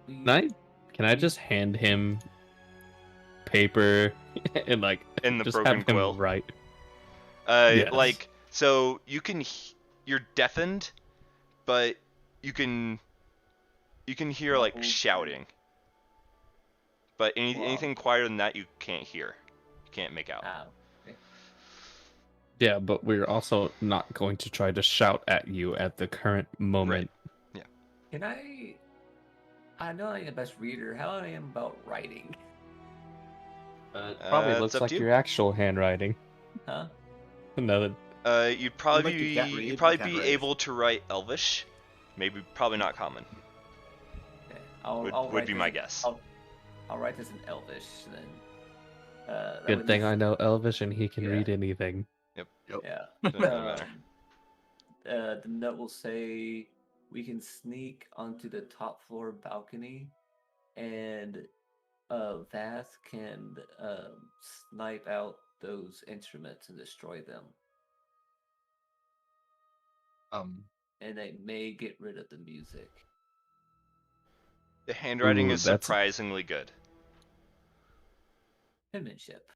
Nice. Can I just hand him paper and like In the just broken have him quill. write? Like, so you're deafened, but you can hear like Oh. shouting. But Wow. anything quieter than that, you can't hear. You can't make out. Oh, okay. Yeah, but we're also not going to try to shout at you at the current moment. Can I know I'm the best reader. How I am about writing? Probably It's looks up like to you. your actual handwriting. Huh? No, You'd probably like you can't read, you'd you probably can't be write. able to write Elvish. Maybe probably not common. Okay. I'll Would write be this my in- guess. I'll write this in Elvish then. That good would thing be- I know Elvish and he can Yeah. read anything. Yep. Yeah. Doesn't really matter. The note will say we can sneak onto the top floor balcony, and Vath can snipe out those instruments and destroy them, and they may get rid of the music. The handwriting Ooh, is that's- surprisingly good. Penmanship.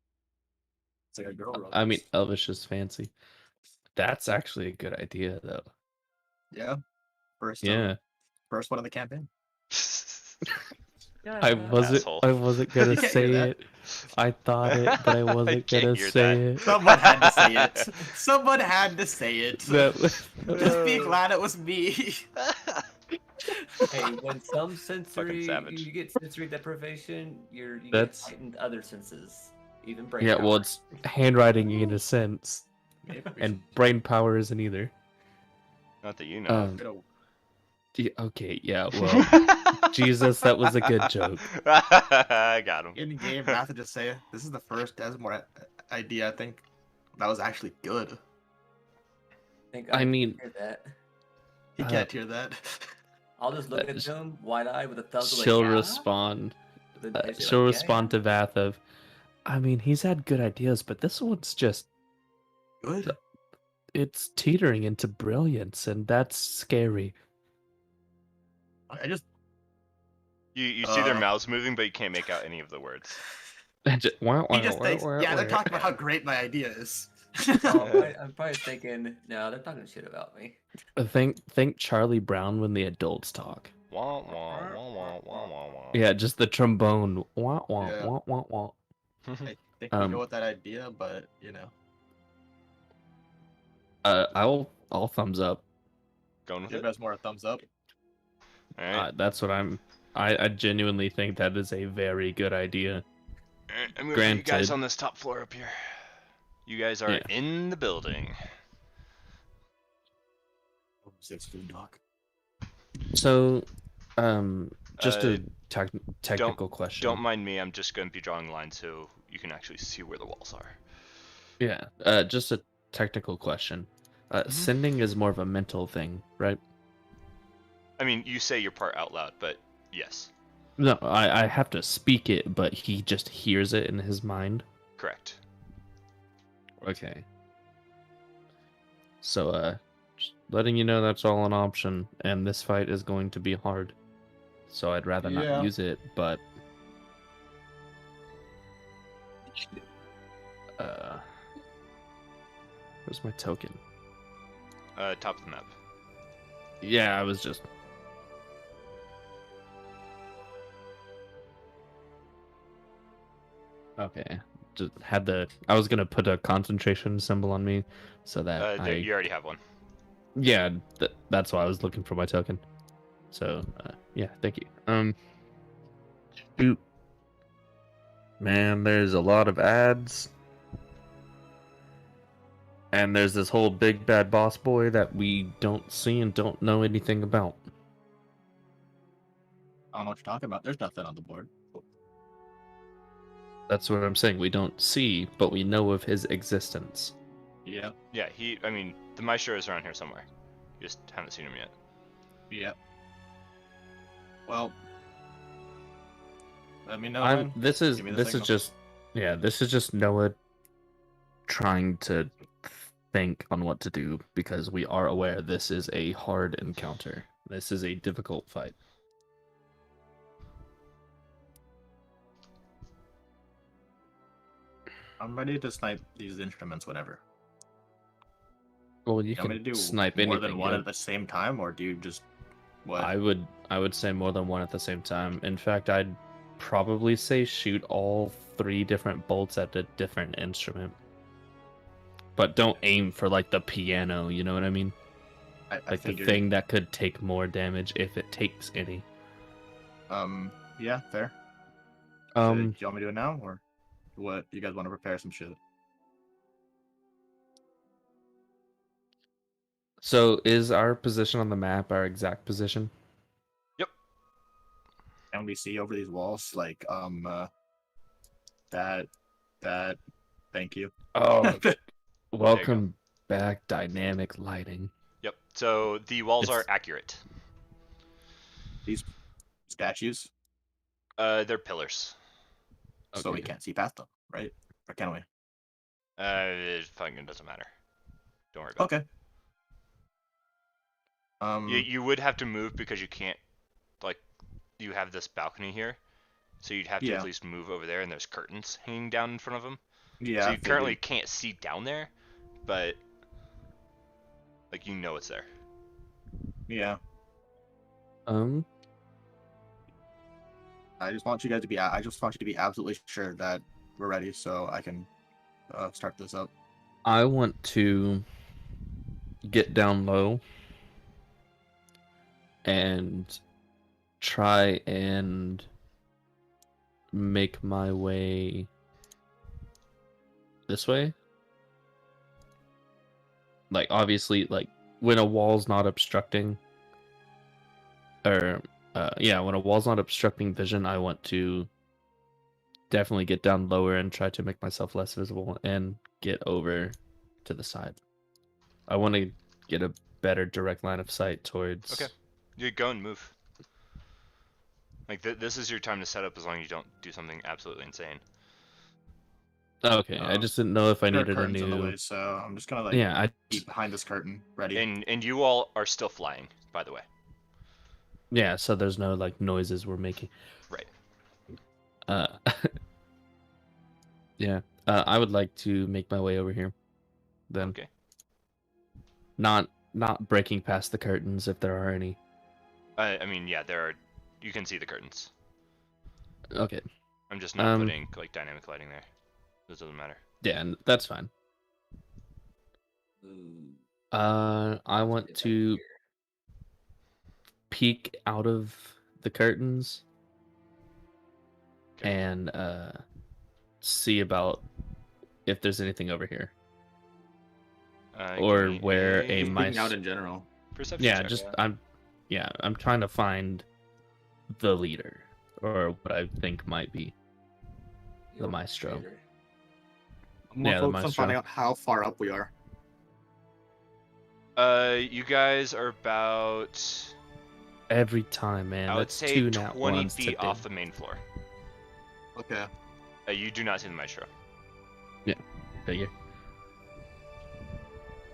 It's like a girl wrote I mean, this. Elvish is fancy. That's actually a good idea, though. Yeah. First one of the campaign. Yeah, I wasn't. Asshole. I wasn't gonna You can't say hear that. it. I thought it, but I wasn't can't gonna hear say that. it. Someone had to say it. Someone had to say it. That was- Just be glad it was me. Hey, when some sensory savage. you get sensory deprivation, you That's- get heightened other senses, even brain. yeah, well, power. it's handwriting in a sense, Maybe we and should- brain power isn't either. Not that you know. Okay, yeah, well, Jesus, that was a good joke. I got him. In game, I have to just say this is the first Desmore idea I think that was actually good. I mean, hear that. He can't hear that. I'll just look at them wide eyed with a thumbs up. she'll like, "Yeah?" respond. Then they say, She'll like, "Yeah, respond to Vath of, I mean, he's had good ideas, but this one's just Good. it's teetering into brilliance, and that's scary. I just You see their mouths moving, but you can't make out any of the words. he just thinks, yeah, they're talking about how great my idea is. I'm probably thinking, no, they're talking shit about me. Think Charlie Brown when the adults talk. Wah, wah, wah, wah, wah, wah, wah. Yeah, just the trombone. Wah wah Yeah. wah wah wah. I think we go with that idea, but I'll thumbs up. Going with give it? us more a thumbs up. Alright. That's what I genuinely think that is a very good idea. I'm gonna put you guys Granted. on this top floor up here. You guys are Yeah. in the building. 6 food doc. So, just Uh, a technical question. Don't mind me, I'm just gonna be drawing lines so you can actually see where the walls are. Yeah, just a technical question. Sending is more of a mental thing, right? I mean, you say your part out loud, but yes, No, I have to speak it, but he just hears it in his mind. correct. Okay. So, just letting you know that's all an option, and this fight is going to be hard. So I'd rather Yeah. not use it, but where's my token? Top of the map. Yeah, I was just okay. Just had I was gonna put a concentration symbol on me, so that You already have one. yeah, that's why I was looking for my token. So yeah, thank you. Shoot, man, there's a lot of ads, and there's this whole big bad boss boy that we don't see and don't know anything about. I don't know what you're talking about. There's nothing on the board. That's what I'm saying. We don't see, but we know of his existence. Yeah. Yeah, I mean, the Maestro is around here somewhere. You just haven't seen him yet. Yeah. Well, let me know. I'm. This is Give me the this is signal. just yeah. This is just Noah trying to think on what to do because we are aware this is a hard encounter. This is a difficult fight. I'm ready to snipe these instruments whenever. Well, you You want me can to do snipe more anything. than one yeah. at the same time, or do you just what? I would say more than one at the same time. In fact, I'd probably say shoot all 3 different bolts at a different instrument. But don't aim for like the piano, you know what I mean? I Like the figured. thing that could take more damage if it takes any. Yeah, fair. Do you want me to do it now, or what? You guys want to prepare some shit? So is our position on the map our exact position? Can we see over these walls? Like, that. Thank you. Oh, welcome back, dynamic lighting. Yep. So the walls are It's- accurate. These statues, They're pillars. so we Okay. can't see past them, right? Or can we? It fucking doesn't matter. Don't worry about Okay. it. You would have to move because you can't, like, you have this balcony here, so you'd have to Yeah. at least move over there, and there's curtains hanging down in front of them. Yeah. So I you figured. currently can't see down there, but like you know it's there. Yeah. I just want you to be absolutely sure that we're ready, so I can start this up. I want to get down low and try and make my way this way. Like obviously, like when a wall's not obstructing, or when a wall's not obstructing vision, I want to definitely get down lower and try to make myself less visible and get over to the side. I want to get a better direct line of sight towards. Okay. You go and move. Like this is your time to set up as long as you don't do something absolutely insane. Okay, I just didn't know if I There are needed a curtains in the new. way, so I'm just gonna like Yeah, I. be behind this curtain, ready. And you all are still flying, by the way. Yeah, so there's no like noises we're making. Right. Uh, yeah. I would like to make my way over here. Then Okay. not breaking past the curtains if there are any. I mean, yeah, there are. You can see the curtains. Okay. I'm just not putting like dynamic lighting there. This doesn't matter. Yeah, that's fine. Ooh, I want get back to here. peek out of the curtains Okay. and see about if there's anything over here or Give me where a Just peeking out mice. in general. perception Yeah, check. just I'm trying to find the leader or what I think might be the Your maestro. leader. I'm more Yeah, the focused on maestro. finding out how far up we are. You guys are about, Every time, man. I would That's say, two nat 20 ones feet today. off the main floor. Okay. You do not see the maestro. Figure.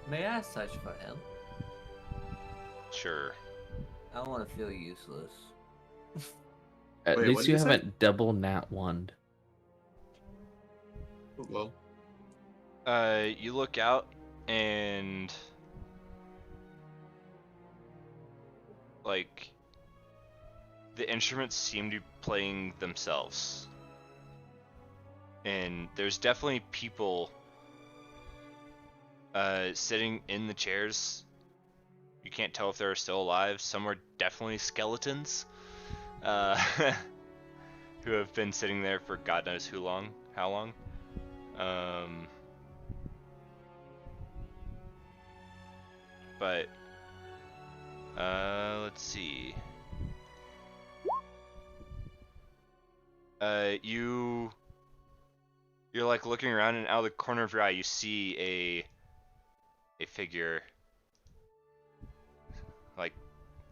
May I search for him? Sure. I don't want to feel useless. At Wait, what least did you you say? haven't double nat one. Well, You look out and like the instruments seem to be playing themselves. And there's definitely people sitting in the chairs. You can't tell if they're still alive. Some are definitely skeletons who have been sitting there for God knows how long. But let's see. You're like looking around, and out of the corner of your eye, you see a figure. Like,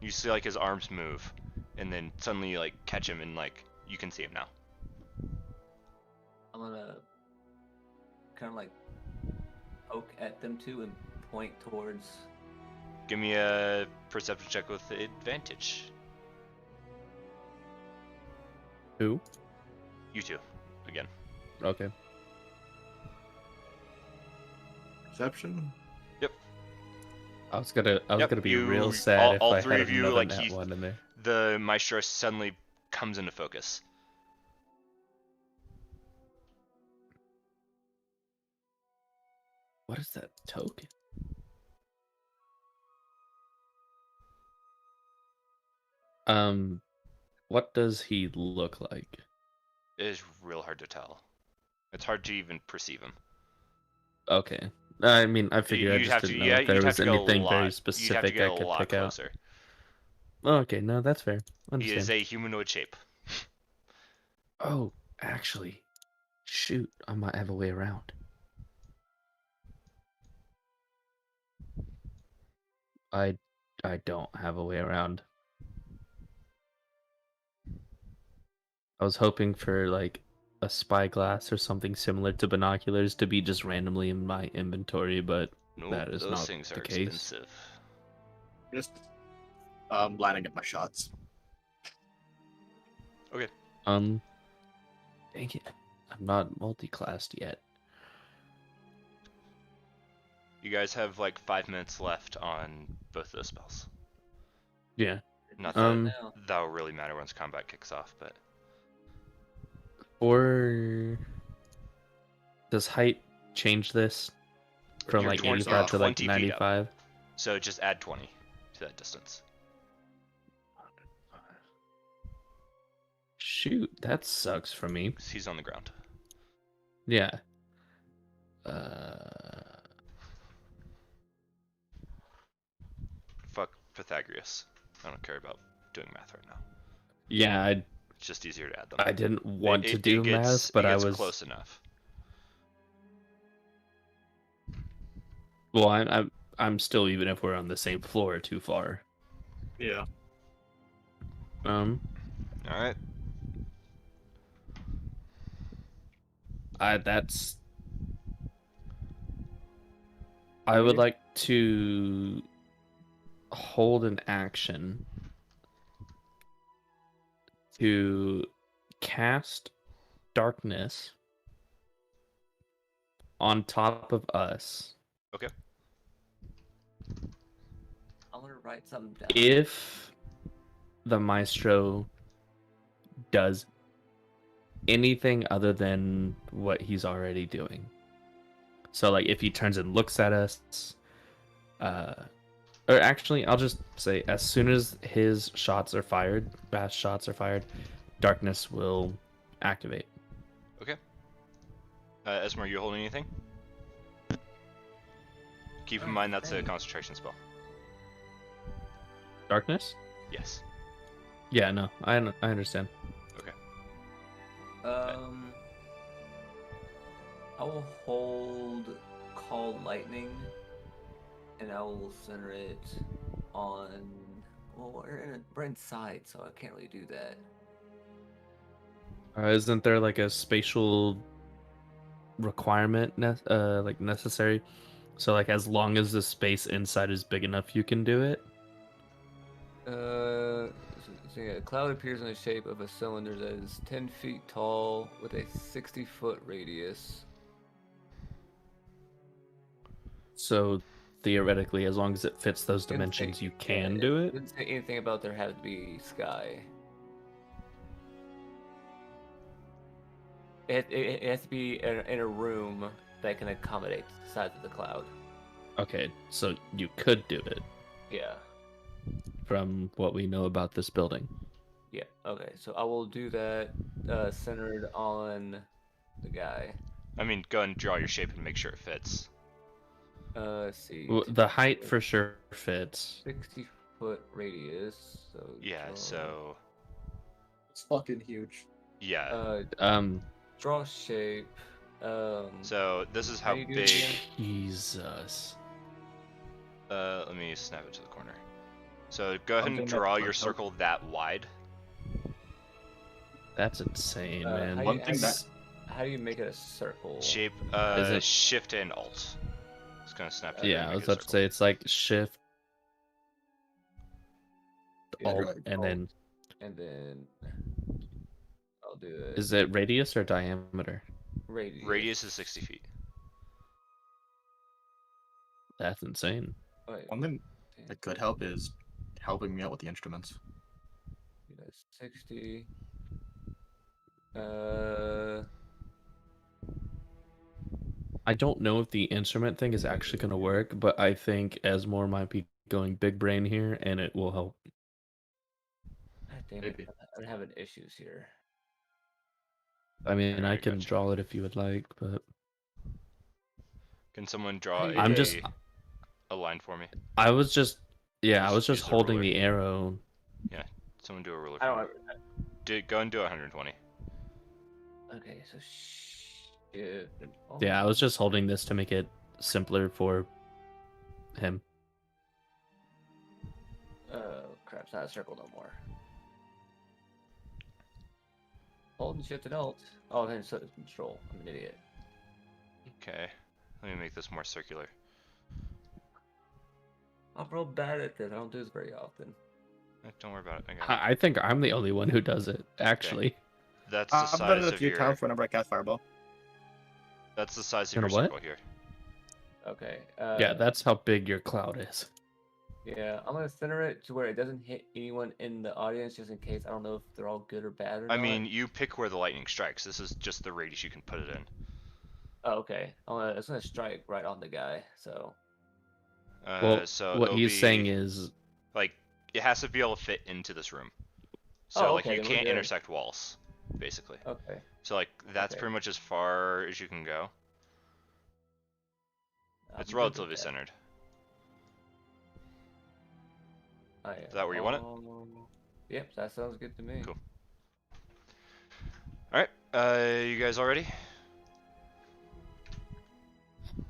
you see like his arms move, and then suddenly you like catch him, and like you can see him now. I'm gonna kind of like poke at them two and point towards. Give me a perception check with advantage. Who? You two, again. Okay. perception. I was gonna be you- real sad all if I three had of you, another like, nat he- one in there. The maestro suddenly comes into focus. What is that token? What does he look like? It is real hard to tell. It's hard to even perceive him. Okay. I mean, I figured I You'd just have to, didn't know yeah, if there you'd have was to go a anything lot. very You'd have to specific get I a could lot pick out. closer. Okay, no, that's fair. He Understand. is a humanoid shape. Oh, actually, shoot, I might have a way around. I don't have a way around. I was hoping for like a spyglass or something similar to binoculars to be just randomly in my inventory, but Nope, that is those not things the are case. expensive. Just lining up my shots. Okay. Dang it, I'm not multi-classed yet. You guys have like 5 minutes left on both those spells. Yeah. Not Um, that'll really matter once combat kicks off, but Or does height change this from You're like 20 85 to like 20 feet up. 95? so just add 20 to that distance. Shoot, that sucks for me. 'Cause he's on the ground. Yeah. Fuck Pythagoras. I don't care about doing math right now. Yeah, It's just easier to add them. I didn't want It- to it do gets- math, but it I gets was close enough. well. I'm still, even if we're on the same floor, too far. Yeah. All right. That's I would like to hold an action to cast darkness on top of us. Okay. I'm gonna write something down. If the maestro does anything other than what he's already doing. So like if he turns and looks at us, or actually I'll just say as soon as his shots are fired, Bass shots are fired, darkness will activate. Okay. Esmer, you holding anything? Keep in mind that's a concentration spell. Darkness? Yes. Yeah, no, I understand. Okay. I will hold Call Lightning, and I will center it on. Well, we're inside, so I can't really do that. Isn't there like a spatial requirement like necessary? So like as long as the space inside is big enough, you can do it. So yeah, a cloud appears in the shape of a cylinder that is 10 feet tall with a 60-foot radius. So theoretically, as long as it fits those Didn't say- dimensions, you yeah, can do it. Didn't say anything about there had to be sky. It has to be in a room that can accommodate the size of the cloud. Okay, so you could do it Yeah. from what we know about this building. Yeah. Okay. So I will do that centered on the guy. I mean, go and draw your shape and make sure it fits. Let's see. The height for sure fits. 60-foot radius. So Yeah, draw, so It's fucking huge. yeah. Draw shape. So this is how how do you do it big. again? Jesus. Let me snap it to the corner. So go ahead and Something draw that's your like- circle that wide. That's insane, man. how One you- thing how that How do you make it a circle? Shape. Is it- Shift and Alt. Just gonna snap to Yeah, I was about to say it's like shift, Yeah, alt, right. and then And then I'll do it. is it radius or diameter? Radius? Radius is 60 feet. That's insane. Wait, One thing that could help is helping me out with the instruments. 60. I don't know if the instrument thing is actually going to work, but I think Esmore might be going big brain here, and it will help. God damn Maybe. it, I'm having issues here. I mean, I Alright, can gotcha. draw it if you would like, but Can someone draw I'm just- a line for me? I was just, yeah, I Just was just use the holding ruler. the arrow. Someone do a ruler I for don't. me. Go and do 120. Okay, so shift. And Yeah, I was just holding this to make it simpler for him. Crap, it's not a circle no more. Hold and shift and alt. Oh, then so control. I'm an idiot. Okay. Let me make this more circular. I'm real bad at this. I don't do this very often. Don't worry about it. I got it. I think I'm the only one who does it, actually. That's the I've done size it a of few your. times whenever I cast Fireball. That's the size of Gonna your what? circle here. Okay. Yeah, that's how big your cloud is. Yeah, I'm gonna center it to where it doesn't hit anyone in the audience, just in case. I don't know if they're all good or bad or I not. mean, you pick where the lightning strikes. This is just the radius you can put it in. Oh, okay. It's gonna strike right on the guy. So. Well, So what it'll he's be, saying is, like, it has to be able to fit into this room. So Oh, like okay, you then we're can't good. intersect walls, basically. Okay. So like that's Okay. pretty much as far as you can go. I'm It's good with relatively that. centered. Is that where you want it? Yep, that sounds good to me. Cool. All right, you guys all ready?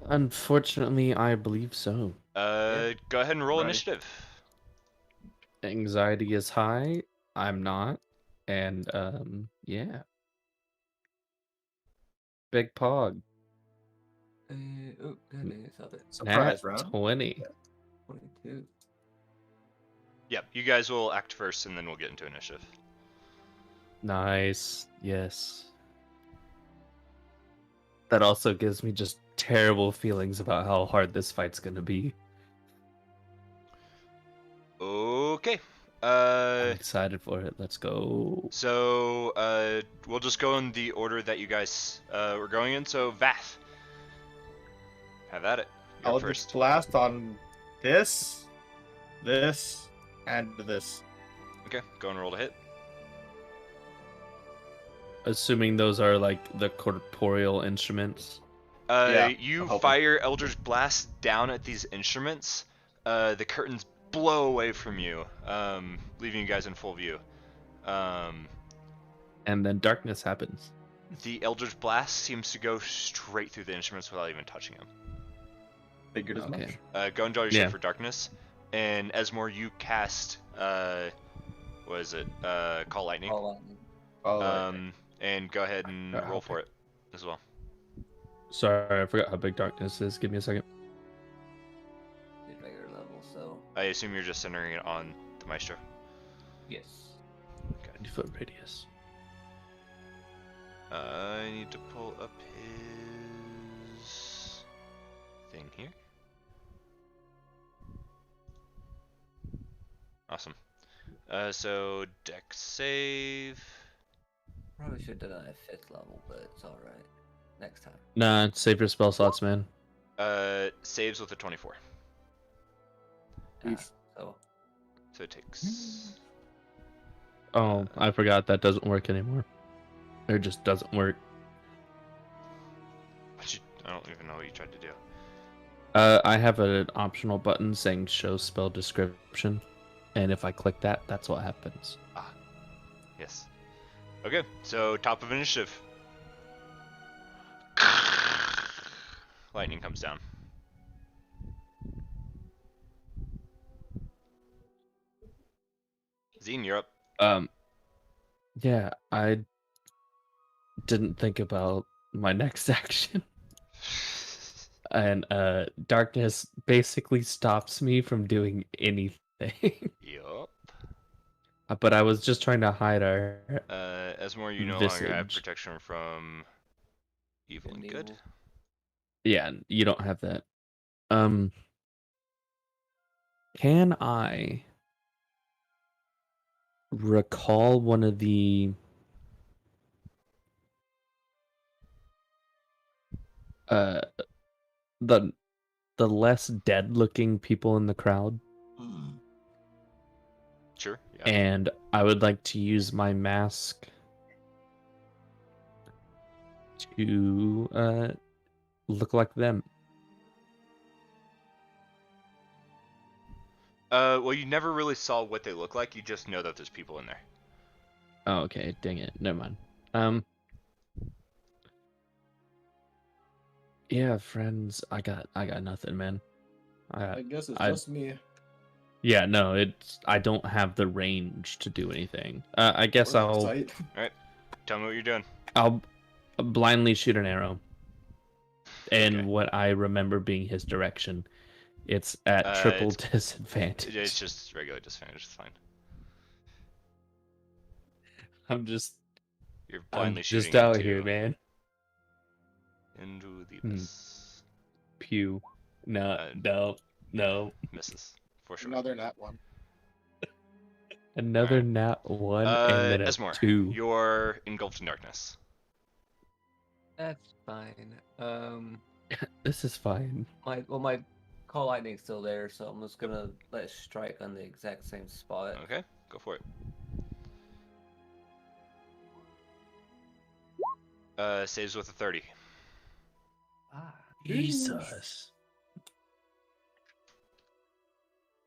unfortunately, I believe so. Go ahead and roll Ready. initiative. Anxiety is high. I'm not. And, yeah. Big Pog. Oh, dang it, it's out there. Surprise Nat round. 20. 22. Yep, you guys will act first, and then we'll get into initiative. Nice. Yes. That also gives me just terrible feelings about how hard this fight's gonna be. Okay. I'm excited for it. Let's go. So we'll just go in the order that you guys were going in. So Vath, have at it. You're I'll first. just blast on this, and this. Okay, go and roll to hit. Assuming those are like the corporeal instruments. Yeah, You I'm hoping. fire Eldritch Blast down at these instruments. The curtains blow away from you, leaving you guys in full view. And then darkness happens. The Eldritch Blast seems to go straight through the instruments without even touching them. Figured as Okay. much. Go and draw your Yeah. shape for darkness. And Esmore, you cast, what is it? Call Lightning. All lightning. Oh, And go ahead and roll Okay. for it as well. Sorry, I forgot how big darkness is. Give me a second. It's regular level, so I assume you're just centering it on the Maestro. yes. 20-foot radius. I need to pull up his thing here. Awesome. So Dex save. Probably should have done it at 5th level, but it's alright. Next time. Nah, save your spell slots, man. Saves with a 24. Ah, Oof. so So it takes. Oh, I forgot that doesn't work anymore. It just doesn't work. I don't even know what you tried to do. I have an optional button saying show spell description. And if I click that, that's what happens. Yes. Okay, so top of initiative. Lightning comes down. Zine, you're up. Yeah, I didn't think about my next action. And darkness basically stops me from doing anything. Yup. But I was just trying to hide our Esmore, you no longer have Visage. protection from evil and good. evil. Yeah, you don't have that. Can I recall one of the uh the less dead looking people in the crowd? Sure. Yeah. And I would like to use my mask to look like them. Well, you never really saw what they look like. You just know that there's people in there. Oh, okay, dang it. Never mind. Yeah, friends, I got nothing, man. I guess it's I- just me. Yeah, no, I don't have the range to do anything. I guess I'll Tell me what you're doing. I'll blindly shoot an arrow. And Okay. what I remember being his direction, it's at triple disadvantage. It's just regular disadvantage. It's fine. I'm just You're blindly shooting just out into, here, man. into the Hmm. abyss. Pew. No, no. Misses for sure. Another nat one. Another nat 1 and then a Esmore, 2. you're engulfed in darkness. That's fine. This is fine. My call lightning's still there, so I'm just gonna let it strike on the exact same spot. Okay, go for it. Saves with a 30. Ah, Jesus.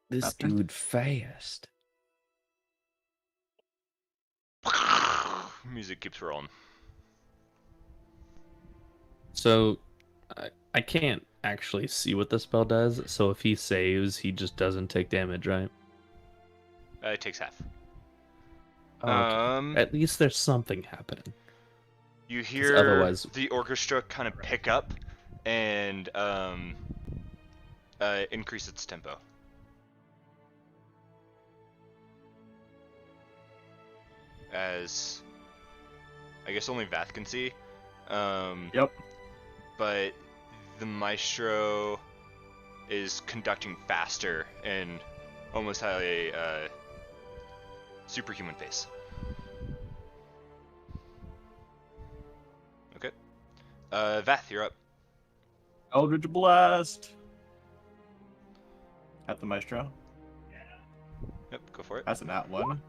This Nothing. dude fast. Music keeps rolling. So, I can't actually see what the spell does, so if he saves, he just doesn't take damage, right? It takes half. Oh, okay. At least there's something happening. You hear otherwise- the orchestra kind of pick up, and increase its tempo. As I guess only Vath can see. Yep. But the maestro is conducting faster and almost had a superhuman pace. Okay. Vath, you're up. Eldritch Blast. At the Maestro. Yep, go for it. That's a nat one.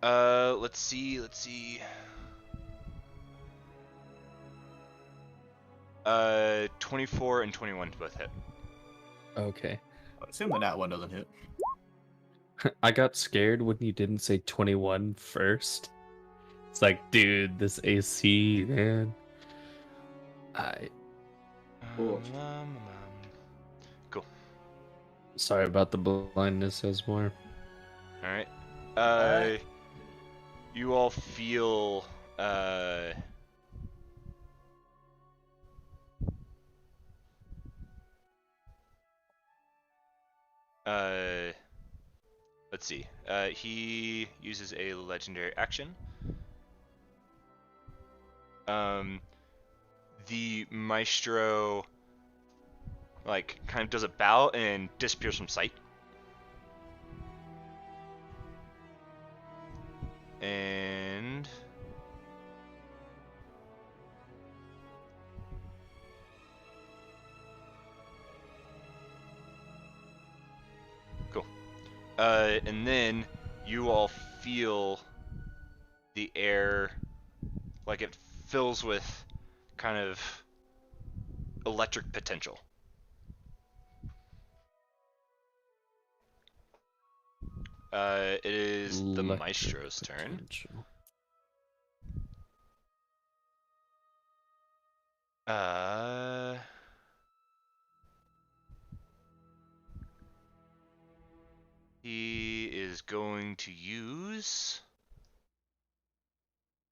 Let's see. 24 and 21 to both hit. Okay. I assume the nat one doesn't hit. I got scared when you didn't say 21 first. It's like, dude, this AC, man. Cool. Cool. Sorry about the blindness, Esmore. All right. Alright. You all feel let's see. He uses a legendary action. The maestro like kind of does a bow and disappears from sight. And cool. And then you all feel the air like it fills with kind of electric potential. It is the Electric maestro's turn. potential. He is going to use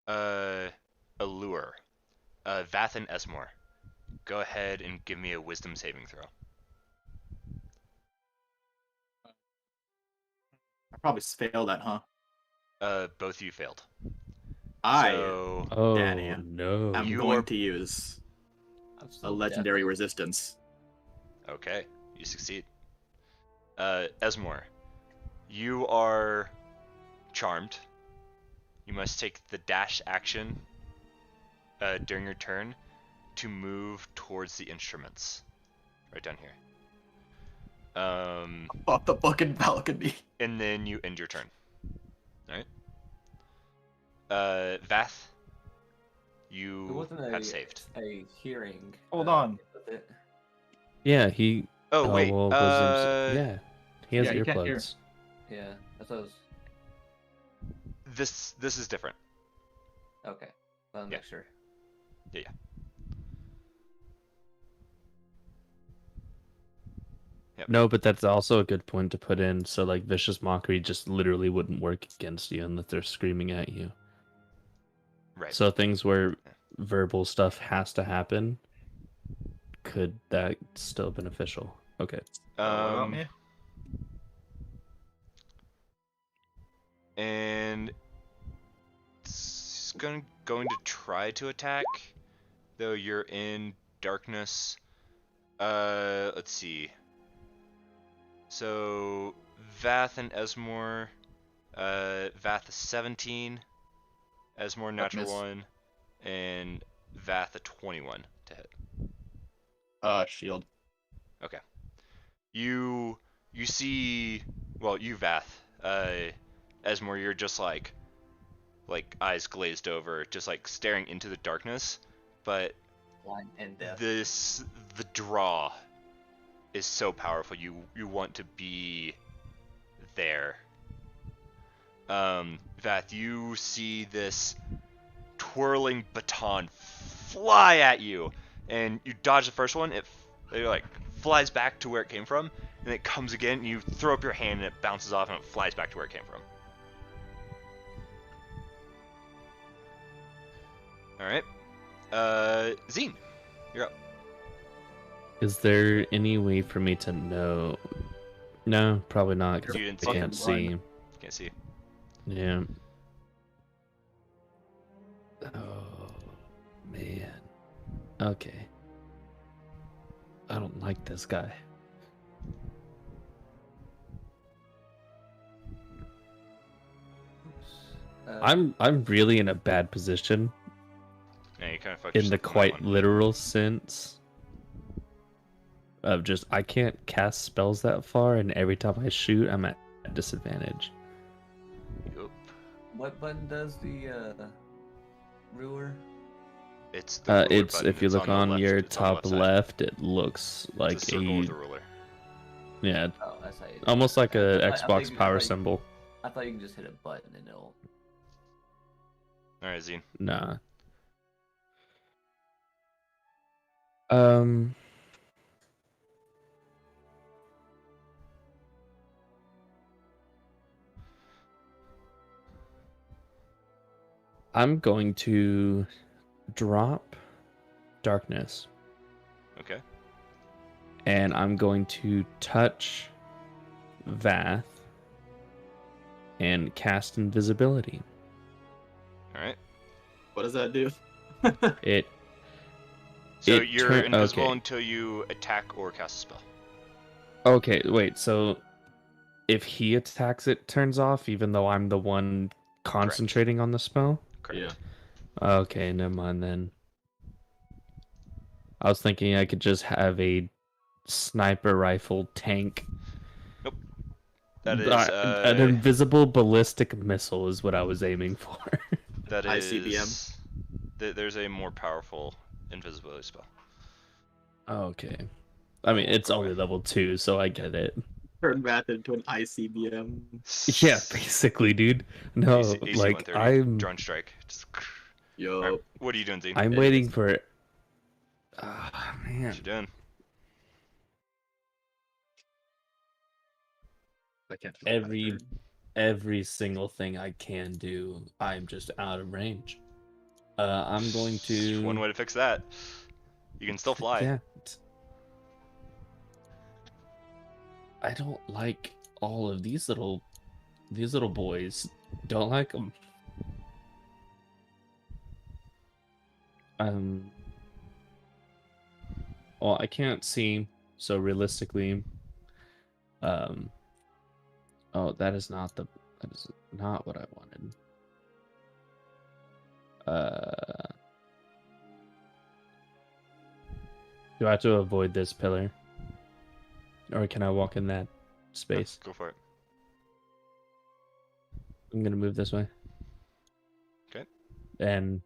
a lure. Vath and Esmore, go ahead and give me a wisdom saving throw. I probably failed that, huh? Both of you failed. I So Oh, Danny, no. am you going are- to use I'm a still legendary deaf. resistance. okay, you succeed. Esmore, you are charmed. You must take the dash action during your turn to move towards the instruments. Right down here. Off the fucking balcony. And then you end your turn. Alright? Vath, It you wasn't have saved. a hearing. Hold on. Was it? Yeah, he. Oh, wait. Well, wisdom's- yeah. He has Yeah, he can't hear. earplugs. Yeah, that's what I was. This is different. Okay, I'll Yeah. make sure. Yeah. Yep. No, but that's also a good point to put in. So, like, vicious mockery just literally wouldn't work against you unless they're screaming at you. Right. So things where verbal stuff has to happen, could that still beneficial? Okay. What about me? And it's going to try to attack, though you're in darkness. Let's see. So Vath and Esmore, Vath 17, Esmore natural miss. 1, and Vath a 21 to hit. Shield. Okay. You see, well, you Vath, Esmore, you're just like eyes glazed over, just like staring into the darkness, but Blind and deaf. the draw is so powerful. You want to be there. Vath, you see this twirling baton fly at you, and you dodge the first one. It like flies back to where it came from, and it comes again. And you throw up your hand, and it bounces off, and it flies back to where it came from. All right, Zine. You're up. Is there any way for me to know? No, probably not, because You I didn't see can't it. see. Can't see. Yeah. Oh, man. Okay. I don't like this guy. I'm really in a bad position Yeah, you kind of fucked in the yourself on that quite one. literal sense of just I can't cast spells that far, and every time I shoot, I'm at disadvantage. Yup. What button does the ruler? It's the ruler It's button. if you It's look on the on left. your It's on the top left side. left, it looks like It's a circle with a ruler. yeah, Oh, that's how you do it. almost like a I Xbox power symbol. I thought you can just hit a button and it'll. All right, Zine. Nah. Um. I'm going to drop darkness, Okay. and I'm going to touch Vath and cast invisibility. All right. What does that do? It So It you're turn- invisible okay. until you attack or cast a spell. okay. Wait, so if he attacks, it turns off, even though I'm the one concentrating on the spell. Correct. Okay, never mind then. I was thinking I could just have a sniper rifle tank. That is An invisible ballistic missile is what I was aiming for. that is ICBM. There's a more powerful invisibility spell. Okay. I mean, it's only level 2, so I get it. Turn Math into an ICBM. Yeah, basically, dude. No, AC like 130, I'm drone strike. Just... Yo. Alright, what are you doing, Zine? I'm It waiting is. for ah man. What you doing? I can't. Every single thing I can do, I'm just out of range. I'm going to One way to fix that. You can still fly. Yeah. I don't like all of these little boys. Don't like them. Well, I can't see, so realistically, oh, that is not what I wanted. Do I have to avoid this pillar? Or can I walk in that space? Go for it. I'm gonna move this way. Okay. And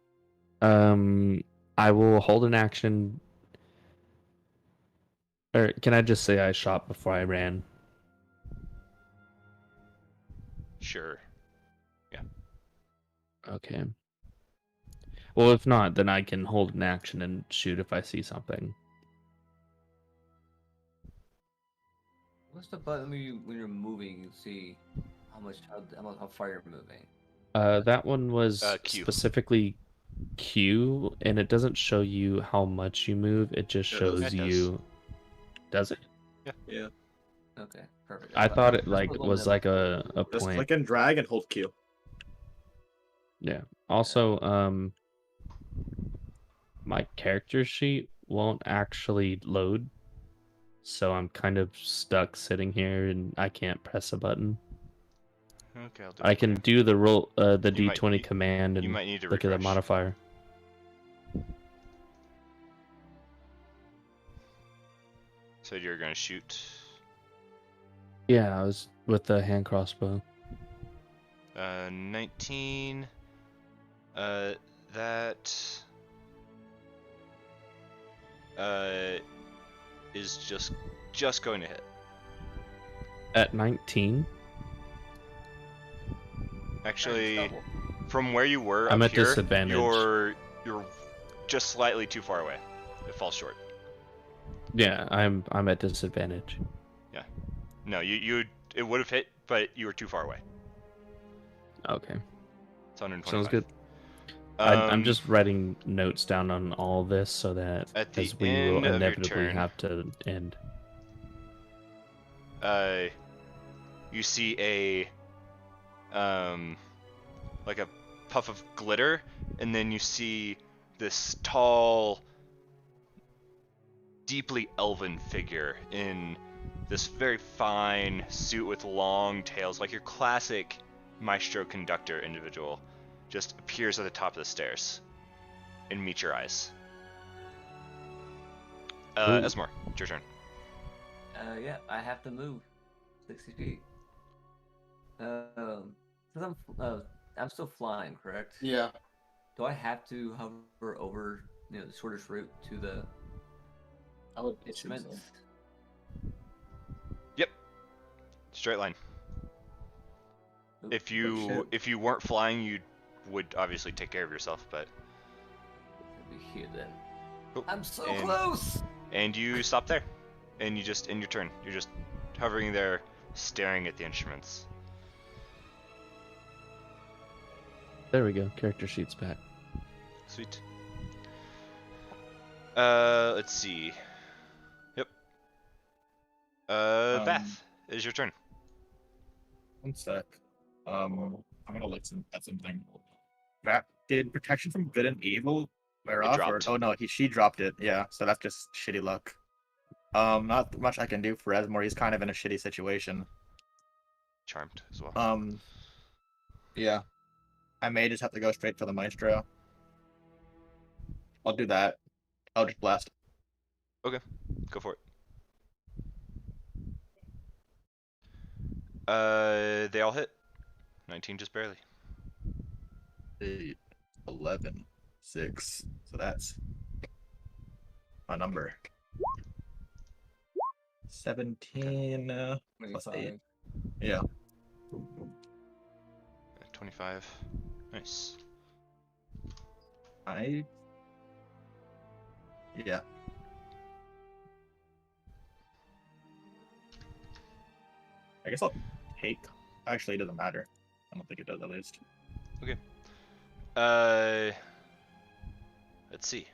I will hold an action. Or can I just say I shot before I ran? Sure. Okay. Well, if not, then I can hold an action and shoot if I see something. What's the button when you're moving? You see how far you're moving. That one was Q. specifically Q, and it doesn't show you how much you move. It just It shows does. you. Does it? Yeah. Okay, perfect. I thought it That's like the one was that- like a Just point. click and drag and hold Q. Yeah. Also, my character sheet won't actually load, so I'm kind of stuck sitting here and I can't press a button. Okay, I'll do I it. can do the roll, the You might- D20 you- command You and might need to look at the refresh. modifier. So you're gonna shoot. Yeah, I was with the hand crossbow. 19. That is just going to hit. At 19, Actually, Double. from where you were I'm up at here, disadvantage. you're just slightly too far away. It falls short. yeah, I'm at disadvantage. No, it would have hit, but you were too far away. Okay, It's 125. sounds good. I'm just writing notes down on all this so that At the as we end will of your inevitably turn, have to end. you see like a puff of glitter, and then you see this tall, deeply elven figure in this very fine suit with long tails, like your classic maestro conductor individual, just appears at the top of the stairs and meets your eyes. Ooh. Esmore, it's your turn. Yeah, I have to move 60 feet. Since I'm still flying, correct? Yeah. Do I have to hover over, the shortest route to the I would instruments? Yep. Straight line. Oop, If oh, you weren't flying, you would obviously take care of yourself, but shit. Be here then. Oh, I'm so and- close. and you stop there, and you just end your turn. You're just hovering there, staring at the instruments. There we go. Character sheet's back. Sweet. Let's see. Yep. Vath, it is your turn. One sec. I'm gonna look at something. That did protection from good and evil wear It off? Or, dropped. oh no, she dropped it. Yeah, so that's just shitty luck. Not much I can do for Esmore. He's kind of in a shitty situation. Charmed as well. Yeah. I may just have to go straight for the Maestro. I'll do that. I'll just blast. Go for it. They all hit. 19 just barely. 8, 11, 6. So that's my number. 17 plus 8. 25. Yeah. 25. Nice. Yeah. I guess I'll take. Actually, it doesn't matter. I don't think it does at least. Let's see.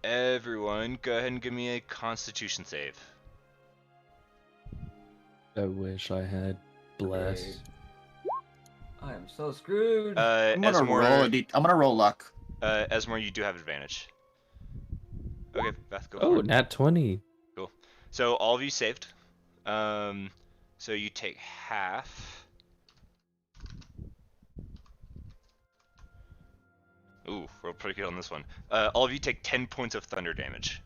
Everyone, go ahead and give me a Constitution save. I wish I had bless. Great. I am so screwed. I'm gonna Esmore, roll I'm gonna roll luck. Esmore, you do have advantage. Okay, Beth, go Oh, for it. nat 20. So all of you saved. So you take half. Ooh, we're pretty good on this one. All of you take 10 points of thunder damage.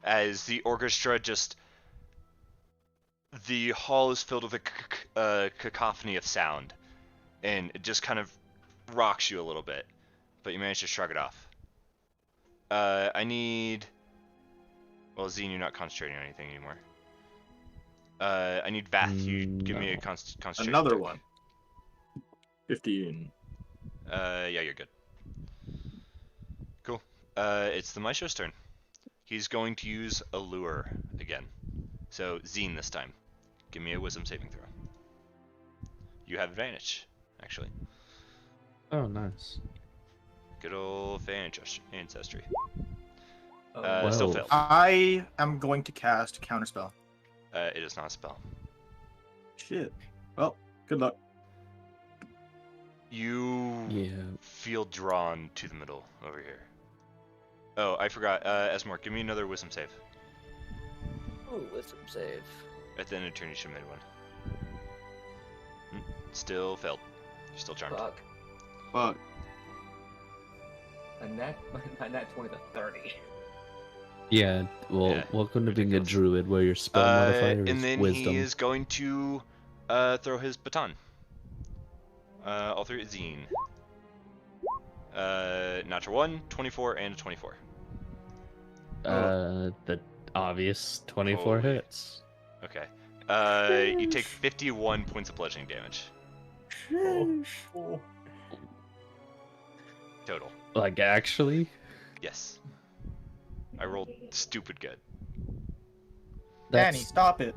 As the orchestra the hall is filled with a cacophony of sound, and it just kind of rocks you a little bit, but you manage to shrug it off. I need... Well, Zine, you're not concentrating on anything anymore. I need Vath. You give me a concentration. Another check. one. 15. Yeah, you're good. Cool. It's the Maestro's turn. He's going to use a lure again. So, Zine this time. Give me a wisdom saving throw. You have advantage, actually. Oh, nice. Good old fan ancestry. Oh, Still Whoa. failed. I am going to cast Counterspell. It is not a spell. Shit. Well, good luck. You Yeah. feel drawn to the middle over here. Oh, I forgot. Esmore, give me another wisdom save. oh, wisdom save. At the end of turn, you should have made one. Still failed. You're still charmed. Fuck. Fuck. My nat 20 to 30. Yeah, well, Yeah, welcome to being a ridiculous. druid where your spell modifier is And then wisdom. he is going to throw his baton. All through Zine. Natural 1, 24, and a 24. The obvious 24 Holy. hits. Okay. You take 51 points of bludgeoning damage. Oh. Total. Like, actually? Yes. I rolled stupid good. Danny, stop it.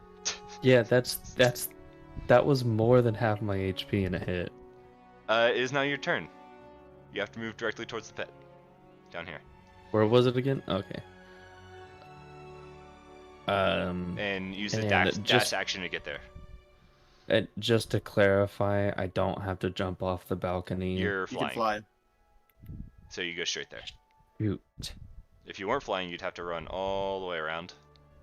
Yeah, that was more than half my HP in a hit. It is now your turn. You have to move directly towards the pit. Down here. Where was it again? Okay. And use the And dash action to get there. And just to clarify, I don't have to jump off the balcony. You're You flying. can fly. So you go straight there. Shoot. If you weren't flying, you'd have to run all the way around.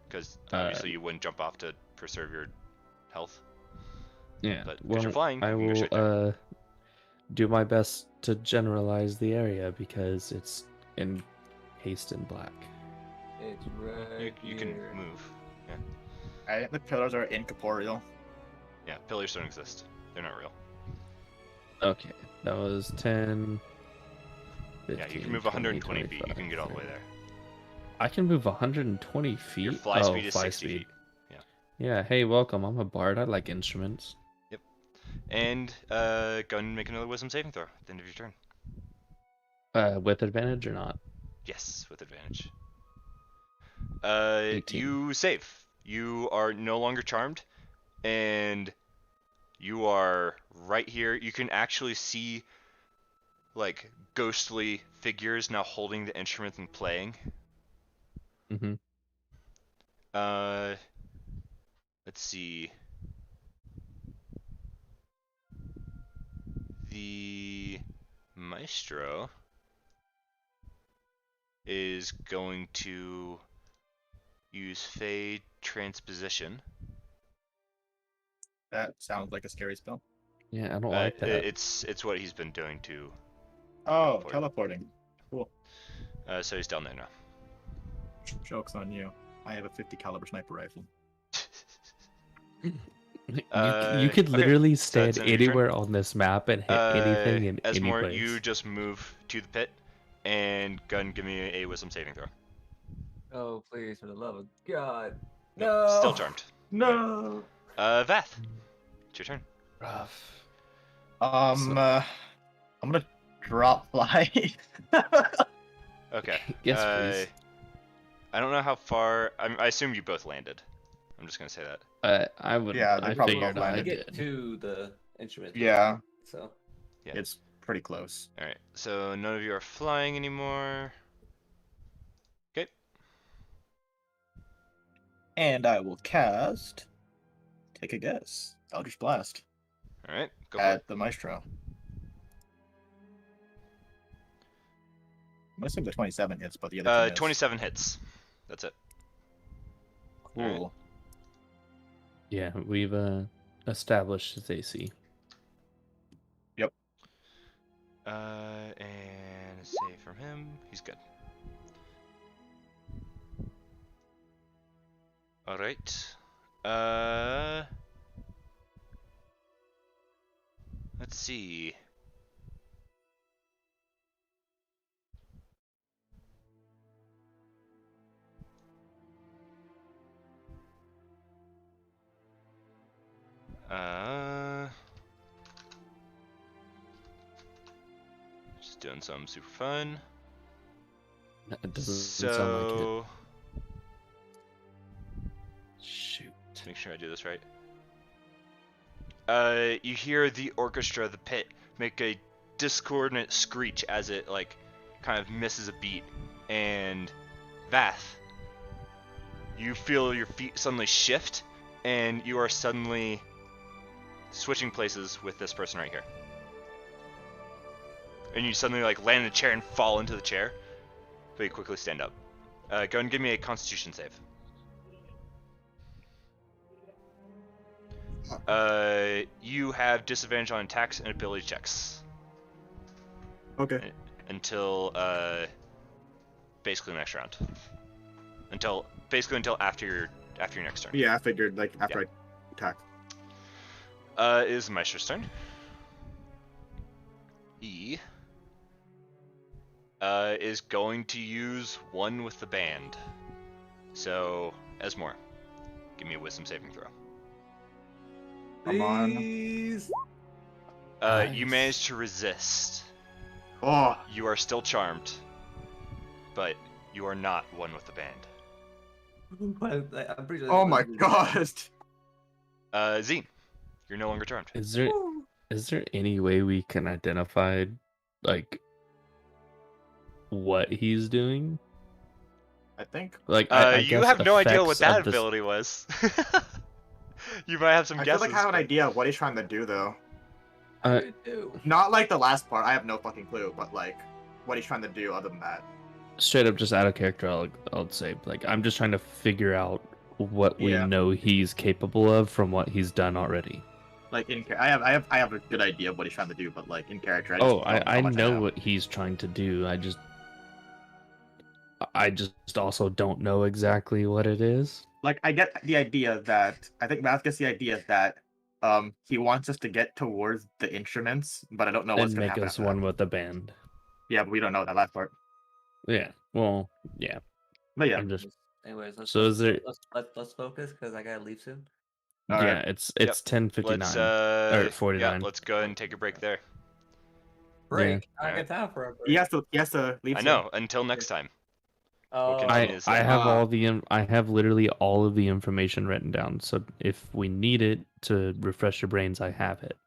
Because obviously you wouldn't jump off to preserve your health. Yeah. But 'cause Well, you're flying, I you can go straight there. will do my best to generalize the area because it's encased in black. It's right You here. can move. Yeah. I think the pillars are incorporeal. Yeah, pillars don't exist. They're not real. Okay, that was 10. Yeah, you 15, can move 20, 120 feet. You 25, can get all the way 30. there. I can move 120 feet. Your fly Oh, speed is fly 60 speed. feet. Yeah. Hey, welcome. I'm a bard. I like instruments. And go ahead and make another wisdom saving throw at the end of your turn. With advantage or not? Yes, with advantage. 18. You save. You are no longer charmed, and you are right here. You can actually see like ghostly figures now holding the instrument and playing. Mm-hmm. Let's see. The maestro is going to use Fey Transposition. That sounds like a scary spell. Yeah, I don't like that. It's what he's been doing to. Oh, Teleport. teleporting. Cool. So he's down there now. Joke's on you. I have a 50 caliber sniper rifle. You could okay, literally so stand that's end of your turn. anywhere on this map and hit anything in any Esmore, place. you just move to the pit and go ahead and give me a wisdom saving throw. Oh, please, for the love of God. Nope, No. Still charmed. No. Vath, it's your turn. Rough. I'm gonna drop fly. Okay. Yes, please. I don't know how far. I assume you both landed. I'm just gonna say that. I would. Yeah, they I probably figured both I I landed. get did. to the instrument. Yeah, So. Yeah. it's pretty close. All right. So none of you are flying anymore. Okay. And I will cast. Take a guess. Eldritch Blast All right. Go for it. at the Maestro. I'm gonna assume the 27 hits, but the other two miss. 27 hits. That's it. Cool. Yeah, we've established his AC. And a save from him. He's good. All right. Let's see. Just doing something super fun. It doesn't sound like it. So, Shoot. make sure I do this right. You hear the orchestra of the pit make a discordant screech as it like kind of misses a beat, and Vath, you feel your feet suddenly shift, and you are suddenly switching places with this person right here. And you suddenly like land in the chair and fall into the chair, but you quickly stand up. Go ahead and give me a Constitution save. You have disadvantage on attacks and ability checks Okay. until basically the next round. Until after your next turn. Yeah, I figured like after I attack. It is Maestro's turn. He is going to use one with the band. So, Esmore, give me a wisdom saving throw. Come on. Please. You Nice. managed to resist. Oh, You are still charmed, but you are not one with the band. I'm pretty sure. Oh my god. Zine, you're no longer charmed. Is there any way we can identify like what he's doing? I think. Like I You guess have no idea what effects that of this- ability was. You might have some I feel guesses. like I have an but- idea of what he's trying to do though. I do. Not like the last part. I have no fucking clue, but like what he's trying to do other than that. Straight up just out of character, I'll say like I'm just trying to figure out what we Yeah. know he's capable of from what he's done already. Like I have a good idea of what he's trying to do, but like in character. I just Oh, don't I how much know what he's trying to do. I just also don't know exactly what it is. Like I get the idea that I think Math gets the idea that he wants us to get towards the instruments, but I don't know what's And gonna make happen us after one that. with the band. Yeah, but we don't know that last part. Yeah. Well, yeah. But yeah, I'm just Anyways, let's, So let's, is there- let's focus because I gotta leave soon. All yeah, right. it's Yep. 10:59 Let's or 49. Yeah, let's go ahead and take a break there. Break. I Alright. got time for a break. he has to leave. I soon. know. Until next time. Oh, can I is I it? have Ah. all the I have literally all of the information written down. So if we need it to refresh your brains, I have it.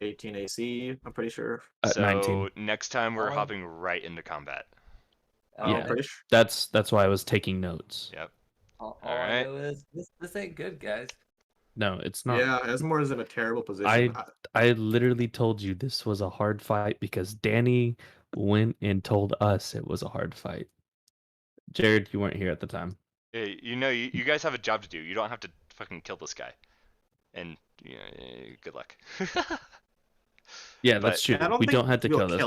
18 AC. I'm pretty sure. At So 19. next time we're Oh. hopping right into combat. Yeah. I'm pretty sure. That's why I was taking notes. Yep. All I Alright. know is this ain't good, guys. No, it's not. Yeah, Esmore is in a terrible position. I literally told you this was a hard fight because Danny went and told us it was a hard fight. Jared, you weren't here at the time. Hey, you guys have a job to do. You don't have to fucking kill this guy. And good luck. Yeah, But- that's true. I don't We think don't have to we'll kill this. kill